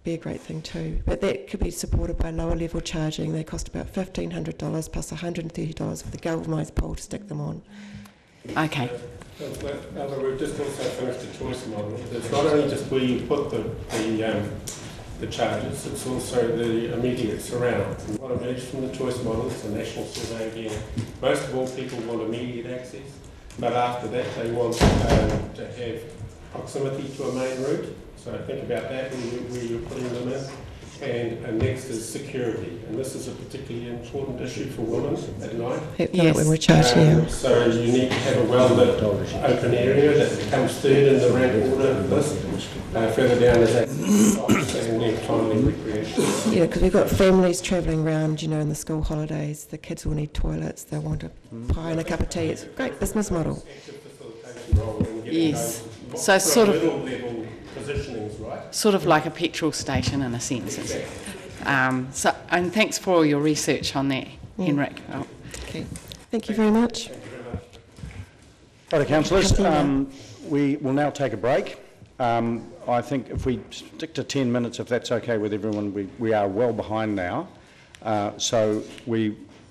be a great thing too. But that could be supported by lower level charging. They cost about $1,500 plus $130 for the galvanised pole to stick them on. Okay. We've just also finished the choice model. It's not only just where you put the charges, it's also the immediate surround. And what emerged from the choice model is the national survey again. Most of all, people want immediate access, but after that they want to have proximity to a main route. So think about that where you're putting them in. And next is security, and this is a particularly important issue for women at night. Yes. When we're charging, so you need to have a well-lit open area that comes third in the rank order list. Further down is that, and then finally recreation. Yeah, because we've got families travelling around, in the school holidays. The kids will need toilets. They want a pie and a cup of tea. It's a great business model. Yes. So sort of positionings, right? Sort of like a petrol station in a sense. And thanks for all your research on that, Henrik. Oh. Okay. Thank you very much. Right, councillors, we will now take a break. I think if we stick to 10 minutes, if that's okay with everyone, we are well behind now. So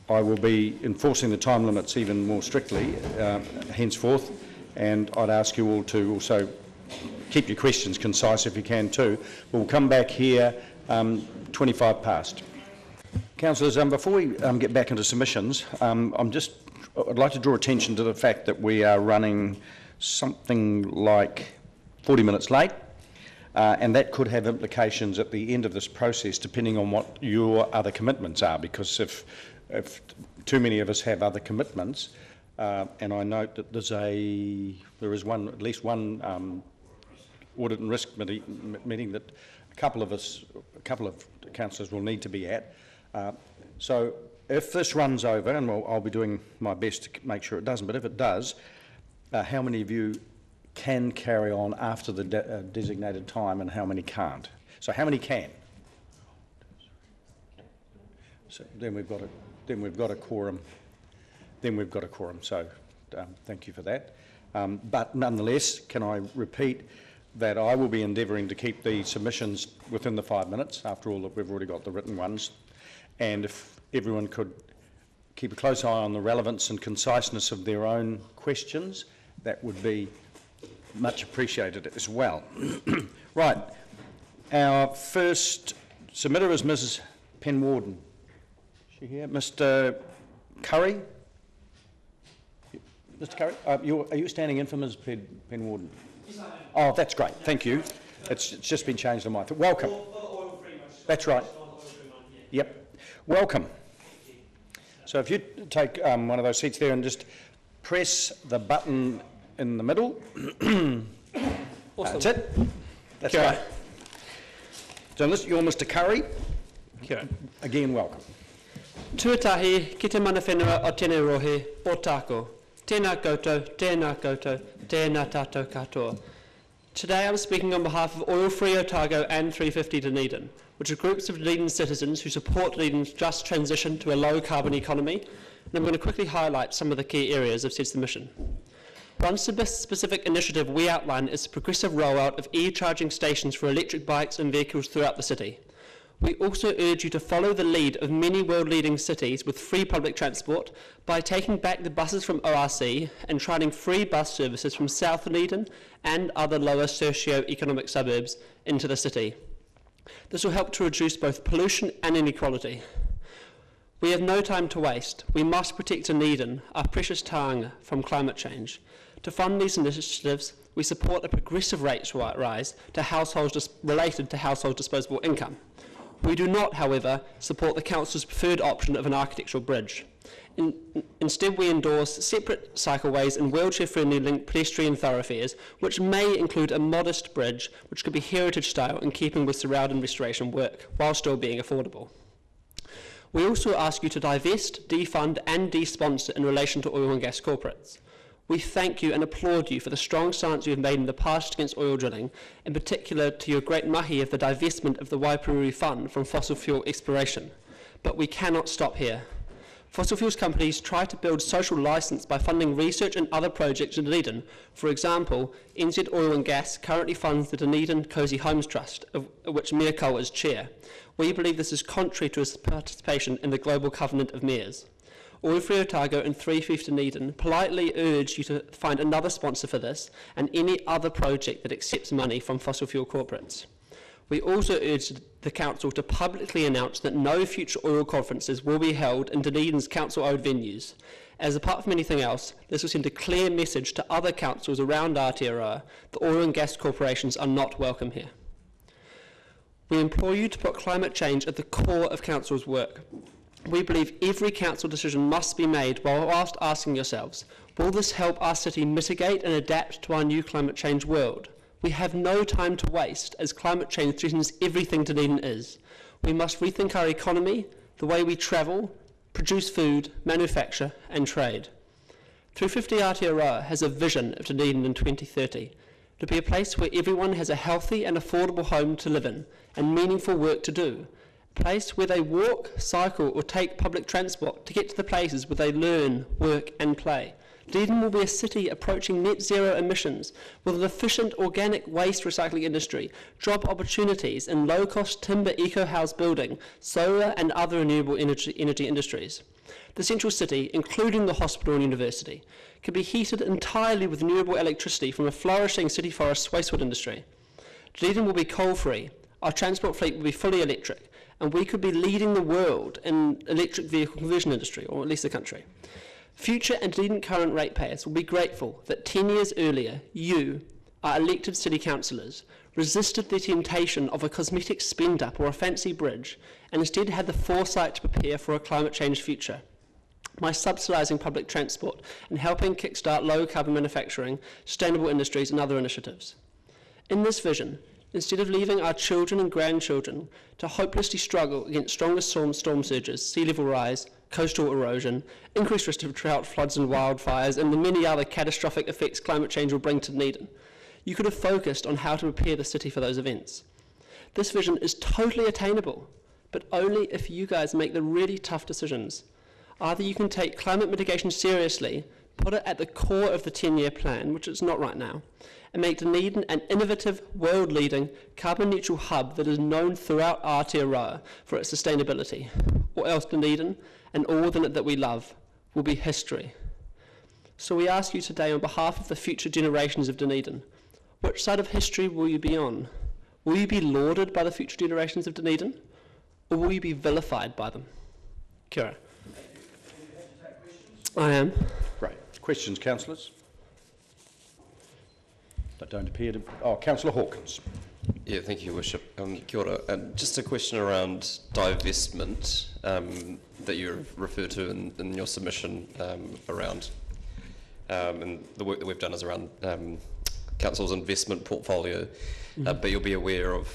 I will be enforcing the time limits even more strictly henceforth, and I'd ask you all to also keep your questions concise if you can too. We'll come back here 25 past. Councillors, before we get back into submissions, I'd like to draw attention to the fact that we are running something like 40 minutes late, and that could have implications at the end of this process depending on what your other commitments are, because if too many of us have other commitments, and I note that there is at least one audit and risk meeting that a couple of councillors will need to be at. So if this runs over, and I'll be doing my best to make sure it doesn't, but if it does, how many of you can carry on after the designated time and how many can't? So how many can? So then we've got a quorum. So thank you for that. But nonetheless, can I repeat that I will be endeavouring to keep the submissions within the 5 minutes. After all, we've already got the written ones. And if everyone could keep a close eye on the relevance and conciseness of their own questions, that would be much appreciated as well. Right. Our first submitter is Mrs. Penwarden. Is she here? Mr. Curry? Mr. Curry, are you standing in for Ms. Penwarden? Yes, I am. Oh, that's great. Thank you. It's just been changed on my... Welcome. That's right. Yep. Welcome. So if you take one of those seats there and just press the button in the middle. That's it. That's right. So you're Mr. Curry. Kia. Again, welcome. Tuatahi, ki te mana whenua o tēnei rohe, o tāko. Tēnā koutou, tēnā koutou, tēnā tātou katoa. Today I'm speaking on behalf of Oil-Free Otago and 350 Dunedin, which are groups of Dunedin citizens who support Dunedin's just transition to a low-carbon economy, and I'm going to quickly highlight some of the key areas of said submission. One specific initiative we outline is the progressive rollout of e-charging stations for electric bikes and vehicles throughout the city. We also urge you to follow the lead of many world-leading cities with free public transport by taking back the buses from ORC and trialling free bus services from South Dunedin and other lower socio-economic suburbs into the city. This will help to reduce both pollution and inequality. We have no time to waste. We must protect Dunedin, our precious taonga, from climate change. To fund these initiatives, we support a progressive rates rise to households related to household disposable income. We do not, however, support the Council's preferred option of an architectural bridge. Instead, we endorse separate cycleways and wheelchair-friendly linked pedestrian thoroughfares, which may include a modest bridge, which could be heritage-style in keeping with surround restoration work, while still being affordable. We also ask you to divest, defund and de-sponsor in relation to oil and gas corporates. We thank you and applaud you for the strong stance you have made in the past against oil drilling, in particular to your great mahi of the divestment of the Waipururi Fund from fossil fuel exploration. But we cannot stop here. Fossil fuels companies try to build social licence by funding research and other projects in Dunedin. For example, NZ Oil and Gas currently funds the Dunedin Cosy Homes Trust, of which Mayor Cole is chair. We believe this is contrary to his participation in the Global Covenant of Mayors. Oil-Free Otago and 350 Dunedin politely urge you to find another sponsor for this and any other project that accepts money from fossil fuel corporates. We also urge the Council to publicly announce that no future oil conferences will be held in Dunedin's council-owned venues, as apart from anything else, this will send a clear message to other councils around Aotearoa that oil and gas corporations are not welcome here. We implore you to put climate change at the core of Council's work. We believe every council decision must be made whilst asking yourselves, will this help our city mitigate and adapt to our new climate change world? We have no time to waste as climate change threatens everything Dunedin is. We must rethink our economy, the way we travel, produce food, manufacture and trade. 350 Aotearoa has a vision of Dunedin in 2030, to be a place where everyone has a healthy and affordable home to live in and meaningful work to do. A place where they walk, cycle or take public transport to get to the places where they learn, work and play. Dunedin will be a city approaching net zero emissions with an efficient organic waste recycling industry, job opportunities in low-cost timber eco-house building, solar and other renewable energy industries. The central city, including the hospital and university, can be heated entirely with renewable electricity from a flourishing city forest wastewood industry. Dunedin will be coal-free, our transport fleet will be fully electric, and we could be leading the world in electric vehicle conversion industry, or at least the country. Future and Dunedin current ratepayers will be grateful that 10 years earlier, you, our elected city councillors, resisted the temptation of a cosmetic spend-up or a fancy bridge, and instead had the foresight to prepare for a climate change future by subsidising public transport and helping kickstart low-carbon manufacturing, sustainable industries and other initiatives. In this vision, instead of leaving our children and grandchildren to hopelessly struggle against stronger storm surges, sea level rise, coastal erosion, increased risk of drought, floods and wildfires, and the many other catastrophic effects climate change will bring to Dunedin, you could have focused on how to prepare the city for those events. This vision is totally attainable, but only if you guys make the really tough decisions. Either you can take climate mitigation seriously, put it at the core of the 10-year plan, which it's not right now, and make Dunedin an innovative, world-leading, carbon-neutral hub that is known throughout Aotearoa for its sustainability, or else Dunedin, and all that we love, will be history. So we ask you today on behalf of the future generations of Dunedin, which side of history will you be on? Will you be lauded by the future generations of Dunedin, or will you be vilified by them? Kia ora. I am. Great. Questions, councillors? That don't appear to... Oh, Councillor Hawkins. Yeah, thank you, Your Worship. Kia ora. Just a question around divestment that you refer to in your submission around, and the work that we've done is around Council's investment portfolio, but you'll be aware of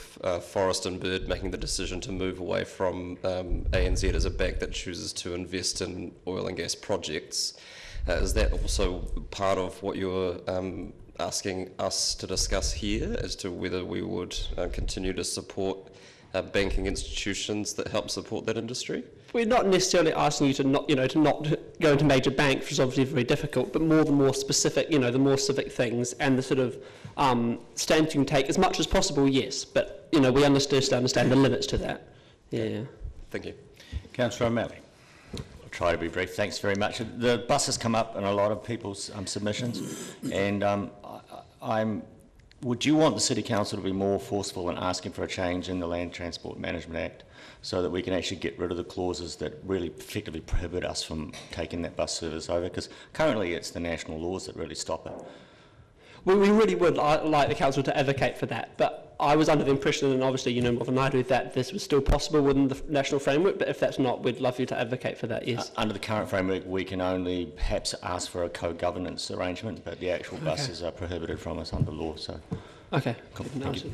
Forest and Bird making the decision to move away from ANZ as a bank that chooses to invest in oil and gas projects. Is that also part of what you're asking us to discuss here as to whether we would continue to support banking institutions that help support that industry? We're not necessarily asking you to not, to not go into major banks, which is obviously very difficult, but more the more specific, the more civic things and the sort of stance you can take as much as possible, yes. But, we understand the limits to that. Yeah. Thank you. Councillor O'Malley. I'll try to be brief. Thanks very much. The bus has come up in a lot of people's submissions, and would you want the City Council to be more forceful in asking for a change in the Land Transport Management Act so that we can actually get rid of the clauses that really effectively prohibit us from taking that bus service over? Because currently it's the national laws that really stop it. Well, we really would like the Council to advocate for that, but I was under the impression, and obviously you know more than I do, that this was still possible within the national framework, but if that's not, we'd love you to advocate for that, yes. Under the current framework, we can only perhaps ask for a co-governance arrangement, but the actual buses are prohibited from us under law, so... Okay. Cool. Thank you.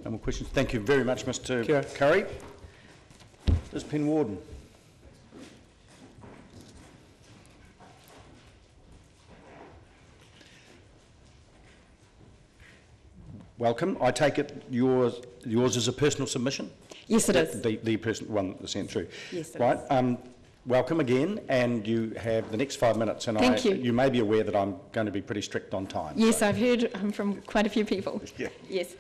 No more questions. Thank you very much, Mr. Curry. Ms. Penwarden. Welcome. I take it yours is a personal submission? Yes, it is. The personal one that was sent through. Yes, it right. is. Welcome again, and you have the next 5 minutes. And Thank you. You may be aware that I'm going to be pretty strict on time. Yes, so. I've heard from quite a few people. Yeah. Yes.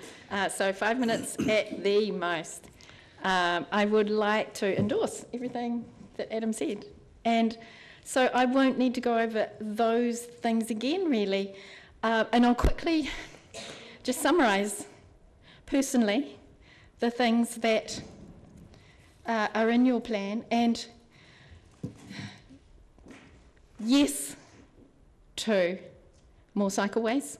So 5 minutes at the most. I would like to endorse everything that Adam said. And so I won't need to go over those things again, really. And I'll quickly just summarise, personally, the things that are in your plan. And yes to more cycleways.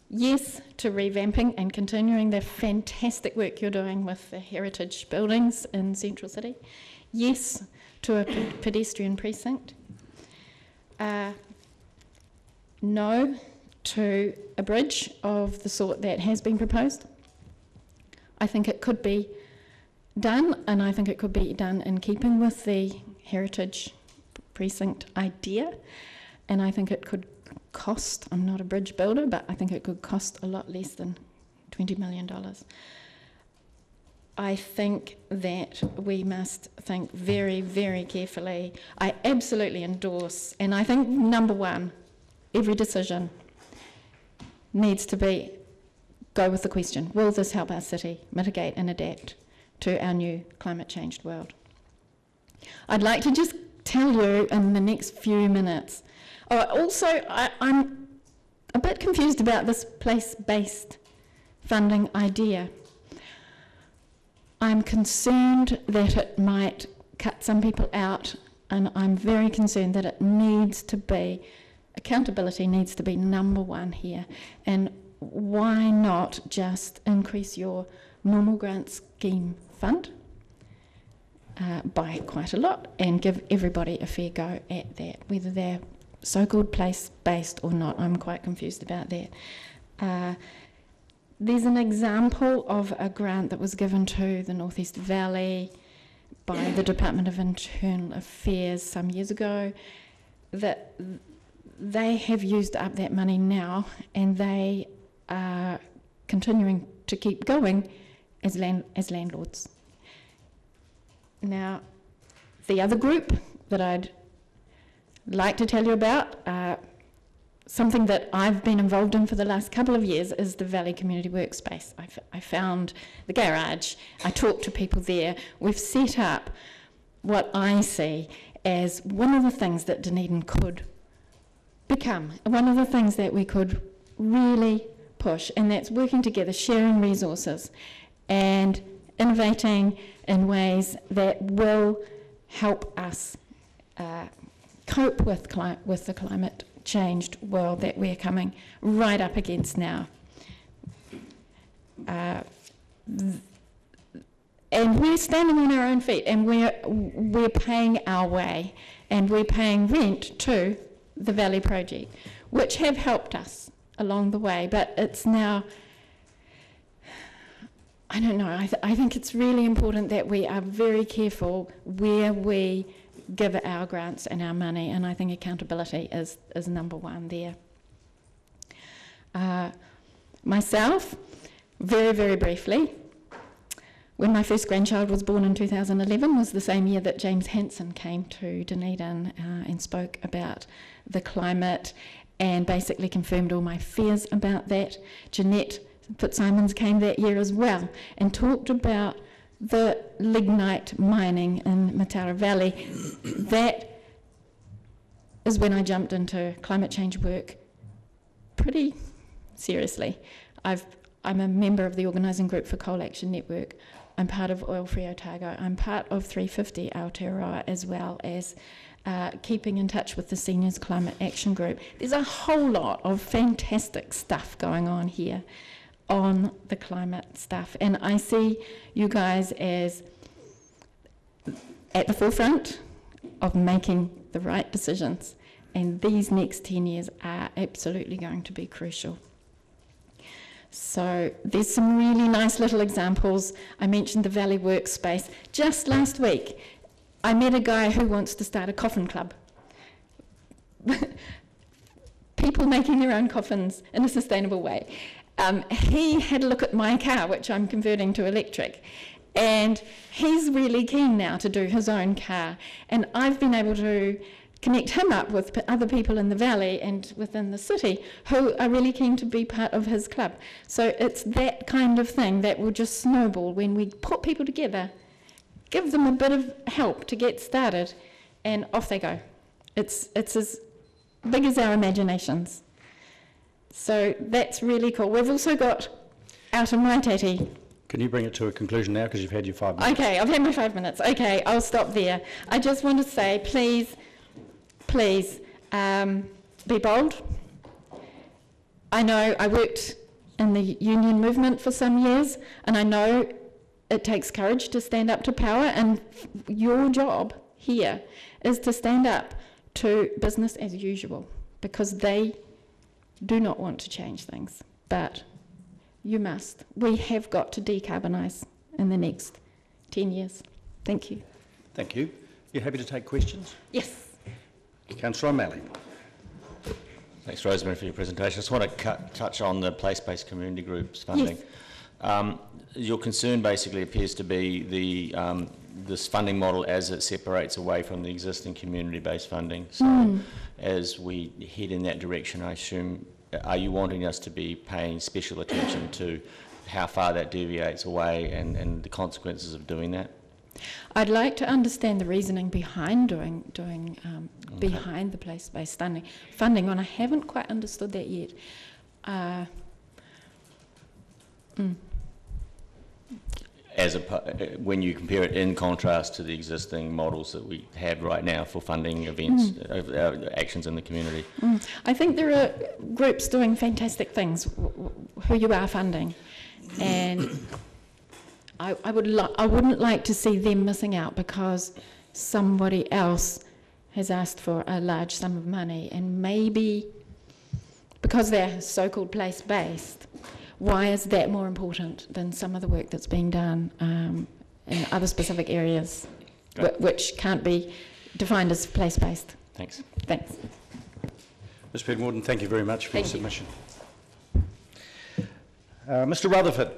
Yes to revamping and continuing the fantastic work you're doing with the heritage buildings in Central City. Yes to a pedestrian precinct. No to a bridge of the sort that has been proposed. I think it could be done, and I think it could be done in keeping with the heritage precinct idea, and I think it could cost, I'm not a bridge builder, but I think it could cost a lot less than $20 million. I think that we must think very, very carefully. I absolutely endorse, and I think number one, every decision needs to be, go with the question, will this help our city mitigate and adapt to our new climate changed world? I'd like to just tell you in the next few minutes. Also, I'm a bit confused about this place-based funding idea. I'm concerned that it might cut some people out, and I'm very concerned that it needs to be, accountability needs to be number one here. And why not just increase your normal grant scheme fund by quite a lot and give everybody a fair go at that, whether they're so-called place-based or not. I'm quite confused about that. There's an example of a grant that was given to the North East Valley by the Department of Internal Affairs some years ago, that they have used up that money now, and they are continuing to keep going as landlords. Now, the other group that I'd like to tell you about, something that I've been involved in for the last couple of years, is the Valley Community Workspace. I found the garage, I talked to people there. We've set up what I see as one of the things that Dunedin could become, one of the things that we could really push, and that's working together, sharing resources and innovating in ways that will help us cope with the climate changed world that we're coming right up against now. And we're standing on our own feet, and we're paying our way, and we're paying rent to the Valley Project, which have helped us along the way, but it's now, I don't know, I think it's really important that we are very careful where we give our grants and our money, and I think accountability is number one there. Myself, very, very briefly, when my first grandchild was born in 2011 was the same year that James Hansen came to Dunedin and spoke about the climate and basically confirmed all my fears about that. Jeanette Fitzsimons came that year as well and talked about the lignite mining in Matara Valley. That is when I jumped into climate change work pretty seriously. I'm a member of the organising group for Coal Action Network. I'm part of Oil Free Otago. I'm part of 350 Aotearoa, as well as keeping in touch with the Seniors Climate Action Group. There's a whole lot of fantastic stuff going on here on the climate stuff, and I see you guys as at the forefront of making the right decisions, and these next 10 years are absolutely going to be crucial. So there's some really nice little examples. I mentioned the Valley Workspace. Just last week, I met a guy who wants to start a coffin club. People making their own coffins in a sustainable way. He had a look at my car, which I'm converting to electric, and he's really keen now to do his own car. And I've been able to connect him up with other people in the valley and within the city who are really keen to be part of his club. So it's that kind of thing that will just snowball when we put people together, give them a bit of help to get started, and off they go. It's as big as our imaginations. So that's really cool. We've also got Out in Waitati. Can you bring it to a conclusion now, because you've had your 5 minutes? Okay, I've had my 5 minutes. Okay, I'll stop there. I just want to say, please, be bold. I know I worked in the union movement for some years, and I know it takes courage to stand up to power, and your job here is to stand up to business as usual, because they do not want to change things, but you must. We have got to decarbonise in the next 10 years. Thank you. Thank you. You happy to take questions? Yes. Councillor O'Malley. Thanks, Rosemary, for your presentation. I just want to touch on the place-based community groups funding. Yes. Your concern basically appears to be this funding model as it separates away from the existing community-based funding. So as we head in that direction, I assume, are you wanting us to be paying special attention to how far that deviates away and the consequences of doing that? I'd like to understand the reasoning behind behind the place-based funding, and I haven't quite understood that yet. When you compare it in contrast to the existing models that we have right now for funding events, actions in the community. I think there are groups doing fantastic things who you are funding, and I wouldn't like to see them missing out because somebody else has asked for a large sum of money, and maybe because they're so-called place-based, why is that more important than some of the work that's being done in other specific areas, which can't be defined as place-based? Thanks. Thanks. Ms. Pedmorden, thank you very much for your submission. Mr. Rutherford.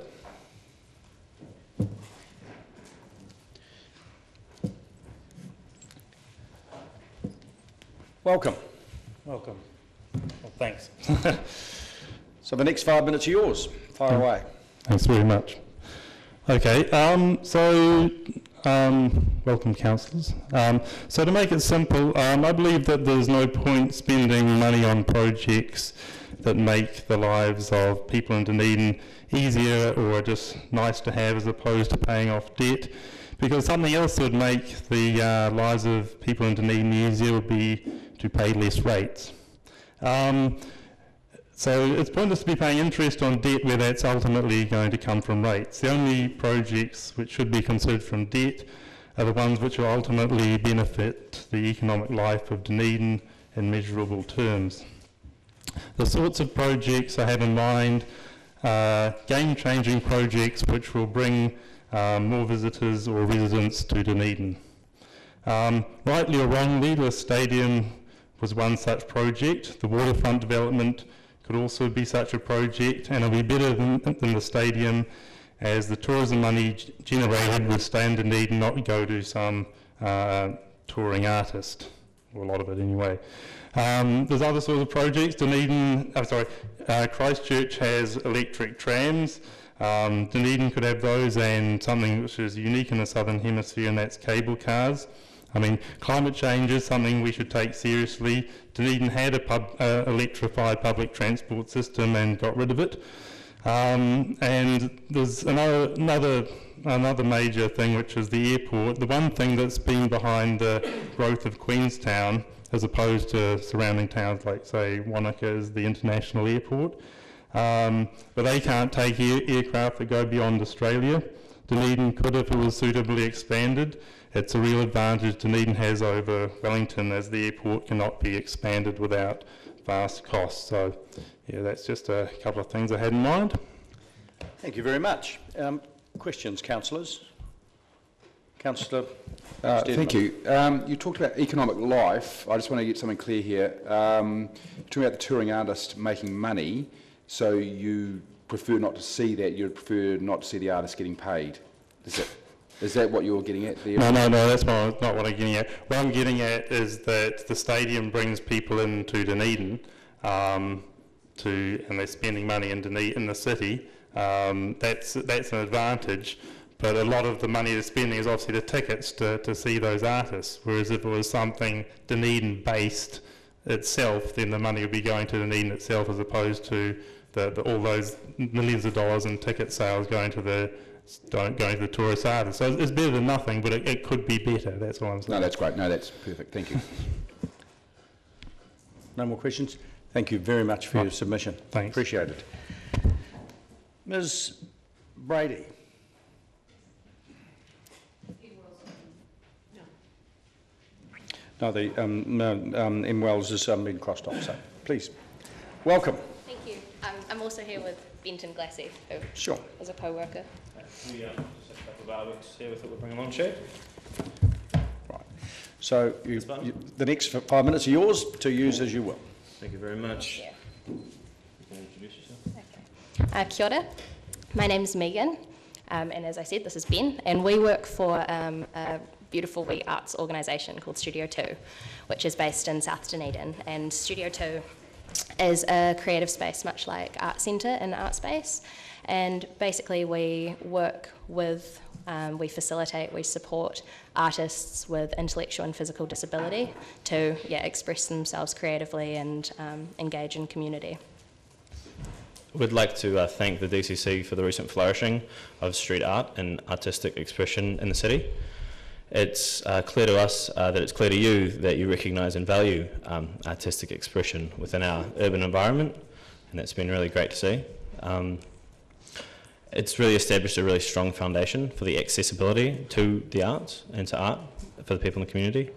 Welcome. Welcome. Well, thanks. So the next 5 minutes are yours. Fire away. Thanks very much. Okay, welcome councillors. So to make it simple, I believe that there's no point spending money on projects that make the lives of people in Dunedin easier or just nice to have as opposed to paying off debt, because something else that would make the lives of people in Dunedin easier would be to pay less rates. So it's pointless to be paying interest on debt where that's ultimately going to come from rates. The only projects which should be considered from debt are the ones which will ultimately benefit the economic life of Dunedin in measurable terms. The sorts of projects I have in mind are game-changing projects which will bring more visitors or residents to Dunedin. Rightly or wrongly, the stadium was one such project. The waterfront development could also be such a project, and it'll be better than the stadium, as the tourism money generated would stay in Dunedin, not go to some touring artist, or a lot of it anyway. There's other sorts of projects. Christchurch has electric trams. Dunedin could have those, and something which is unique in the Southern Hemisphere, and that's cable cars. I mean, climate change is something we should take seriously. Dunedin had a electrified public transport system and got rid of it. And there's another major thing, which is the airport. The one thing that's been behind the growth of Queenstown, as opposed to surrounding towns like, say, Wanaka, is the international airport. But they can't take aircraft that go beyond Australia. Dunedin could if it was suitably expanded. It's a real advantage Dunedin has over Wellington, as the airport cannot be expanded without vast costs. So, yeah, that's just a couple of things I had in mind. Thank you very much. Questions, councillors? Councillor thank you. You talked about economic life. I just want to get something clear here. You're talking about the touring artist making money, so you prefer not to see that, you'd prefer not to see the artist getting paid. Is that what you're getting at there? No, that's not what I'm getting at. What I'm getting at is that the stadium brings people into Dunedin, and they're spending money in the city. That's an advantage, but a lot of the money they're spending is obviously the tickets to see those artists, whereas if it was something Dunedin-based itself, then the money would be going to Dunedin itself, as opposed to all those millions of dollars in ticket sales going to the tourist artists. So it's better than nothing, but it could be better. That's all I'm saying. No, that's great. No, that's perfect. Thank you. No more questions? Thank you very much for your submission. Thanks. Appreciate it. Ms. Brady. No, the M. Wells has been crossed off, so please. Welcome. Thank you. I'm also here with Benton Glassy, who is a co-worker. We just have a couple of artworks here with it. We'll bring them on, Chair. Right. So the next 5 minutes are yours to use as you will. Thank you very much. Thank you can introduce yourself. Okay. Kia ora. My name's Megan, and as I said, this is Ben, and we work for a beautiful wee arts organisation called Studio 2, which is based in South Dunedin. And Studio 2 is a creative space, much like Art Centre and Art Space. And basically we work with, we facilitate, we support artists with intellectual and physical disability to express themselves creatively and engage in community. We'd like to thank the DCC for the recent flourishing of street art and artistic expression in the city. It's clear to us that it's clear to you that you recognise and value artistic expression within our urban environment, and that's been really great to see. It's really established a really strong foundation for the accessibility to the arts and to art for the people in the community.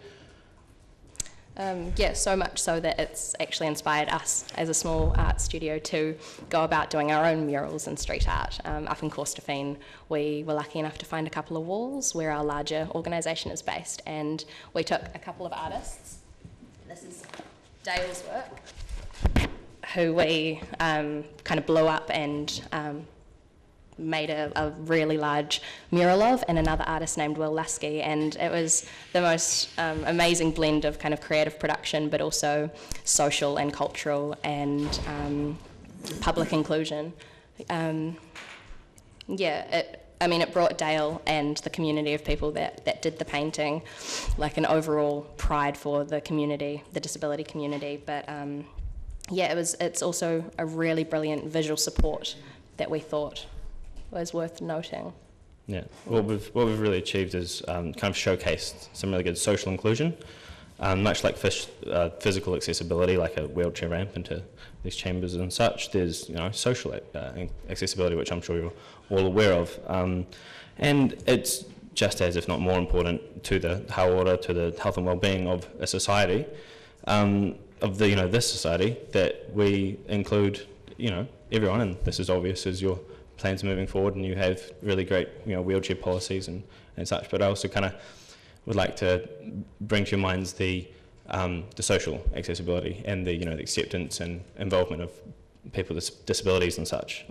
So much so that it's actually inspired us as a small art studio to go about doing our own murals and street art. Up in Corstorphine, we were lucky enough to find a couple of walls where our larger organisation is based, and we took a couple of artists. This is Dale's work, who we kind of blew up and made a really large mural of, and another artist named Will Lusky, and it was the most amazing blend of kind of creative production, but also social and cultural and public inclusion. It brought Dale and the community of people that did the painting, like an overall pride for the community, the disability community. But it's also a really brilliant visual support that we thought was worth noting. Yeah, what we've really achieved is kind of showcased some really good social inclusion, much like physical accessibility, like a wheelchair ramp into these chambers and such. There's social accessibility, which I'm sure you're all aware of, and it's just as, if not more important, to the hauora, to the health and well-being of a society, of this society, that we include everyone, and this is obvious as your plans moving forward, and you have really great wheelchair policies and such. But I also kind of would like to bring to your minds the social accessibility and the the acceptance and involvement of people with disabilities and such.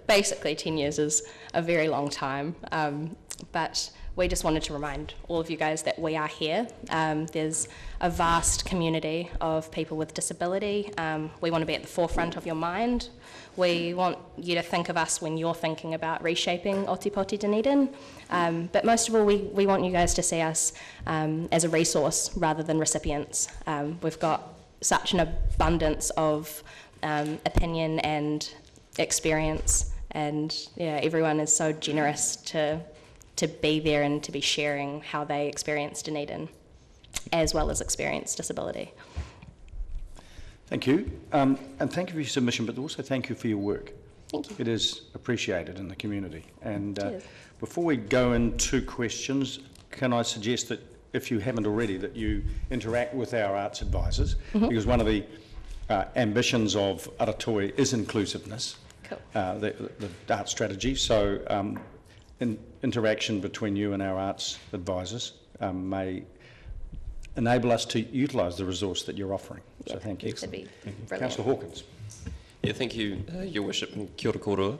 Basically 10 years is a very long time, but we just wanted to remind all of you guys that we are here. There's a vast community of people with disability. We want to be at the forefront of your mind. We want you to think of us when you're thinking about reshaping Otipoti Dunedin. But most of all, we want you guys to see us as a resource rather than recipients. We've got such an abundance of opinion and experience, and everyone is so generous to be there and to be sharing how they experience Dunedin, as well as experience disability. Thank you, and thank you for your submission, but also thank you for your work. Thank you. It is appreciated in the community. And before we go into questions, can I suggest that, if you haven't already, that you interact with our arts advisors, because one of the ambitions of Aratoi is inclusiveness, the art strategy. So interaction between you and our arts advisors may enable us to utilise the resource that you're offering. So thank you. That'd be brilliant. Councillor Hawkins. Yeah, thank you, Your Worship, and kia ora kōrua.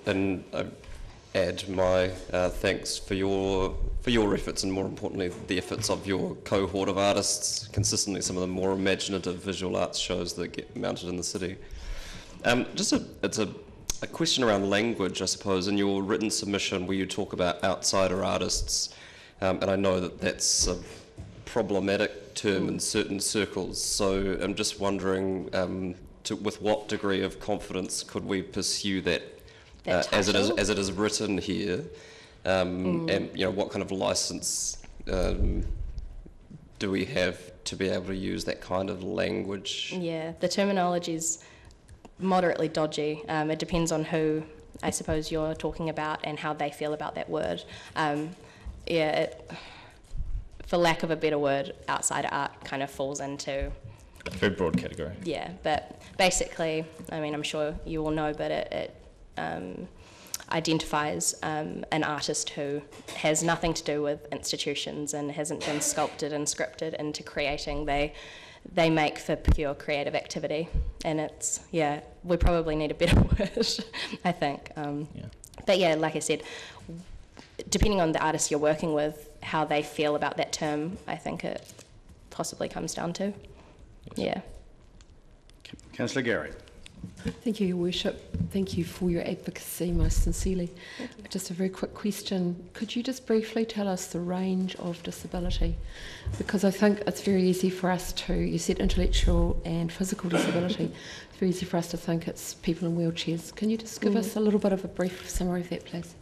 And I add my thanks for your efforts, and more importantly, the efforts of your cohort of artists, consistently some of the more imaginative visual arts shows that get mounted in the city. It's a question around language, I suppose. In your written submission, where you talk about outsider artists, and I know that that's a problematic term in certain circles, so I'm just wondering with what degree of confidence could we pursue that as it is written here, and what kind of license do we have to be able to use that kind of language? Yeah, the terminology's moderately dodgy. It depends on who, I suppose, you're talking about and how they feel about that word. For lack of a better word, outsider art kind of falls into a very broad category. Yeah, but basically, I mean, I'm sure you all know, but it identifies an artist who has nothing to do with institutions and hasn't been sculpted and scripted into creating. They make for pure creative activity, and it's, we probably need a better word, I think. But like I said, depending on the artist you're working with, how they feel about that term, I think it possibly comes down to. Yeah. Councillor Gary. Thank you, Your Worship. Thank you for your advocacy, most sincerely. Just a very quick question. Could you just briefly tell us the range of disability? Because I think it's very easy for us to, you said intellectual and physical disability, it's very easy for us to think it's people in wheelchairs. Can you just give us a little bit of a brief summary of that, please?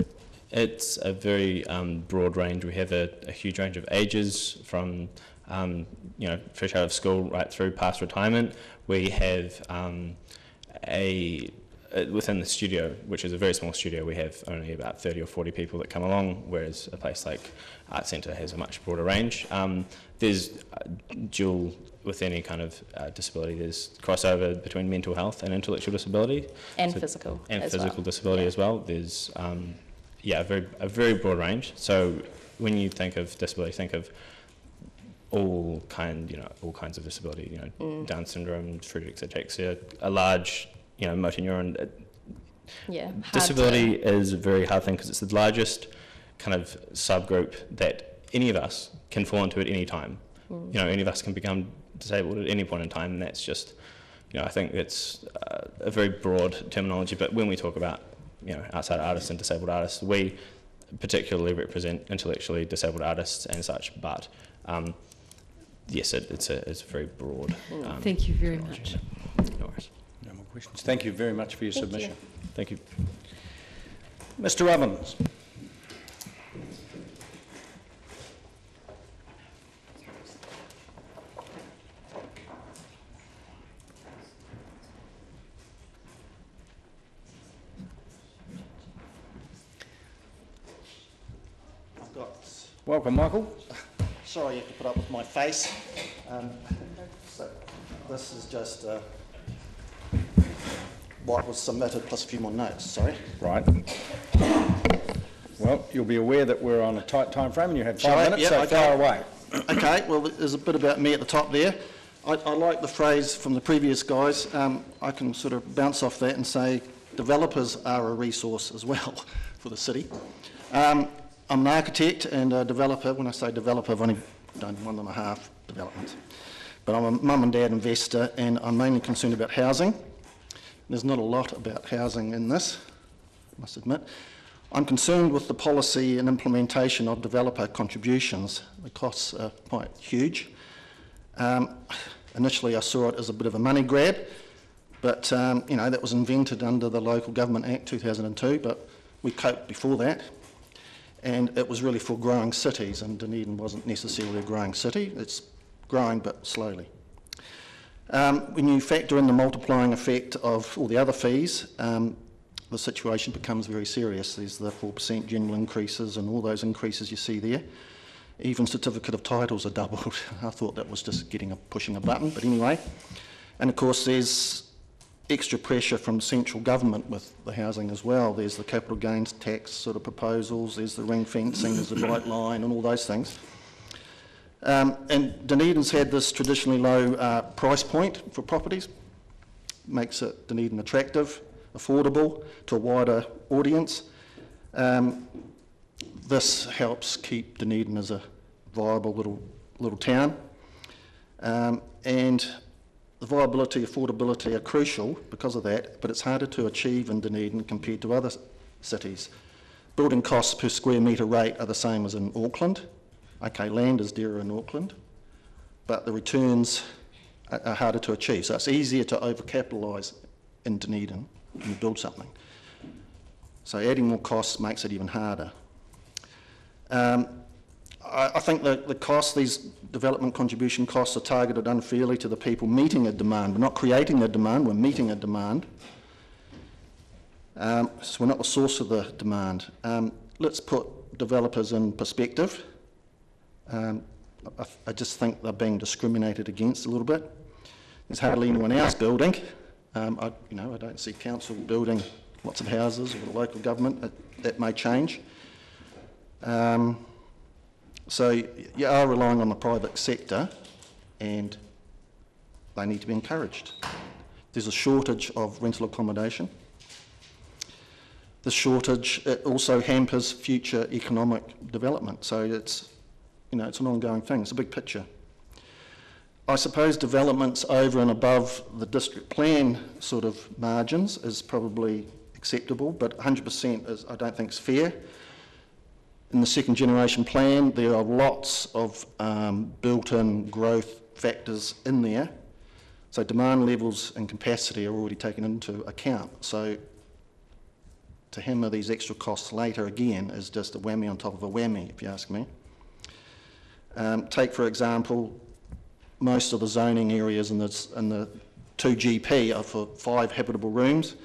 It's a very broad range. We have a huge range of ages, from fresh out of school right through past retirement. We have within the studio, which is a very small studio, we have only about 30 or 40 people that come along, whereas a place like Art Centre has a much broader range. There's dual, with any kind of disability, there's crossover between mental health and intellectual disability. And physical. And physical disability as well. There's a very broad range. So when you think of disability, think of all kinds of disability. Down syndrome, Friedreich's ataxia, a large motor neuron Yeah, hard Disability to- is a very hard thing because it's the largest kind of subgroup that any of us can fall into at any time. Mm. You know, any of us can become disabled at any point in time, and that's just, you know, I think it's a very broad terminology, but when we talk about, you know, outside artists and disabled artists, we particularly represent intellectually disabled artists and such, but yes, it's a very broad. Thank you very much. No worries. No more questions. Thank you very much for your submission. Thank you. Mr. Ovens. Welcome, Michael. Sorry you have to put up with my face. So this is just what was submitted plus a few more notes, sorry. Right. Well, you'll be aware that we're on a tight time frame and you have 5 minutes, so okay. far away. Okay, well, there's a bit about me at the top there. I like the phrase from the previous guys. I can sort of bounce off that and say developers are a resource as well for the city. I'm an architect and a developer. When I say developer, I've only done 1.5 developments. But I'm a mum and dad investor, and I'm mainly concerned about housing. There's not a lot about housing in this, I must admit. I'm concerned with the policy and implementation of developer contributions. The costs are quite huge. Initially, I saw it as a bit of a money grab, but you know, that was invented under the Local Government Act 2002, but we coped before that. And it was really for growing cities, and Dunedin wasn't necessarily a growing city. It's growing, but slowly. When you factor in the multiplying effect of all the other fees, the situation becomes very serious. There's the 4% general increases and all those increases you see there. Even certificate of titles are doubled. I thought that was just pushing a button, but anyway. And of course there's extra pressure from central government with the housing as well. There's the capital gains tax sort of proposals, there's the ring fencing, there's the bright line and all those things. And Dunedin's had this traditionally low price point for properties. Makes it Dunedin attractive, affordable to a wider audience. This helps keep Dunedin as a viable little town. And the viability, affordability are crucial because of that, but it's harder to achieve in Dunedin compared to other cities. Building costs per square metre rate are the same as in Auckland. Okay, land is dearer in Auckland, but the returns are harder to achieve. So it's easier to overcapitalise in Dunedin when you build something. So adding more costs makes it even harder. I think the costs, these development contribution costs, are targeted unfairly to the people meeting a demand. We're not creating a demand, we're meeting a demand. So we're not the source of the demand. Let's put developers in perspective. I just think they're being discriminated against a little bit. There's hardly anyone else building. I don't see council building lots of houses or the local government. That may change. So you are relying on the private sector, and they need to be encouraged. There's a shortage of rental accommodation. The shortage also hampers future economic development. So it's an ongoing thing. It's a big picture. I suppose developments over and above the district plan sort of margins is probably acceptable, but 100% I don't think is fair. In the second generation plan, there are lots of built-in growth factors in there. So demand levels and capacity are already taken into account. So to hammer these extra costs later again is just a whammy on top of a whammy, if you ask me. Take, for example, most of the zoning areas in the 2GP are for 5 habitable rooms,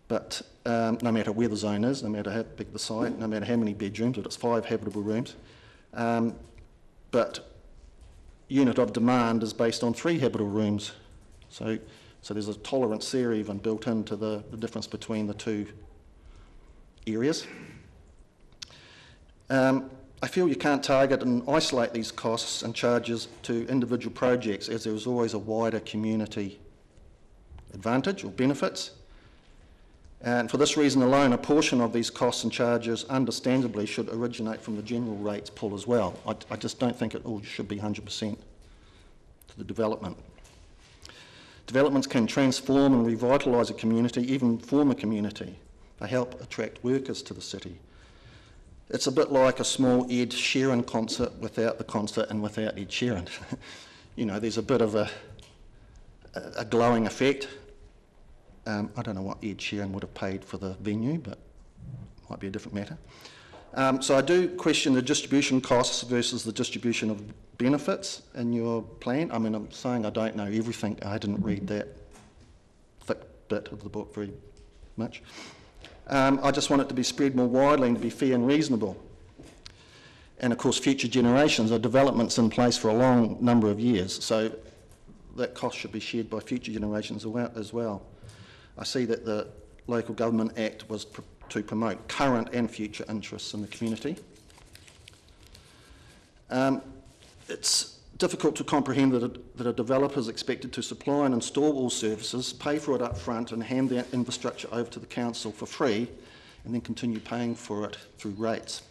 but no matter where the zone is, no matter how big the site, no matter how many bedrooms, but it's 5 habitable rooms. But unit of demand is based on 3 habitable rooms. So there's a tolerance there even built into the difference between the two areas. I feel you can't target and isolate these costs and charges to individual projects, as there is always a wider community advantage or benefits. And for this reason alone, a portion of these costs and charges, understandably, should originate from the general rates pool as well. I just don't think it all should be 100% to the development. Developments can transform and revitalise a community, even form a community. They help attract workers to the city. It's a bit like a small Ed Sheeran concert without the concert and without Ed Sheeran. You know, there's a bit of a glowing effect. I don't know what Ed Sheeran would have paid for the venue, but it might be a different matter. So I do question the distribution costs versus the distribution of benefits in your plan. I mean, I'm saying I don't know everything. I didn't read that thick bit of the book very much. I just want it to be spread more widely and to be fair and reasonable. And of course, future generations are developments in place for a long number of years, so that cost should be shared by future generations as well. I see that the Local Government Act was to promote current and future interests in the community. It's difficult to comprehend that a developer is expected to supply and install all services, pay for it up front and hand that infrastructure over to the council for free and then continue paying for it through rates.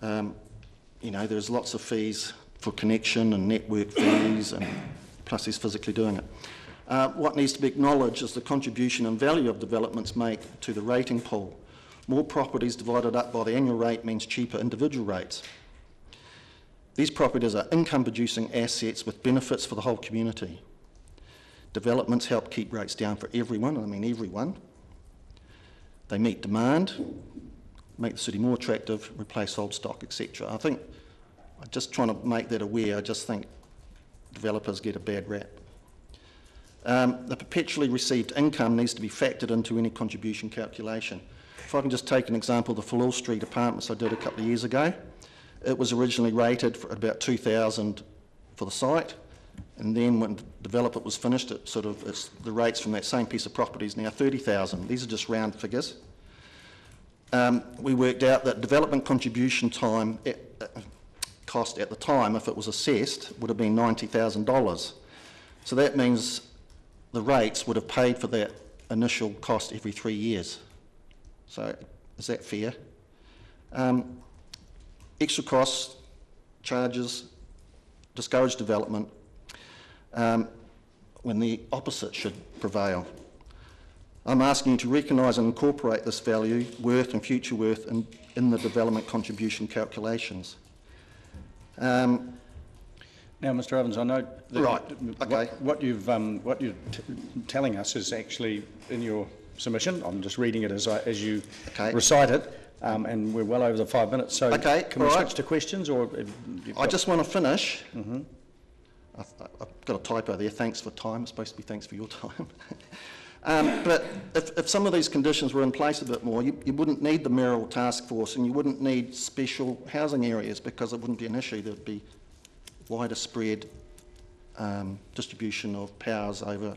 You know, there's lots of fees for connection and network fees, and plus he's physically doing it. What needs to be acknowledged is the contribution and value of developments make to the rating pool. More properties divided up by the annual rate means cheaper individual rates. These properties are income-producing assets with benefits for the whole community. Developments help keep rates down for everyone, I mean everyone. They meet demand, make the city more attractive, replace old stock, etc. I think, I'm just trying to make that aware, I just think developers get a bad rap. The perpetually received income needs to be factored into any contribution calculation. If I can just take an example, the Falul Street apartments I did a couple of years ago, it was originally rated for about $2,000 for the site, and then when the development was finished, the rates from that same piece of property is now $30,000. These are just round figures. We worked out that development contribution time cost at the time, if it was assessed, would have been $90,000. So that means the rates would have paid for that initial cost every 3 years. So is that fair? Extra costs, charges, discourage development when the opposite should prevail. I'm asking you to recognise and incorporate this value, worth and future worth in the development contribution calculations. Now, Mr. Evans, I know that right. what you're telling us is actually in your submission. I'm just reading it as you recite it, and we're well over the 5 minutes. So can we switch to questions? Or I just want to finish. Mm-hmm. I've got a typo there. Thanks for time. It's supposed to be thanks for your time. But if some of these conditions were in place a bit more, you wouldn't need the mayoral task force, and you wouldn't need special housing areas because it wouldn't be an issue. There'd be wider spread distribution of powers over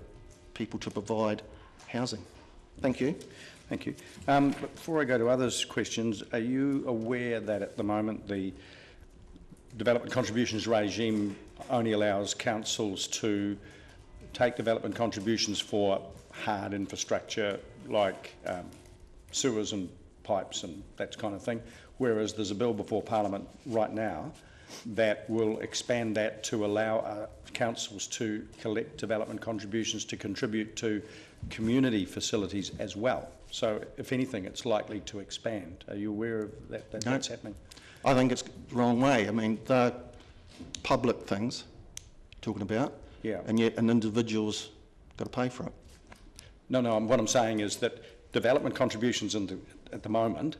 people to provide housing. Thank you. Thank you. Before I go to others' questions, are you aware that at the moment the development contributions regime only allows councils to take development contributions for hard infrastructure like sewers and pipes and that kind of thing, whereas there's a bill before Parliament right now that will expand that to allow councils to collect development contributions to contribute to community facilities as well. So, if anything, it's likely to expand. Are you aware of that that's happening? I think it's the wrong way. I mean, they're public things talking about, and yet an individual's got to pay for it. No, what I'm saying is that development contributions at the moment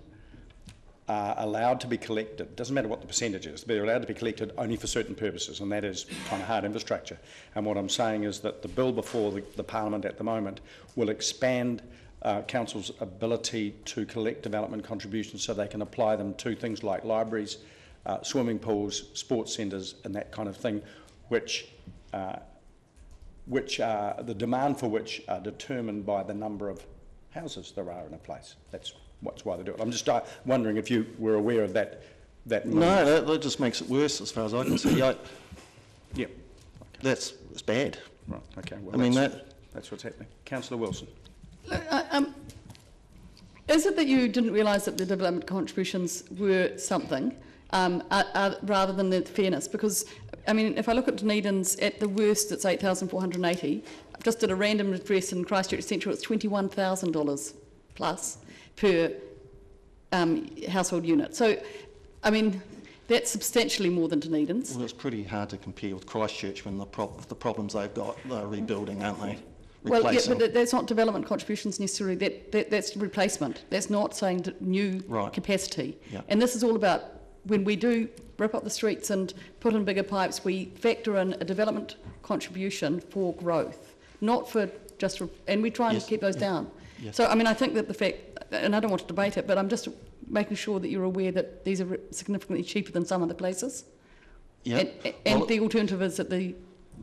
are allowed to be collected. Doesn't matter what the percentage is, they're allowed to be collected only for certain purposes, and that is kind of hard infrastructure. And what I'm saying is that the bill before the Parliament at the moment will expand council's ability to collect development contributions so they can apply them to things like libraries, swimming pools, sports centres and that kind of thing, which are the demand for which are determined by the number of houses there are in a place. That's why they do it. I'm just wondering if you were aware of that move. No, that just makes it worse as far as I can see. Yeah. It's bad. Right, okay. Well, I mean, that's what's happening. Councillor Wilson. Is it that you didn't realise that the development contributions were something rather than the fairness? Because, I mean, if I look at Dunedin's, at the worst, it's 8,480. I've just did a random address in Christchurch Central, it's $21,000 plus per household unit. So, I mean, that's substantially more than Dunedin's. Well, it's pretty hard to compare with Christchurch when the problems they've got, they're rebuilding, aren't they? Well, yeah, but that's not development contributions necessarily. That's replacement. That's not saying new capacity. Yeah. And this is all about when we do rip up the streets and put in bigger pipes, we factor in a development contribution for growth, not for just... and we try and keep those down. Yes. So, I mean, I think that the fact... and I don't want to debate it, but I'm just making sure that you're aware that these are significantly cheaper than some other places. Yeah. And the alternative is that the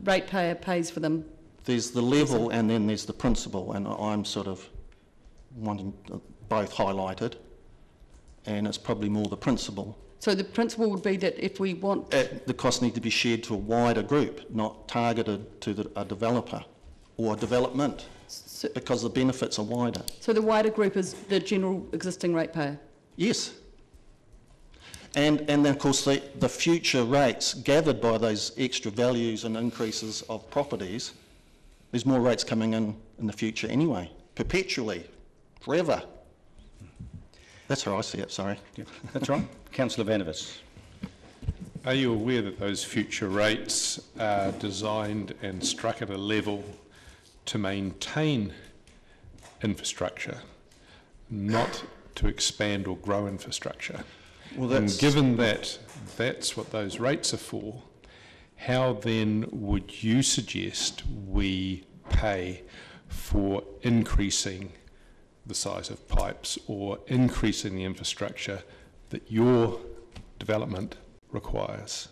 ratepayer pays for them. There's the level and then there's the principle, and I'm sort of wanting both highlighted, and it's probably more the principle. So the principle would be that if we want... the costs need to be shared to a wider group, not targeted to a developer or a development, because the benefits are wider. So the wider group is the general existing ratepayer? Yes. And then, of course, the future rates gathered by those extra values and increases of properties, there's more rates coming in the future anyway, perpetually, forever. That's how I see it, sorry. Yeah, that's right. Councillor Vandervis. Are you aware that those future rates are designed and struck at a level to maintain infrastructure, not to expand or grow infrastructure? Well, and given that that's what those rates are for, how then would you suggest we pay for increasing the size of pipes or increasing the infrastructure that your development requires?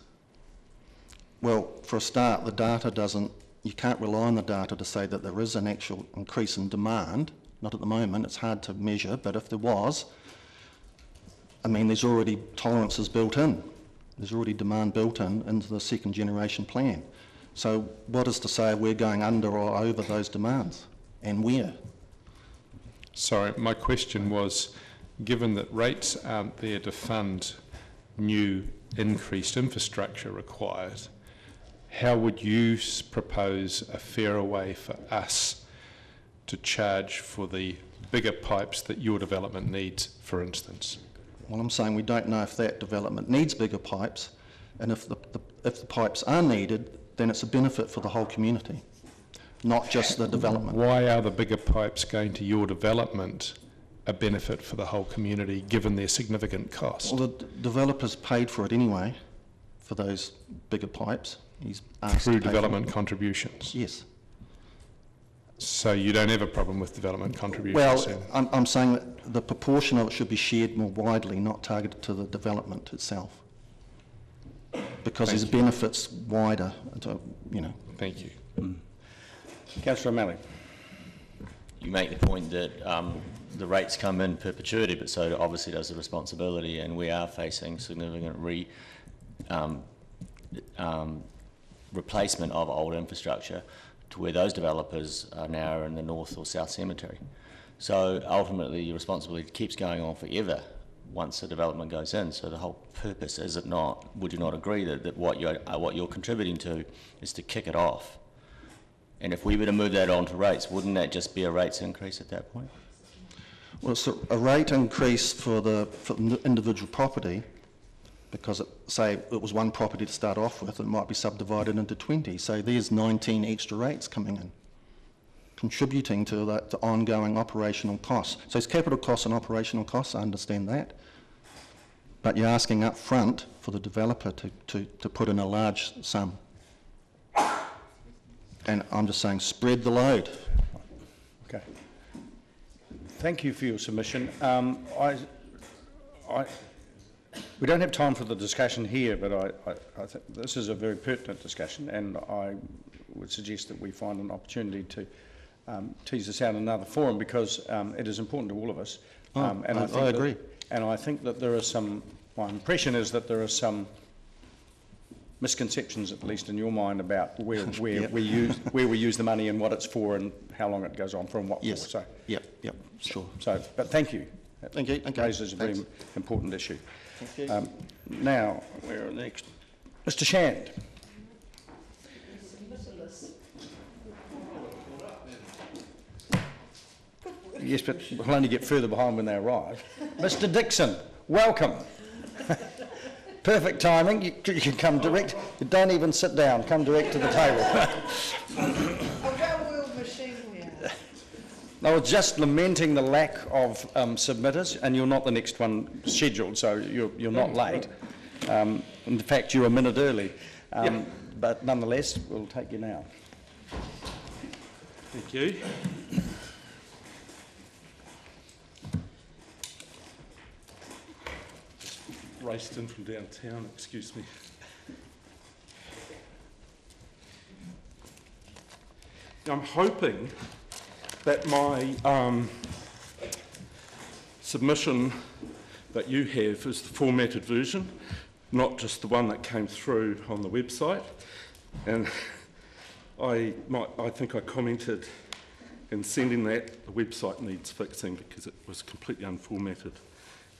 Well, for a start, the data doesn't, you can't rely on the data to say that there is an actual increase in demand. Not at the moment, it's hard to measure, but if there was, I mean, there's already tolerances built in. There's already demand built into the second generation plan. So what is to say we're going under or over those demands, and where? Sorry, my question was, given that rates aren't there to fund new increased infrastructure required, how would you propose a fairer way for us to charge for the bigger pipes that your development needs, for instance? Well, I'm saying we don't know if that development needs bigger pipes, and if the pipes are needed, then it's a benefit for the whole community, not just the development. Why are the bigger pipes going to your development a benefit for the whole community, given their significant cost? Well, the developer's paid for it anyway, for those bigger pipes. He's asked through to pay development for it. Contributions? Yes. So you don't have a problem with development contributions? Well, I'm saying that the proportion of it should be shared more widely, not targeted to the development itself, because there's benefits wider, you know. Thank you. Councillor O'Malley. You make the point that the rates come in perpetuity, but so obviously does the responsibility, and we are facing significant replacement of old infrastructure to where those developers are now in the North or South Cemetery. So ultimately your responsibility keeps going on forever once the development goes in. So the whole purpose, is it not, would you not agree that what you're contributing to is to kick it off? And if we were to move that on to rates, wouldn't that just be a rates increase at that point? Well, it's a rate increase for the individual property, because say it was one property to start off with, it might be subdivided into 20. So there's 19 extra rates coming in, contributing to the ongoing operational costs. So it's capital costs and operational costs, I understand that. But you're asking up front for the developer to put in a large sum. And I'm just saying, spread the load. Okay. Thank you for your submission. We don't have time for the discussion here, but I think this is a very pertinent discussion, and I would suggest that we find an opportunity to tease this out in another forum, because it is important to all of us. And I agree. And I think that there are some, my impression is that there are some misconceptions, at least in your mind, about where Yep. we use the money and what it's for and how long it goes on for and what Yes. for. So, Yep, sure. so, but thank you. Thank you. It raises a very important issue. Thank you. Now, we're next. Mr. Shand. Yes, but we'll only get further behind when they arrive. Mr. Dixon, welcome. Perfect timing. You can come direct. You don't even sit down. Come direct to the table. I was just lamenting the lack of submitters, and you're not the next one scheduled, so you're not late. In fact, you're a minute early. But nonetheless, we'll take you now. Thank you. Raced in from downtown, excuse me. I'm hoping that my submission that you have is the formatted version, not just the one that came through on the website. And I think I commented in sending that the website needs fixing because it was completely unformatted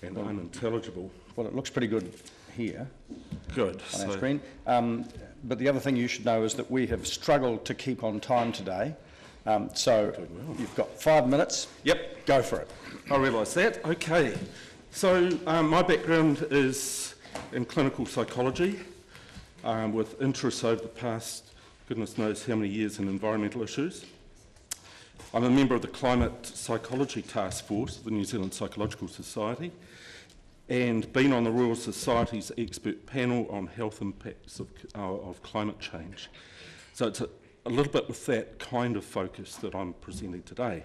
and unintelligible. Well, it looks pretty good here. Good. On our screen. But the other thing you should know is that we have struggled to keep on time today. So you've got 5 minutes. Yep. Go for it. I realise that. Okay. So my background is in clinical psychology with interests over the past, goodness knows how many years in environmental issues. I'm a member of the Climate Psychology Task Force of the New Zealand Psychological Society and been on the Royal Society's expert panel on health impacts of climate change. So it's a little bit with that kind of focus that I'm presenting today.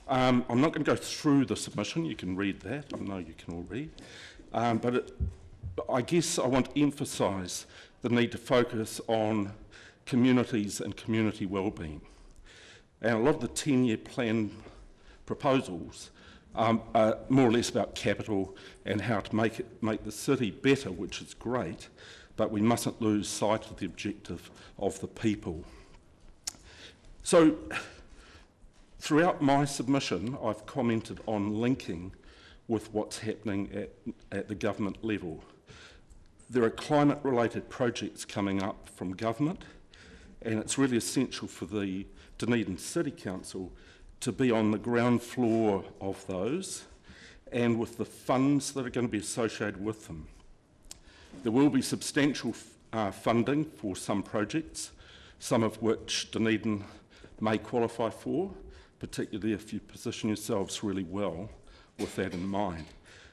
I'm not going to go through the submission, you can read that, I know you can all read, but I guess I want to emphasise the need to focus on communities and community wellbeing. And a lot of the 10-year plan proposals are more or less about capital and how to make the city better, which is great, but we mustn't lose sight of the objective of the people. So, throughout my submission, I've commented on linking with what's happening at the government level. There are climate-related projects coming up from government, and it's really essential for the Dunedin City Council to be on the ground floor of those and with the funds that are going to be associated with them. There will be substantial funding for some projects, some of which Dunedin may qualify for, particularly if you position yourselves really well with that in mind.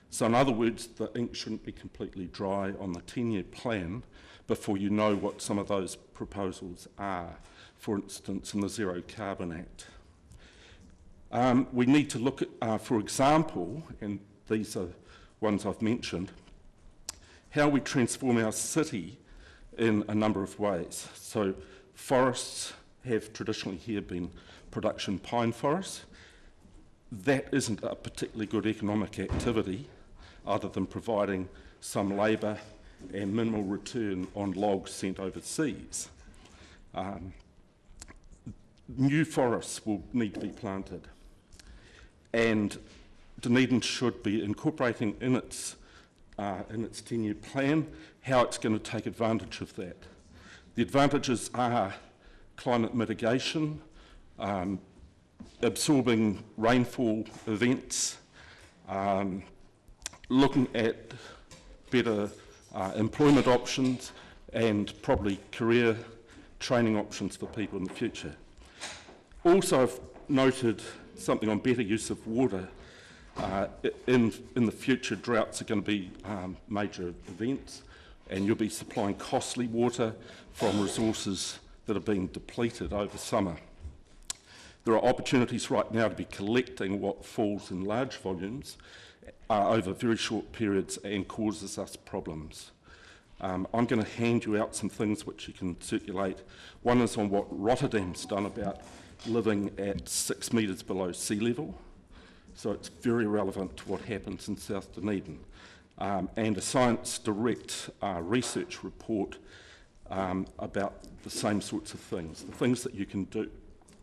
So in other words, the ink shouldn't be completely dry on the 10-year plan before you know what some of those proposals are, for instance, in the Zero Carbon Act. We need to look at, for example, and these are ones I've mentioned, how we transform our city in a number of ways. So forests have traditionally here been production pine forests. That isn't a particularly good economic activity other than providing some labour and minimal return on logs sent overseas. New forests will need to be planted, and Dunedin should be incorporating in its 10-year plan how it's going to take advantage of that. The advantages are climate mitigation, absorbing rainfall events, looking at better employment options and probably career training options for people in the future. Also, I've noted something on better use of water. In the future, droughts are going to be major events, and you'll be supplying costly water from resources that are being depleted over summer. There are opportunities right now to be collecting what falls in large volumes over very short periods and causes us problems. I'm going to hand you out some things which you can circulate. One is on what Rotterdam's done about living at 6 metres below sea level. So it's very relevant to what happens in South Dunedin. and a Science Direct research report about the same sorts of things, the things that you can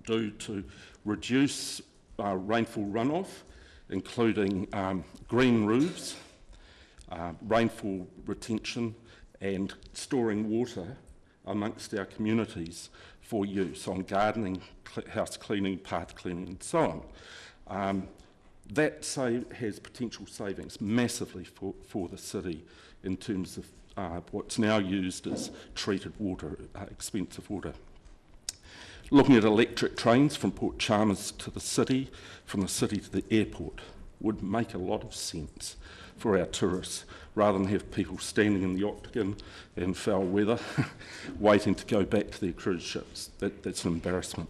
do to reduce rainfall runoff, including green roofs, rainfall retention, and storing water amongst our communities for use on gardening, house cleaning, path cleaning, and so on. That has potential savings massively for the city in terms of what's now used as treated water, expensive water. Looking at electric trains from Port Chalmers to the city, from the city to the airport, would make a lot of sense for our tourists, rather than have people standing in the Octagon in foul weather waiting to go back to their cruise ships. That's an embarrassment.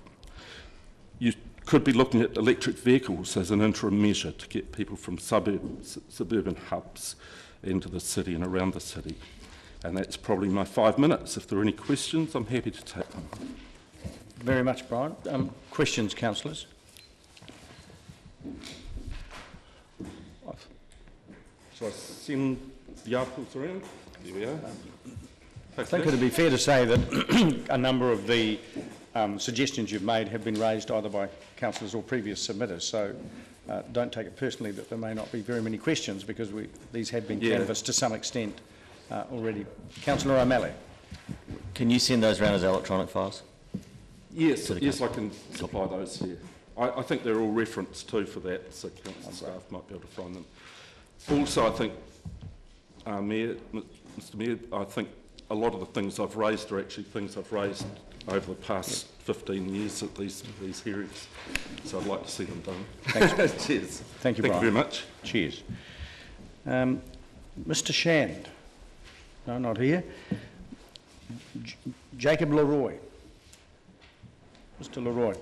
You could be looking at electric vehicles as an interim measure to get people from suburban hubs into the city and around the city. And that's probably my 5 minutes. If there are any questions, I'm happy to take them. Very much, Brian. Questions, councillors? Shall I send the articles around? There we are. I think it would be fair to say that a number of the suggestions you've made have been raised either by councillors or previous submitters, so don't take it personally that there may not be very many questions, because these have been canvassed to some extent already. Councillor O'Malley. Can you send those around as electronic files? Yes, yes, I can supply those here. I think they're all referenced too for that, so council staff might be able to find them. Also, I think, Mr Mayor, I think a lot of the things I've raised are actually things I've raised over the past 15 years at these hearings, so I'd like to see them done. Thanks. Cheers. Thank you, Brian. Brian. Thank you very much. Cheers. Mr Shand. No, not here. Jacob Leroy. Mr Leroy.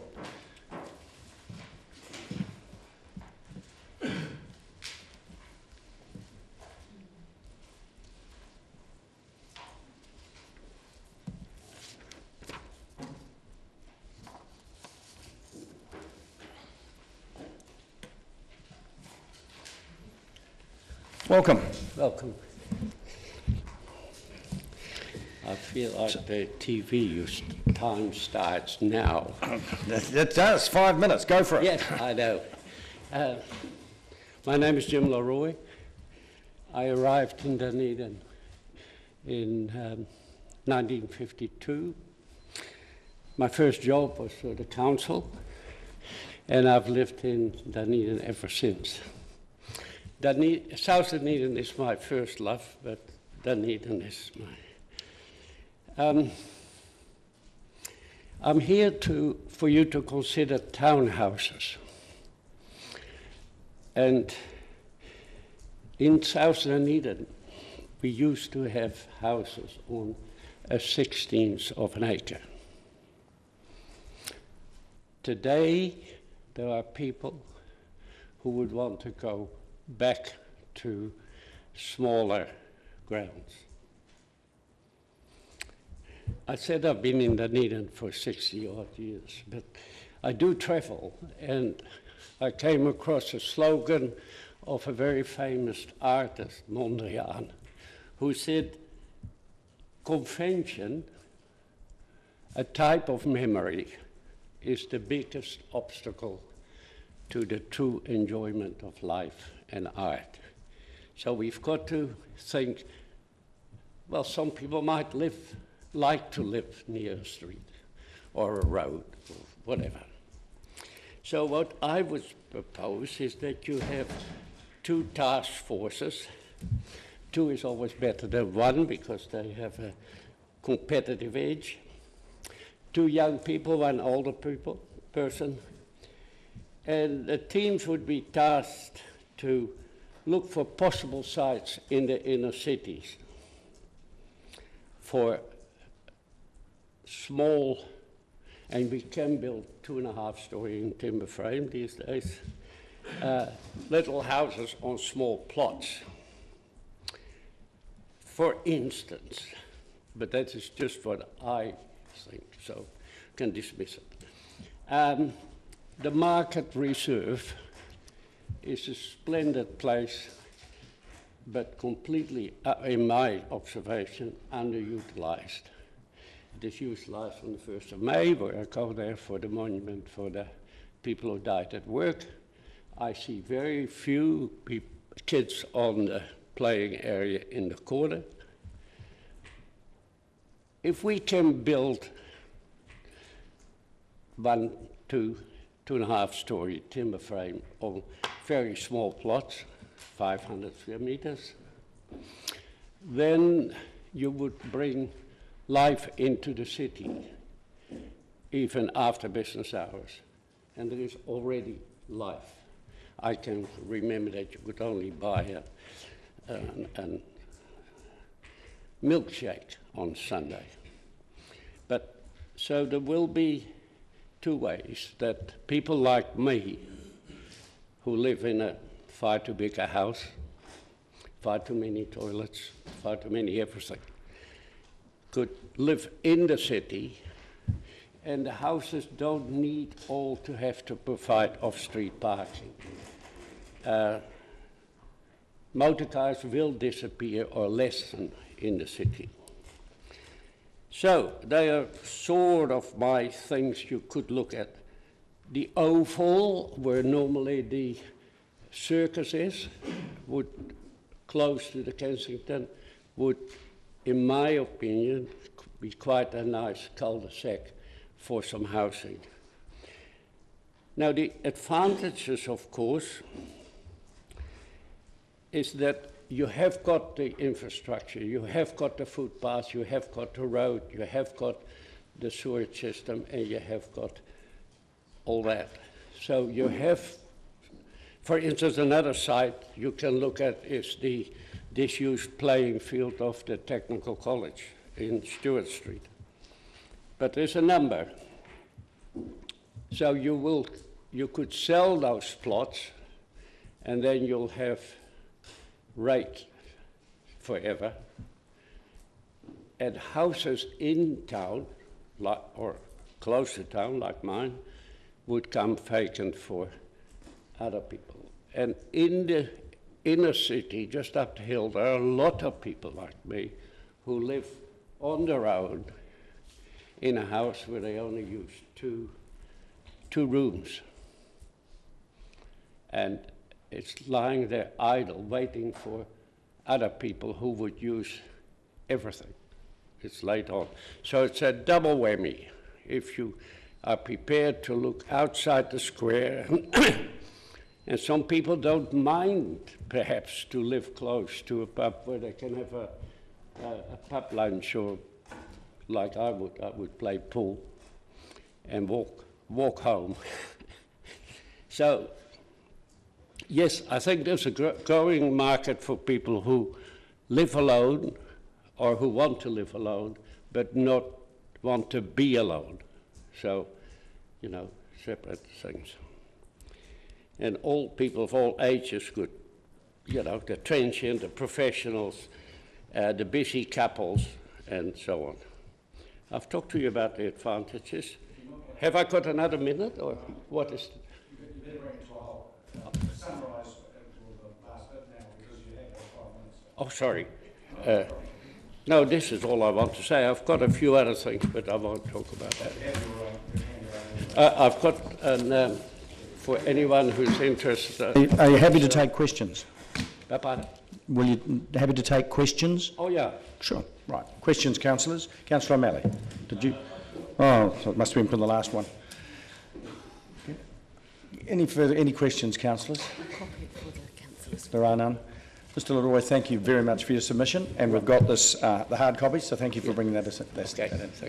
Welcome. Welcome. I feel like the TV time starts now. It does. 5 minutes. Go for it. Yes, I know. My name is Jim Leroy. I arrived in Dunedin in 1952. My first job was for the council, and I've lived in Dunedin ever since. South Dunedin is my first love, but Dunedin is my... I'm here for you to consider townhouses. And in South Dunedin, we used to have houses on a 16th of an acre. Today, there are people who would want to go back to smaller grounds. I said I've been in Dunedin for 60-odd years, but I do travel, and I came across a slogan of a very famous artist, Mondrian, who said, convention, a type of memory, is the biggest obstacle to the true enjoyment of life and art. So we've got to think, well, some people might like to live near a street or a road or whatever. So what I would propose is that you have two task forces. Two is always better than one because they have a competitive edge. Two young people, one older person. And the teams would be tasked to look for possible sites in the inner cities for small, and we can build 2.5-story in timber frame these days, little houses on small plots. For instance, but that is just what I think, so you can dismiss it. The Market Reserve is a splendid place but completely, in my observation, underutilised. It is utilised on the 1st of May, where I go there for the monument for the people who died at work. I see very few kids on the playing area in the corner. If we can build 1, 2, 2.5-story timber frame on very small plots, 500 square meters, then you would bring life into the city, even after business hours. And there is already life. I can remember that you could only buy a milkshake on Sunday. But so there will be 2 ways that people like me, who live in a far too big a house, far too many toilets, far too many everything, could live in the city, and the houses don't need all to have to provide off-street parking. Motor cars will disappear or lessen in the city. So they are sort of my things you could look at. The Oval, where normally the circus is, would close to the Kensington, would, in my opinion, be quite a nice cul-de-sac for some housing. Now, the advantages, of course, is that you have got the infrastructure, you have got the footpaths, you have got the road, you have got the sewage system, and you have got all that. So you have, for instance, another site you can look at is the disused playing field of the Technical College in Stewart Street. But there's a number. So you could sell those plots, and then you'll have rate forever, and houses in town, or close to town, like mine, would come vacant for other people. And in the inner city, just up the hill, there are a lot of people like me who live on their own in a house where they only use two rooms. And it's lying there idle, waiting for other people who would use everything. It's laid on. So it's a double whammy. If you are prepared to look outside the square, and some people don't mind, perhaps, to live close to a pub where they can have a pub lunch, or like I would play pool and walk home. So, yes, I think there's a growing market for people who live alone or who want to live alone, but not want to be alone. So, you know, separate things. And all people of all ages could, you know, the transient, the professionals, the busy couples, and so on. I've talked to you about the advantages. Have I got another minute, or what is? You better bring it to a halt. Summarise the last bit now, because you have got 5 minutes. Oh, sorry. No, this is all I want to say. I've got a few other things, but I won't talk about that. I've got, for anyone who's interested... Are you happy to take questions? Pardon? Will you happy to take questions? Oh, yeah. Sure. Right. Questions, councillors? Councillor O'Malley, did you... Oh, so it must have been from the last one. Any questions, councillors? There are none. Mr. Leroy, thank you very much for your submission, and we've got this, the hard copy, so thank you for bringing that in.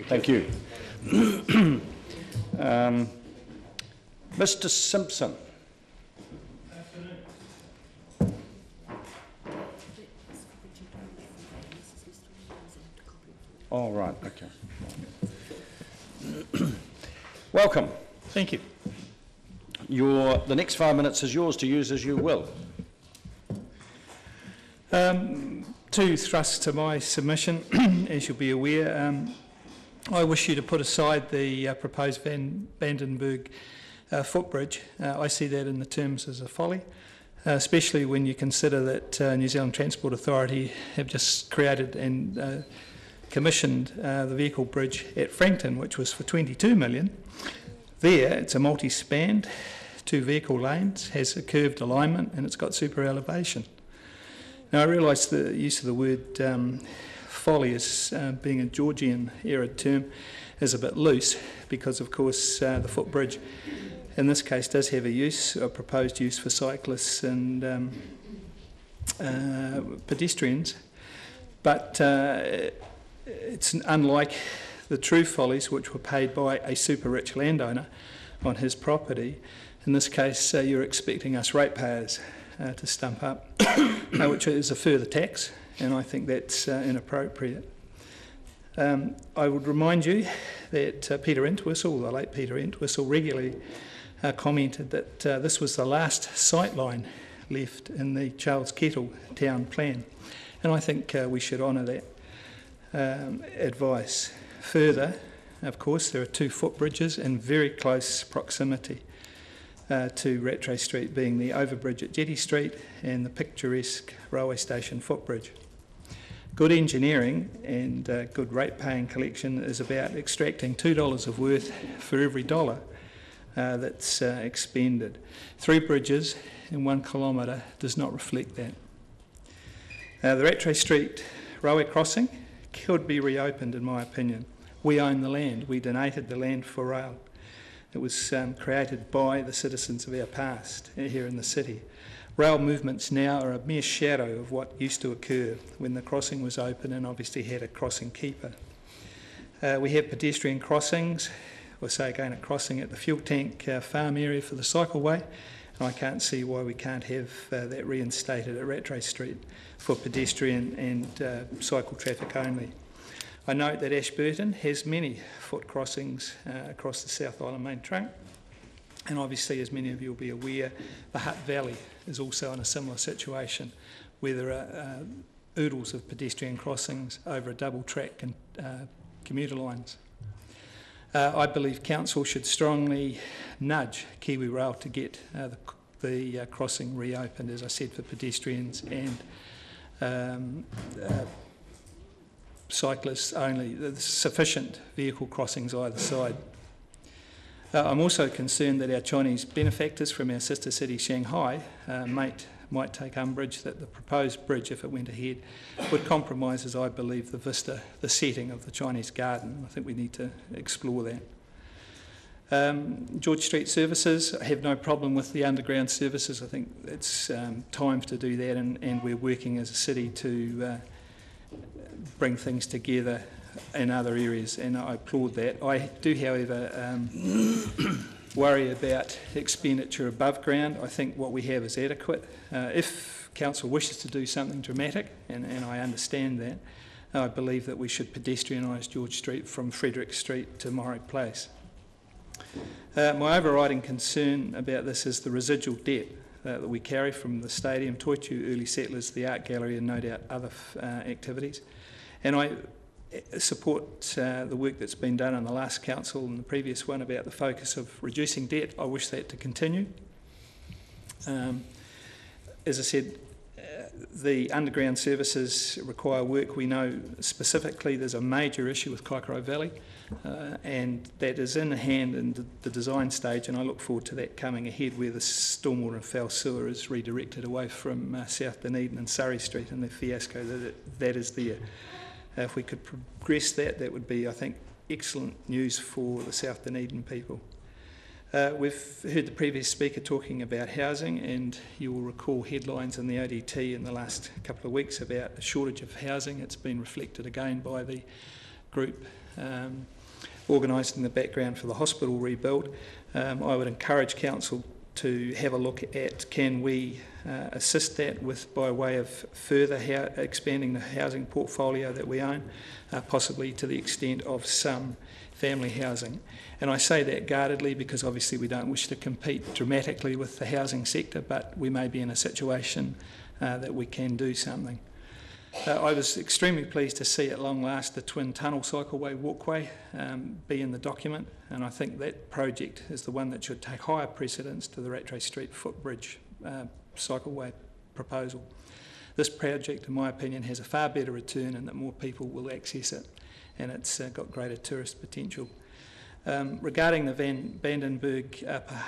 Thank you. Mr. Simpson. Oh, right, okay. Welcome. Thank you. The next 5 minutes is yours to use as you will. Two thrusts to my submission, as you'll be aware. I wish you to put aside the proposed Vandenberg footbridge. I see that in the terms as a folly. especially when you consider that New Zealand Transport Authority have just created and commissioned the vehicle bridge at Frankton, which was for 22 million. There, it's a multi-spanned, 2 vehicle lanes, has a curved alignment, and it's got super elevation. Now, I realise the use of the word folly as being a Georgian-era term is a bit loose because, of course, the footbridge in this case does have a proposed use for cyclists and pedestrians, but it's unlike the true follies which were paid by a super rich landowner on his property. In this case, you're expecting us ratepayers to stump up, which is a further tax, and I think that's inappropriate. I would remind you that Peter Entwistle, the late Peter Entwistle, regularly commented that this was the last sightline left in the Charles Kettle town plan, and I think we should honour that advice. Further, of course, there are 2 footbridges in very close proximity to Rattray Street, being the overbridge at Jetty Street and the picturesque railway station footbridge. Good engineering and good rate-paying collection is about extracting $2 of worth for every dollar that's expended. 3 bridges in 1 kilometre does not reflect that. The Rattray Street railway crossing could be reopened, in my opinion. We own the land. We donated the land for rail. It was created by the citizens of our past here in the city. Rail movements now are a mere shadow of what used to occur when the crossing was open and obviously had a crossing keeper. We have pedestrian crossings, or say again a crossing at the fuel tank farm area for the cycleway, and I can't see why we can't have that reinstated at Rattray Street for pedestrian and cycle traffic only. I note that Ashburton has many foot crossings across the South Island main trunk, and obviously, as many of you will be aware, the Hutt Valley is also in a similar situation where there are oodles of pedestrian crossings over a double track and commuter lines. I believe Council should strongly nudge Kiwi Rail to get the crossing reopened, as I said, for pedestrians and cyclists only. There's sufficient vehicle crossings either side. I'm also concerned that our Chinese benefactors from our sister city Shanghai might take umbrage that the proposed bridge, if it went ahead, would compromise, as I believe, the vista, the setting of the Chinese garden. I think we need to explore that. George Street services, I have no problem with the underground services. I think it's time to do that, and we're working as a city to bring things together in other areas, and I applaud that. I do, however, worry about expenditure above ground. I think what we have is adequate. If Council wishes to do something dramatic, and I understand that, I believe that we should pedestrianise George Street from Frederick Street to Murray Place. My overriding concern about this is the residual debt that we carry from the stadium, Toitu, early settlers, the art gallery, and no doubt other activities. And I support the work that's been done in the last council and the previous one about the focus of reducing debt. I wish that to continue. As I said, the underground services require work. We know specifically there's a major issue with Kaikorai Valley, and that is in hand in the design stage, and I look forward to that coming ahead, where the stormwater and foul sewer is redirected away from South Dunedin and Surrey Street, and the fiasco that is there. If we could progress that, that would be, I think, excellent news for the South Dunedin people. We've heard the previous speaker talking about housing, and you will recall headlines in the ODT in the last couple of weeks about a shortage of housing. It's been reflected again by the group organised in the background for the hospital rebuild. I would encourage Council to have a look at, can we assist that with by way of further expanding the housing portfolio that we own, possibly to the extent of some family housing. And I say that guardedly because obviously we don't wish to compete dramatically with the housing sector, but we may be in a situation that we can do something. I was extremely pleased to see at long last the twin tunnel cycleway walkway be in the document, and I think that project is the one that should take higher precedence to the Rattray Street footbridge cycleway proposal. This project, in my opinion, has a far better return and that more people will access it, and it's got greater tourist potential. Regarding the Vandenberg Upper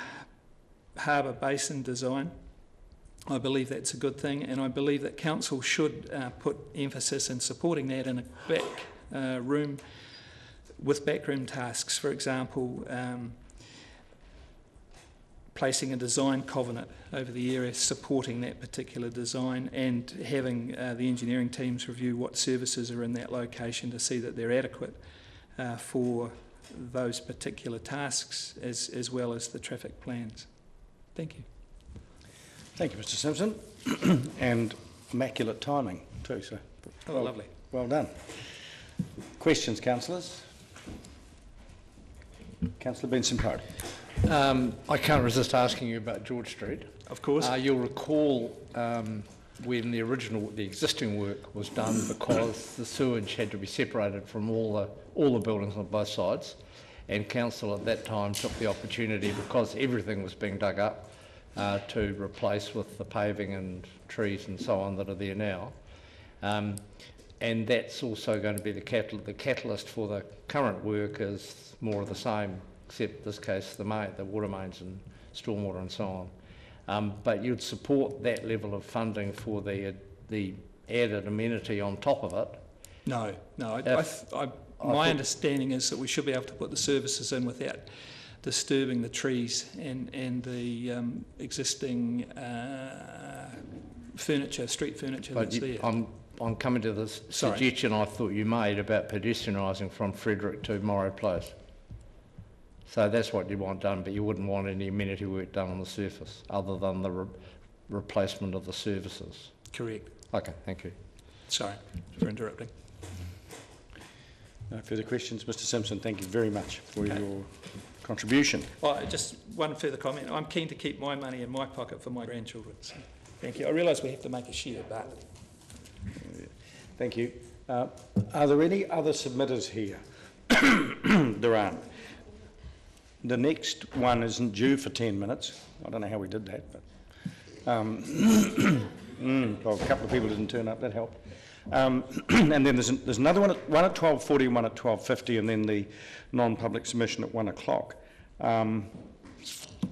Harbour Basin design, I believe that's a good thing, and I believe that Council should put emphasis in supporting that in a back room with backroom tasks. For example, placing a design covenant over the area supporting that particular design, and having the engineering teams review what services are in that location to see that they're adequate for those particular tasks, as well as the traffic plans. Thank you. Thank you, Mr Simpson. And immaculate timing too, so lovely. Well done. Questions, councillors? Councillor Benson-Pope. I can't resist asking you about George Street. Of course. You'll recall when the existing work was done, because the sewage had to be separated from all the buildings on both sides, and council at that time took the opportunity, because everything was being dug up, to replace with the paving and trees and so on that are there now. And that's also going to be the catalyst for the current work is more of the same, except in this case the water mains and stormwater and so on. But you'd support that level of funding for the added amenity on top of it? No. My understanding is that we should be able to put the services in without disturbing the trees and the existing street furniture that's there. I'm coming to this suggestion I thought you made about pedestrianising from Frederick to Morrow Place. So that's what you want done, but you wouldn't want any amenity work done on the surface other than the replacement of the services. Correct. Okay, thank you. Sorry for interrupting. No further questions. Mr Simpson, thank you very much for your contribution. Well, just one further comment. I'm keen to keep my money in my pocket for my grandchildren. So thank you. I realise we have to make a share, but... Thank you. Are there any other submitters here? There aren't. The next one isn't due for 10 minutes. I don't know how we did that, but well, a couple of people didn't turn up. That helped. And then there's another one at 12:40, one at 12:50, and then the non-public submission at 1 o'clock. I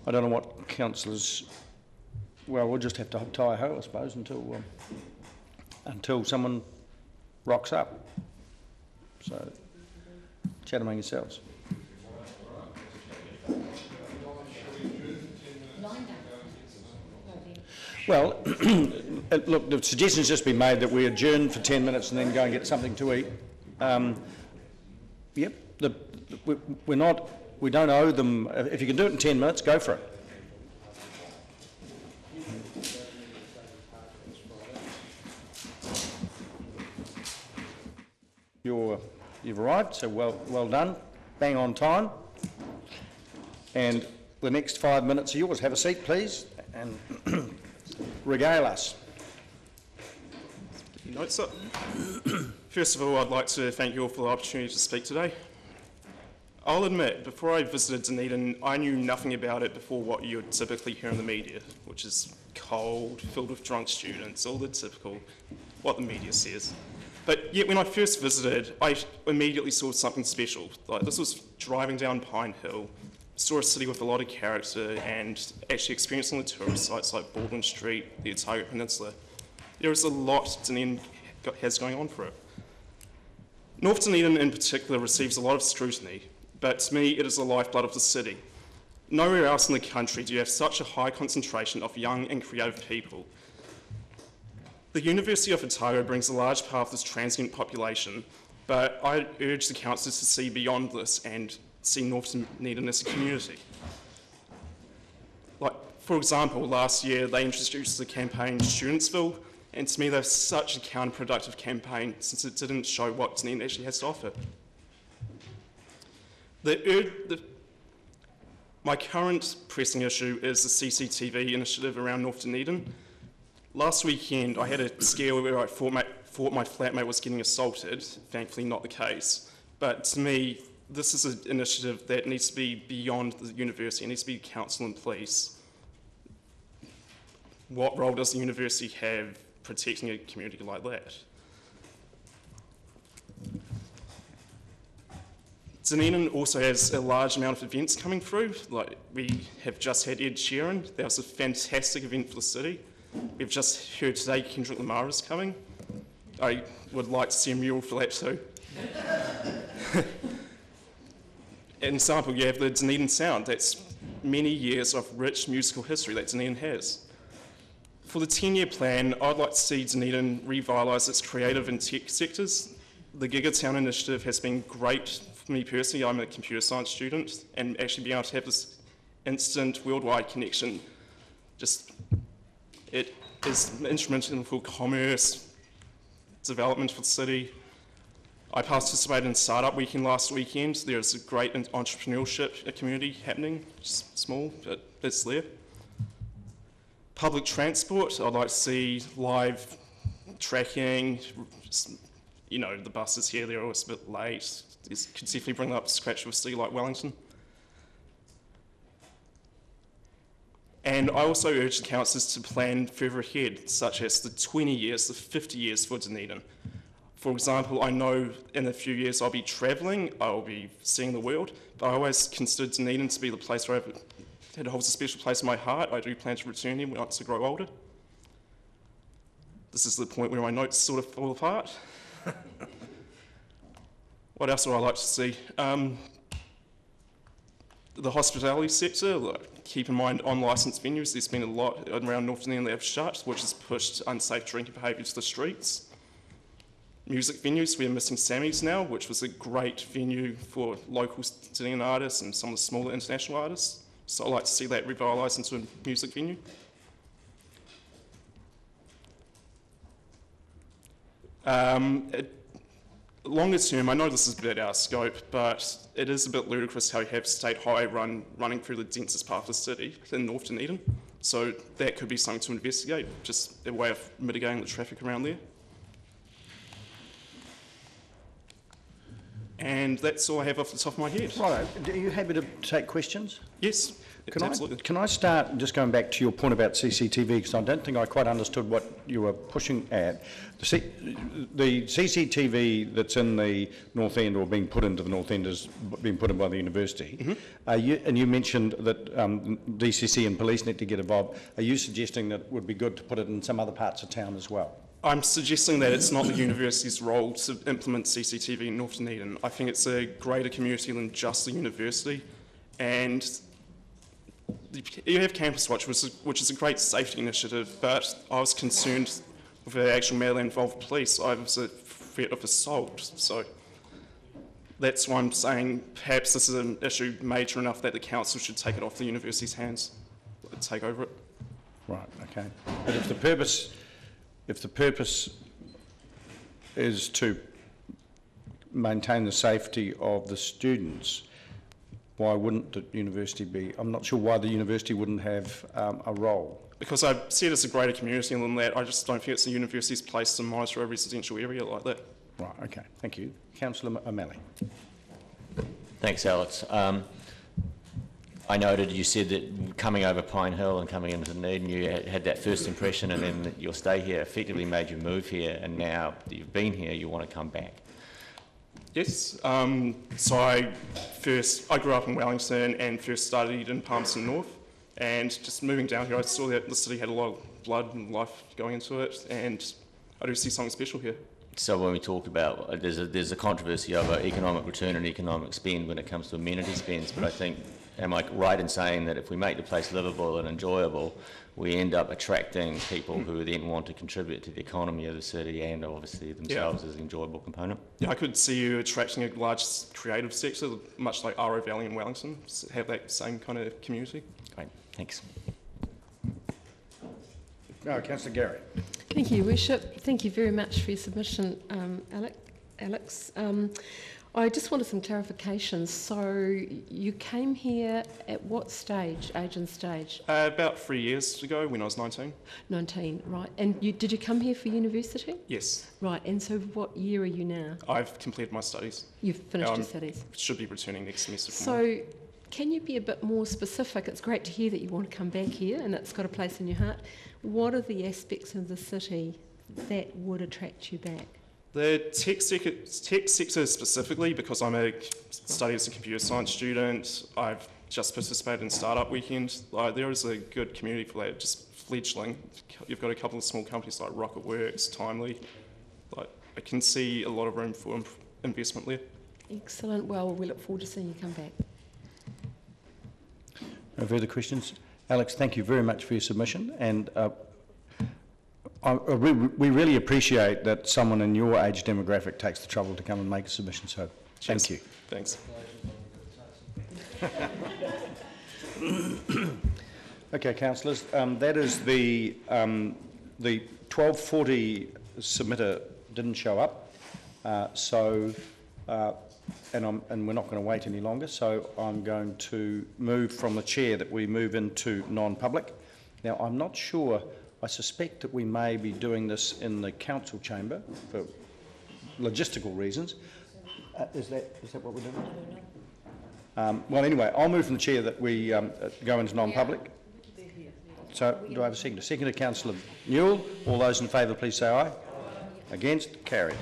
don't know what councillors. Well, we'll just have to tie a hoe, I suppose, until someone rocks up. So, chat among yourselves. Well, look, the suggestion's just been made that we adjourn for 10 minutes and then go and get something to eat. Yep, we don't owe them. If you can do it in 10 minutes, go for it. You've arrived, so well done. Bang on time. And the next 5 minutes are yours. Have a seat, please, and regale us. Note, sir. First of all, I'd like to thank you all for the opportunity to speak today. I'll admit, before I visited Dunedin, I knew nothing about it before what you would typically hear in the media, which is cold, filled with drunk students, all the typical, what the media says. But yet when I first visited, I immediately saw something special. Like, this was driving down Pine Hill, saw a city with a lot of character, and actually experiencing the tourist sites like Baldwin Street, the Otago Peninsula. There is a lot Dunedin has going on for it. North Dunedin in particular receives a lot of scrutiny, but to me it is the lifeblood of the city. Nowhere else in the country do you have such a high concentration of young and creative people. The University of Otago brings a large part of this transient population, but I urge the councillors to see beyond this and see North Dunedin as a community. Like, for example, last year they introduced the campaign Studentsville, and to me that's such a counterproductive campaign since it didn't show what Dunedin actually has to offer. My current pressing issue is the CCTV initiative around North Dunedin. Last weekend I had a scare where I thought my flatmate was getting assaulted, thankfully not the case. But to me, this is an initiative that needs to be beyond the university, it needs to be council and police. what role does the university have protecting a community like that? Dunedin also has a large amount of events coming through. Like, we have just had Ed Sheeran. That was a fantastic event for the city. We've just heard today Kendrick Lamar is coming. I would like to see a mural for that too. An example, you have the Dunedin Sound. That's many years of rich musical history that Dunedin has. For the 10-year plan, I'd like to see Dunedin revitalise its creative and tech sectors. The Gigatown initiative has been great for me personally. I'm a computer science student, and actually being able to have this instant worldwide connection, it is instrumental for commerce, development for the city. I participated in Startup Weekend last weekend. There's a great entrepreneurship community happening, just small, but it's there. Public transport, I'd like to see live tracking. You know, the buses here, they're always a bit late. This could definitely bring them up to scratch with a city like Wellington. And I also urge the councillors to plan further ahead, such as the 20 years, the 50 years for Dunedin. For example, I know in a few years I'll be travelling, I'll be seeing the world, but I always consider Dunedin to be the place where it holds a special place in my heart. I do plan to return here once I grow older. This is the point where my notes sort of fall apart. What else would I like to see? The hospitality sector, keep in mind unlicensed venues, there's been a lot around North Dunedin that have shut, which has pushed unsafe drinking behaviour to the streets. Music venues, we're missing Sammy's now, which was a great venue for local Dunedin artists and some of the smaller international artists. So I'd like to see that revitalised into a music venue. Longer term, I know this is a bit out of scope, but it is a bit ludicrous how you have State Highway running through the densest part of the city in North Dunedin. So that could be something to investigate, just a way of mitigating the traffic around there. And that's all I have off the top of my head. Right, are you happy to take questions? Yes, absolutely. Can I start just going back to your point about CCTV, because I don't think I quite understood what you were pushing at. The CCTV that's in the North End, or being put into the North End, is being put in by the university. Mm-hmm. And you mentioned that DCC and police need to get involved. Are you suggesting that it would be good to put it in some other parts of town as well? I'm suggesting that it's not the university's role to implement CCTV in North Dunedin. I think it's a greater community than just the university. And you have Campus Watch, which is a great safety initiative, but I was concerned with the actual matter that involved police. I was a threat of assault. So that's why I'm saying perhaps this is an issue major enough that the council should take it off the university's hands, take over it. Right, okay. But if the purpose is to maintain the safety of the students, why wouldn't the university be? I'm not sure why the university wouldn't have a role. Because I see it as a greater community than that. I just don't think it's the university's place to monitor a residential area like that. Right, okay, thank you. Councillor O'Malley. Thanks, Alex. I noted you said that coming over Pine Hill and coming into Dunedin, you had that first impression, and then your stay here effectively made you move here, and now that you've been here, you want to come back. Yes, so I grew up in Wellington and first studied in Palmerston North, and just moving down here I saw that the city had a lot of blood and life going into it, and I do see something special here. So when we talk about, there's a controversy over economic return and economic spend when it comes to amenity spends, but I think, am I right in saying that if we make the place livable and enjoyable, we end up attracting people who then want to contribute to the economy of the city and obviously themselves as an enjoyable component? Yeah, I could see you attracting a large creative sector, much like Aro Valley in Wellington, have that same kind of community. Great, thanks. Councillor Gary. Thank you, Worship. Thank you very much for your submission, Alex. I just wanted some clarifications. So you came here at what stage, age and stage? About 3 years ago when I was 19. 19, right. And did you come here for university? Yes. Right, and so what year are you now? I've completed my studies. You've finished your studies? Should be returning next semester. So Can you be a bit more specific? It's great to hear that you want to come back here and it's got a place in your heart. What are the aspects of the city that would attract you back? The tech sector specifically, because I'm studying as a computer science student, I've just participated in Startup Weekend. There is a good community for that, just fledgling. You've got a couple of small companies like Rocketworks, Timely. I can see a lot of room for investment there. Excellent. Well, we look forward to seeing you come back. No further questions? Alex, thank you very much for your submission, and we really appreciate that someone in your age demographic takes the trouble to come and make a submission, so thank you. Thanks. Okay, councillors, that is the 1240 submitter didn't show up, and we're not going to wait any longer, so I'm going to move from the chair that we move into non-public. Now, I'm not sure, I suspect that we may be doing this in the council chamber for logistical reasons. Is that what we're doing? Well, anyway, I'll move from the chair that we go into non-public. So, do I have a second? A second to Councillor Newell. All those in favour, please say aye. Against? Carried.